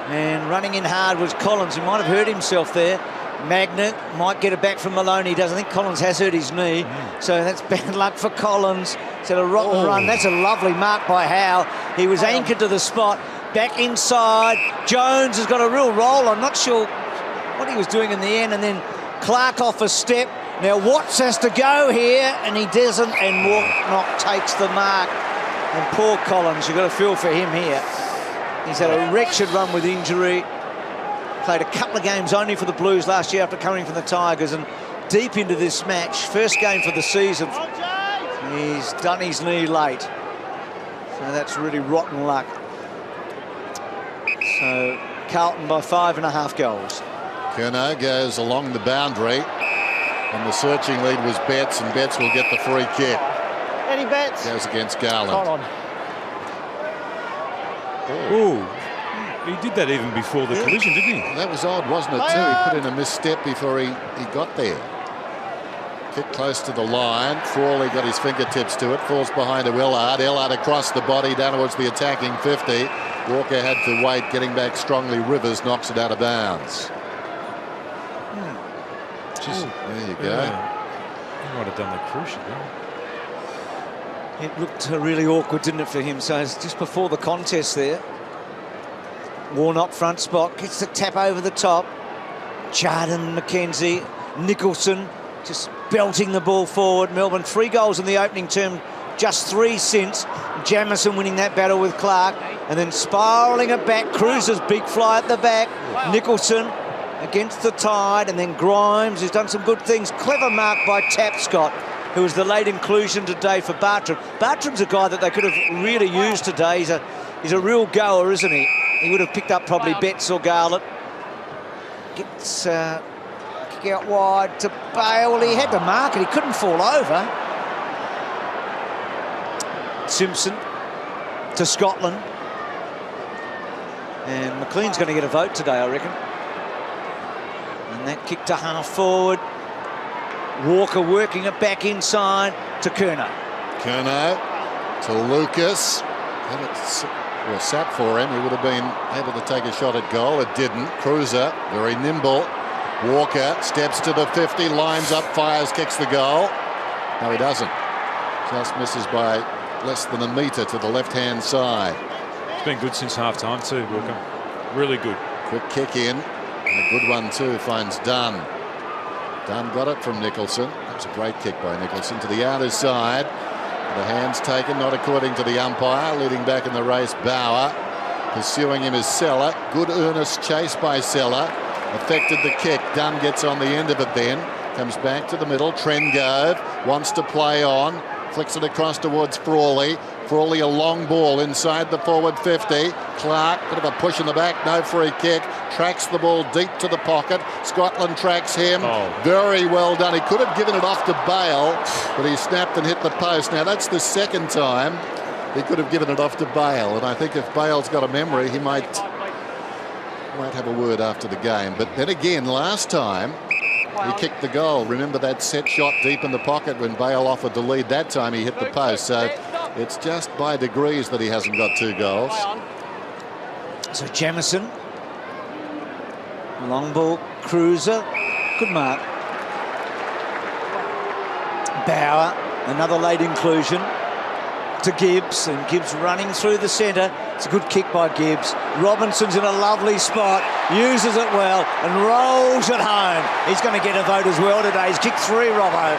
And running in hard was Collins. He might have hurt himself there. Magnet might get it back from Maloney. He does. I think Collins has hurt his knee. So that's bad luck for Collins. It's a rotten run. That's a lovely mark by Howe. He was anchored to the spot. Back inside. Jones has got a real roll. I'm not sure what he was doing in the end. And then Clark off a step. Now Watts has to go here, and he doesn't. And Warnock takes the mark. And poor Collins, you've got to feel for him here. He's had a wretched run with injury. Played a couple of games only for the Blues last year after coming from the Tigers, and deep into this match, first game for the season, he's done his knee late. So that's really rotten luck. So Carlton by 5.5 goals. Curnow goes along the boundary, and the searching lead was Betts, and Betts will get the free kick. Eddie Betts. Goes against Garland. Hold on. Ooh. He did that even before the collision, didn't he? That was odd, wasn't it, too? He put in a misstep before he got there. Kick close to the line. Frawley got his fingertips to it. Falls behind to Ellard. Ellard across the body down towards the attacking 50. Walker had to wait, getting back strongly. Rivers knocks it out of bounds. There you go. He might have done the crucial. It looked really awkward, didn't it, for him? So it's just before the contest there. Warnock front spot, gets the tap over the top. Jardine, Mackenzie, Nicholson just belting the ball forward. Melbourne 3 goals in the opening term, just 3 since. Jamison winning that battle with Clark, and then spiralling it back. Cruiser's big fly at the back. Nicholson against the tide, and then Grimes, who's done some good things. Clever mark by Tapscott, who was the late inclusion today for Bartram. Bartram's a guy that they could have really used today. He's a real goer, isn't he? He would have picked up probably Betts or Garland. Gets kick out wide to Bale. He had to mark it. He couldn't fall over. Simpson to Scotland. And McLean's going to get a vote today, I reckon. And that kick to half forward. Walker working it back inside to Curnow. Curnow to Lucas. And it's sat for him. He would have been able to take a shot at goal. It didn't. Cruiser, very nimble. Walker steps to the 50, lines up, fires, kicks the goal. No, he doesn't. Just misses by less than a metre to the left-hand side. It's been good since half-time too, Walker. Really good. Quick kick in. And a good one too, finds Dunn. Dunn got it from Nicholson. That was a great kick by Nicholson to the outer side. The hands taken, not according to the umpire. Leading back in the race, Bauer. Pursuing him is Seller. Good earnest chase by Seller. Affected the kick. Dunn gets on the end of it then. Comes back to the middle. Trengove wants to play on. Flicks it across towards Frawley. Frawley a long ball inside the forward 50. Clark, bit of a push in the back, no free kick. Tracks the ball deep to the pocket. Scotland tracks him. Very well done. He could have given it off to Bale, but he snapped and hit the post. Now that's the second time he could have given it off to Bale, and I think if Bale's got a memory, he might have a word after the game. But then again, last time he kicked the goal. Remember that set shot deep in the pocket when Bale offered the lead? That time he hit the post. So it's just by degrees that he hasn't got 2 goals. So Jamison. Long ball, Cruiser. Good mark. Bauer, another late inclusion to Gibbs, and Gibbs running through the centre. It's a good kick by Gibbs. Robinson's in a lovely spot, uses it well and rolls it home. He's going to get a vote as well today. He's kicked 3, Robbo.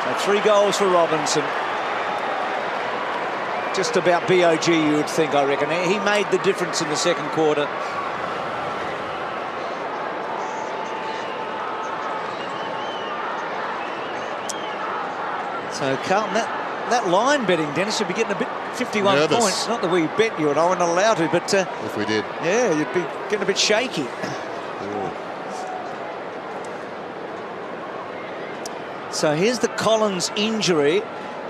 So 3 goals for Robinson. Just about BOG, you would think, I reckon. He made the difference in the second quarter. So Carlton, that line betting, Dennis, should be getting a bit 51 nervous. points. Not that we bet you and I were not allowed to, but if we did, yeah, you'd be getting a bit shaky. Ooh. So here's the Collins injury.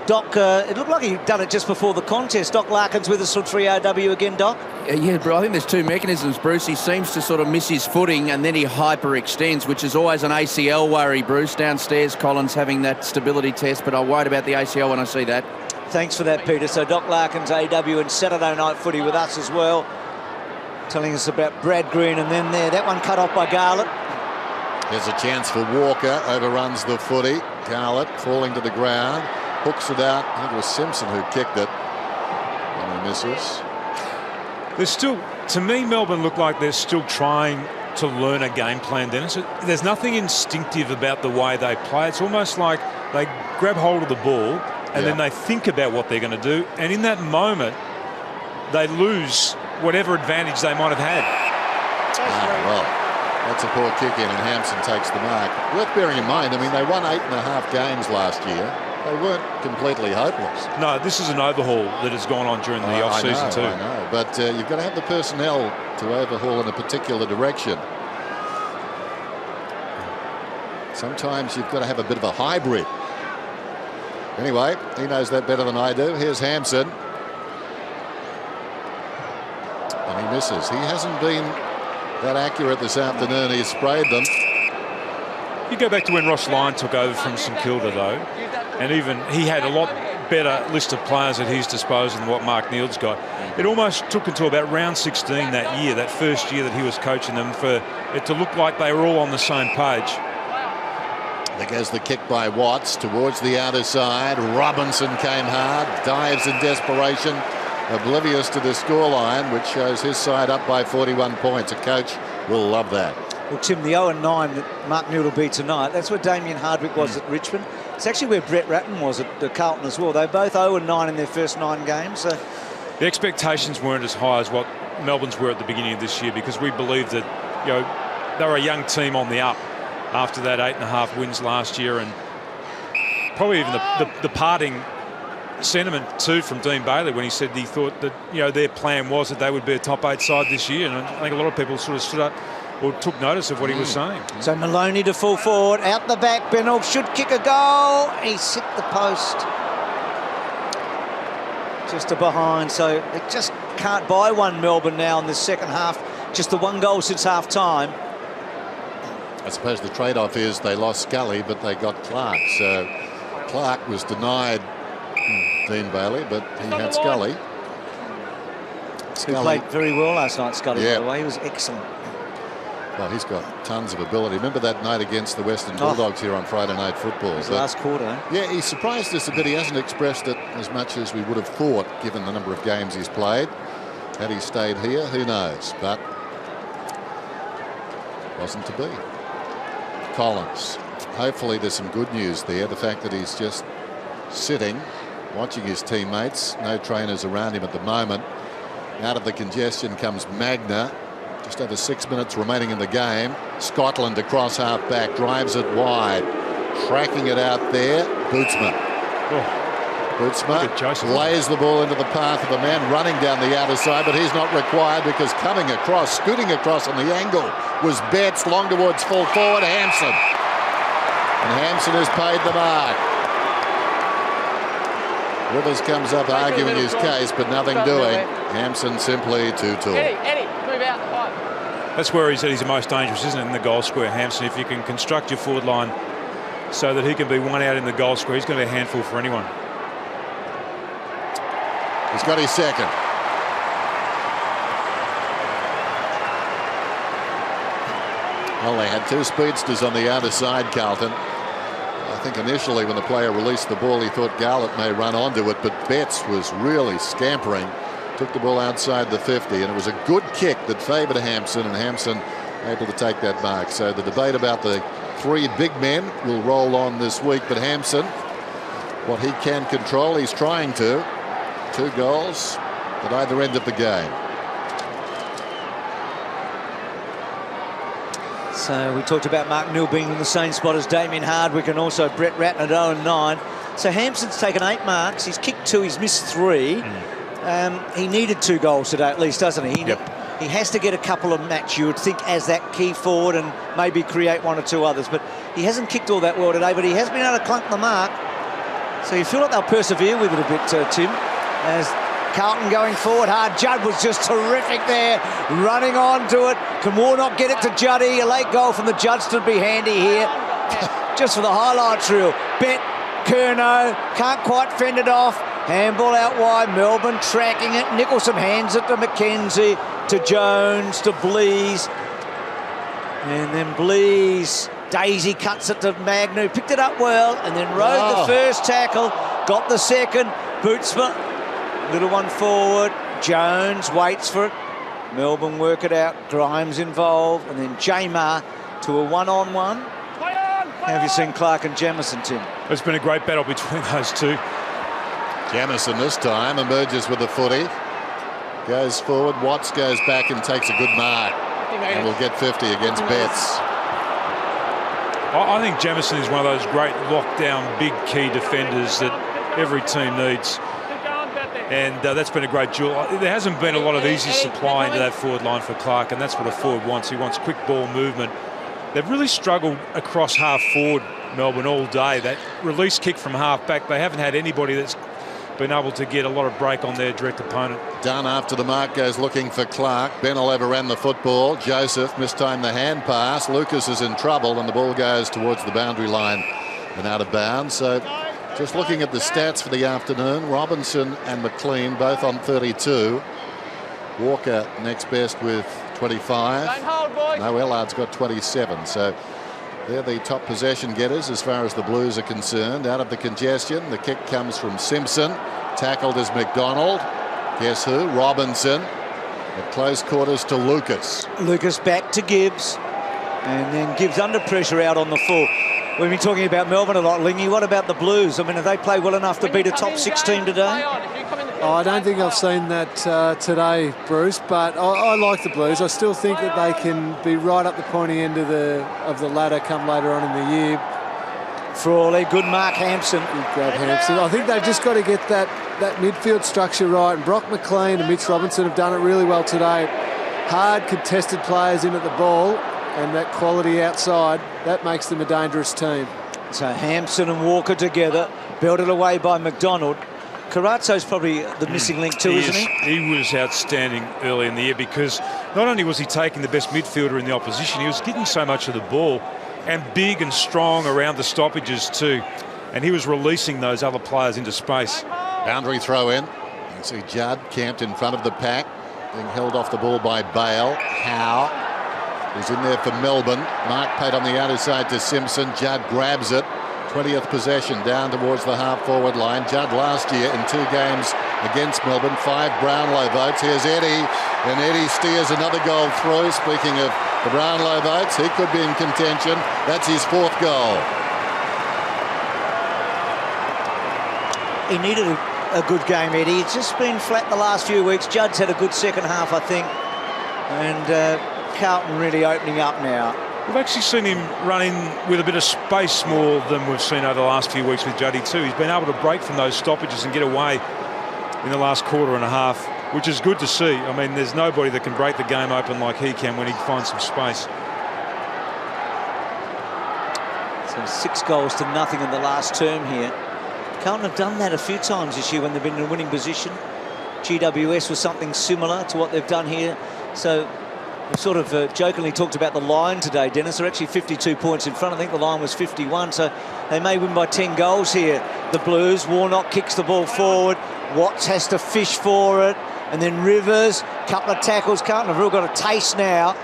Doc, it looked like he'd done it just before the contest. Doc Larkins with us from 3RW again, Doc. Yeah, bro, I think there's 2 mechanisms, Bruce. He seems to sort of miss his footing and then he hyperextends, which is always an ACL worry, Bruce. Downstairs, Collins having that stability test, but I'm worried about the ACL when I see that. Thanks for that, Peter. So Doc Larkins, AW, and Saturday Night Footy with us as well, telling us about Brad Green, and then there, that one cut off by Garlett. There's a chance for Walker, overruns the footy. Garlett falling to the ground, hooks it out. I think it was Simpson who kicked it, and he misses. There's still, to me, Melbourne look like they're still trying to learn a game plan, Dennis. There's nothing instinctive about the way they play. It's almost like they grab hold of the ball and then they think about what they're going to do. And in that moment, they lose whatever advantage they might have had. Well, that's a poor kick in and Hampson takes the mark. Worth bearing in mind, I mean, they won 8.5 games last year. They weren't completely hopeless. No, this is an overhaul that has gone on during the off-season too. I know, but you've got to have the personnel to overhaul in a particular direction. Sometimes you've got to have a bit of a hybrid. Anyway, he knows that better than I do. Here's Hampson. And he misses. He hasn't been that accurate this afternoon. He's sprayed them. You go back to when Ross Lyon took over from St Kilda, though, and even he had a lot better list of players at his disposal than what Mark Neild's got. It almost took until about round 16 that year, that first year that he was coaching them, for it to look like they were all on the same page. There goes the kick by Watts towards the outer side. Robinson came hard, dives in desperation, oblivious to the scoreline, which shows his side up by 41 points. A coach will love that. Well, Tim, the 0-9 that Mark Neil will be tonight, that's where Damien Hardwick was at Richmond. It's actually where Brett Ratton was at Carlton as well. They both 0-9 in their first 9 games. So the expectations weren't as high as what Melbourne's were at the beginning of this year, because we believed that, you know, they were a young team on the up after that 8.5 wins last year, and probably even the parting sentiment too from Dean Bailey when he said he thought that, you know, their plan was that they would be a top 8 side this year, and I think a lot of people sort of stood up or took notice of what he was saying. So Maloney to full forward, out the back, Bennell should kick a goal. He's hit the post. Just to behind, so they just can't buy one, Melbourne, now in the second half. Just the 1 goal since half time. I suppose the trade-off is they lost Scully, but they got Clark. So Clark was denied Dean Bailey, but he had Scully. He played very well last night, Scully, by the way. He was excellent. Well, he's got tons of ability. Remember that night against the Western Bulldogs here on Friday Night Football? It was last quarter. Yeah, he surprised us a bit. He hasn't expressed it as much as we would have thought, given the number of games he's played. Had he stayed here, who knows? But wasn't to be. Collins. Hopefully there's some good news there. The fact that he's just sitting, watching his teammates. No trainers around him at the moment. Out of the congestion comes Magna. Just over 6 minutes remaining in the game. Scotland across half back, drives it wide, tracking it out there. Bootsma. Bootsma lays the ball into the path of the man running down the outer side, but he's not required because coming across, scooting across on the angle was Betts, long towards full forward, Hampson. And Hampson has paid the mark. Rivers comes up arguing his case, but nothing doing. Hampson simply too tall. Eddie, move out the pipe. That's where he's at his most dangerous, isn't it, in the goal square, Hampson? If you can construct your forward line so that he can be one out in the goal square, he's going to be a handful for anyone. He's got his second. Well, they had 2 speedsters on the outer side, Carlton. I think initially when the player released the ball, he thought Garlett may run onto it, but Betts was really scampering. Took the ball outside the 50, and it was a good kick that favoured Hampson, and Hampson able to take that mark. So the debate about the 3 big men will roll on this week, but Hampson what he can control. He's trying to. 2 goals at either end of the game. So we talked about Mark Neal being in the same spot as Damien Hardwick and also Brett Ratton at 0-9. So Hampson's taken 8 marks. He's kicked 2. He's missed 3. He needed 2 goals today at least, doesn't he? He has to get a couple of match, you would think, as that key forward and maybe create 1 or 2 others. But he hasn't kicked all that well today, but he has been able to clunk the mark. So you feel like they'll persevere with it a bit, Tim, as Carlton going forward hard. Judd was just terrific there, running on to it. Can Warnock get it to Juddy? A late goal from the Judds to be handy here. Just for the highlights reel. Bet, Curnow, can't quite fend it off. Handball out wide, Melbourne tracking it. Nicholson hands it to McKenzie, to Jones, to Blease. And then Blease, Daisy cuts it to Magnu, picked it up well, and then rode the first tackle, got the second. Bootsma, little one forward. Jones waits for it. Melbourne work it out. Grimes involved, and then Jamar to a 1-on-1. How have you seen Clark and Jamison, Tim? It's been a great battle between those two. Jamison this time emerges with the footy. Goes forward. Watts goes back and takes a good mark. And will get 50 against Betts. I think Jamison is one of those great lockdown, big key defenders that every team needs. And that's been a great jewel. There hasn't been a lot of easy supply into that forward line for Clark, and that's what a forward wants. He wants quick ball movement. They've really struggled across half forward, Melbourne, all day. That release kick from half back, they haven't had anybody that's been able to get a lot of break on their direct opponent. Dunn after the mark goes looking for Clark. Bennell overran the football. Joseph mistimed the hand pass. Lucas is in trouble and the ball goes towards the boundary line and out of bounds. So just looking at the stats for the afternoon, Robinson and McLean both on 32. Walker next best with 25. No, Ellard's got 27. So they're the top possession getters as far as the Blues are concerned. Out of the congestion, the kick comes from Simpson. Tackled is McDonald. Guess who? Robinson. At close quarters to Lucas. Lucas back to Gibbs. And then Gibbs under pressure out on the full. We've been talking about Melbourne a lot, Lingy. What about the Blues? I mean, have they played well enough to beat a top 6 team today? Oh, I don't think I've seen that today, Bruce, but I like the Blues. I still think that they can be right up the pointy end of the ladder come later on in the year. Frawley, good mark, Hampson. Good grab, Hampson. I think they've just got to get that midfield structure right, and Brock McLean and Mitch Robinson have done it really well today. Hard contested players in at the ball, and that quality outside, that makes them a dangerous team. So Hampson and Walker together, belted away by McDonald. Carazzo's probably the missing link too, isn't he? He was outstanding early in the year because not only was he taking the best midfielder in the opposition, he was getting so much of the ball and big and strong around the stoppages too. And he was releasing those other players into space. Boundary throw in. You see Judd camped in front of the pack, being held off the ball by Bale. Howe is in there for Melbourne. Mark paid on the outer side to Simpson. Judd grabs it. 20th possession down towards the half-forward line. Judd last year in 2 games against Melbourne, 5 Brownlow votes. Here's Eddie, and Eddie steers another goal through. Speaking of the Brownlow votes, he could be in contention. That's his 4th goal. He needed a good game, Eddie. It's just been flat the last few weeks. Judd's had a good second half, I think. And Carlton really opening up now. We've actually seen him running with a bit of space more than we've seen over the last few weeks with Juddy too. He's been able to break from those stoppages and get away in the last quarter and a half, which is good to see. I mean, there's nobody that can break the game open like he can when he finds some space. So 6 goals to nothing in the last term here. Carlton have done that a few times this year when they've been in a winning position. GWS was something similar to what they've done here. So we sort of jokingly talked about the line today, Dennis. They're actually 52 points in front. I think the line was 51, so they may win by 10 goals here, the Blues. Warnock kicks the ball forward. Watts has to fish for it. And then Rivers, couple of tackles. Carlton have really got a taste now.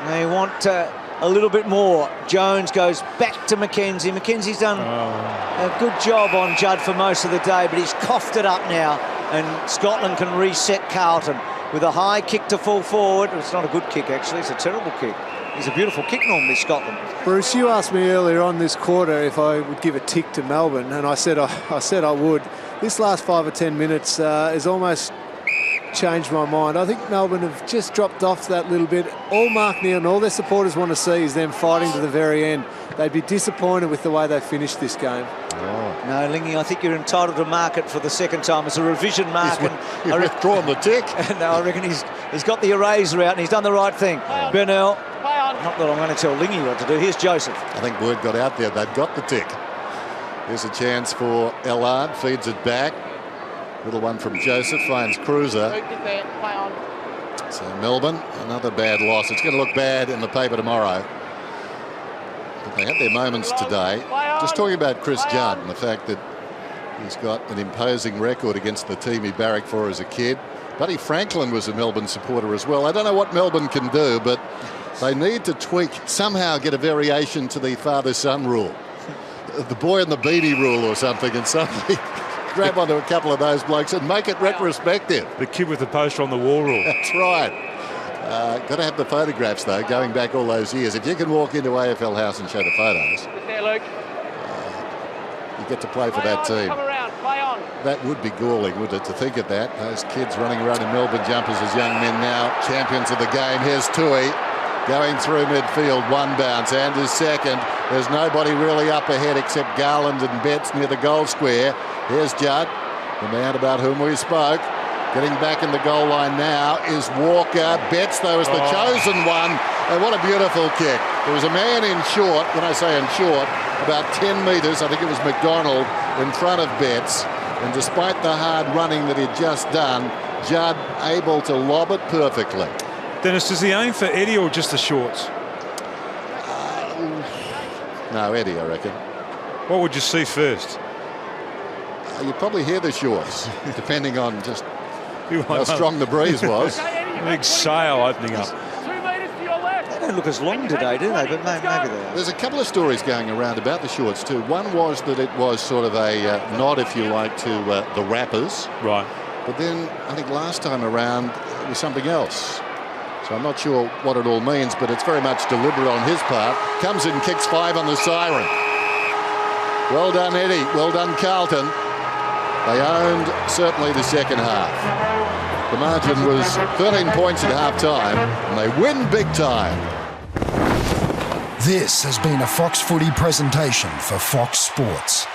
They want a little bit more. Jones goes back to McKenzie. McKenzie's done a good job on Judd for most of the day, but he's coughed it up now, and Scotland can reset Carlton with a high kick to full forward. It's not a good kick, actually. It's a terrible kick. He's a beautiful kick normally, Scotland. Bruce, you asked me earlier on this quarter if I would give a tick to Melbourne, and I said I would. This last 5 or 10 minutes has almost changed my mind. I think Melbourne have just dropped off that little bit. All Mark Neal and all their supporters want to see is them fighting to the very end. They'd be disappointed with the way they finished this game. Oh. No, Lingy, I think you're entitled to mark it for the second time as a revision mark. He's withdrawn the tick. No, I reckon he's got the eraser out and he's done the right thing. Burnell, not that I'm going to tell Lingy what to do. Here's Joseph. I think word got out there. They've got the tick. Here's a chance for Ellard. Feeds it back. Little one from Joseph. Finds Cruiser. So Melbourne, another bad loss. It's going to look bad in the paper tomorrow. But they had their moments today. Just talking about Chris Judd and the fact that he's got an imposing record against the team he barracked for as a kid. Buddy Franklin was a Melbourne supporter as well. I don't know what Melbourne can do, but they need to tweak, somehow get a variation to the father-son rule. The boy and the beanie rule or something, and suddenly grab onto a couple of those blokes and make it retrospective. The kid with the poster on the wall rule. That's right. Got to have the photographs, though, going back all those years. If you can walk into AFL House and show the photos, you get to play for that team. That would be galling, wouldn't it, to think of that? Those kids running around in Melbourne jumpers as young men now, champions of the game. Here's Tui going through midfield, one bounce, and his second. There's nobody really up ahead except Garland and Betts near the goal square. Here's Judd, the man about whom we spoke. Getting back in the goal line now is Walker. Betts, though, is the chosen one. And what a beautiful kick. There was a man in short, when I say in short, about 10 metres, I think it was McDonald, in front of Betts. And despite the hard running that he'd just done, Judd able to lob it perfectly. Dennis, does he aim for Eddie or just the shorts? No, Eddie, I reckon. What would you see first? You'd probably hear the shorts, depending on just how strong the breeze was. Big sail opening up. They don't look as long today, do they? But maybe they are. There's a couple of stories going around about the shorts too. One was that it was sort of a nod, if you like, to the rappers. Right. But then I think last time around it was something else. So I'm not sure what it all means, but it's very much deliberate on his part. Comes in, kicks 5 on the siren. Well done, Eddie. Well done, Carlton. They owned certainly the second half. The margin was 13 points at half-time, and they win big time. This has been a Fox Footy presentation for Fox Sports.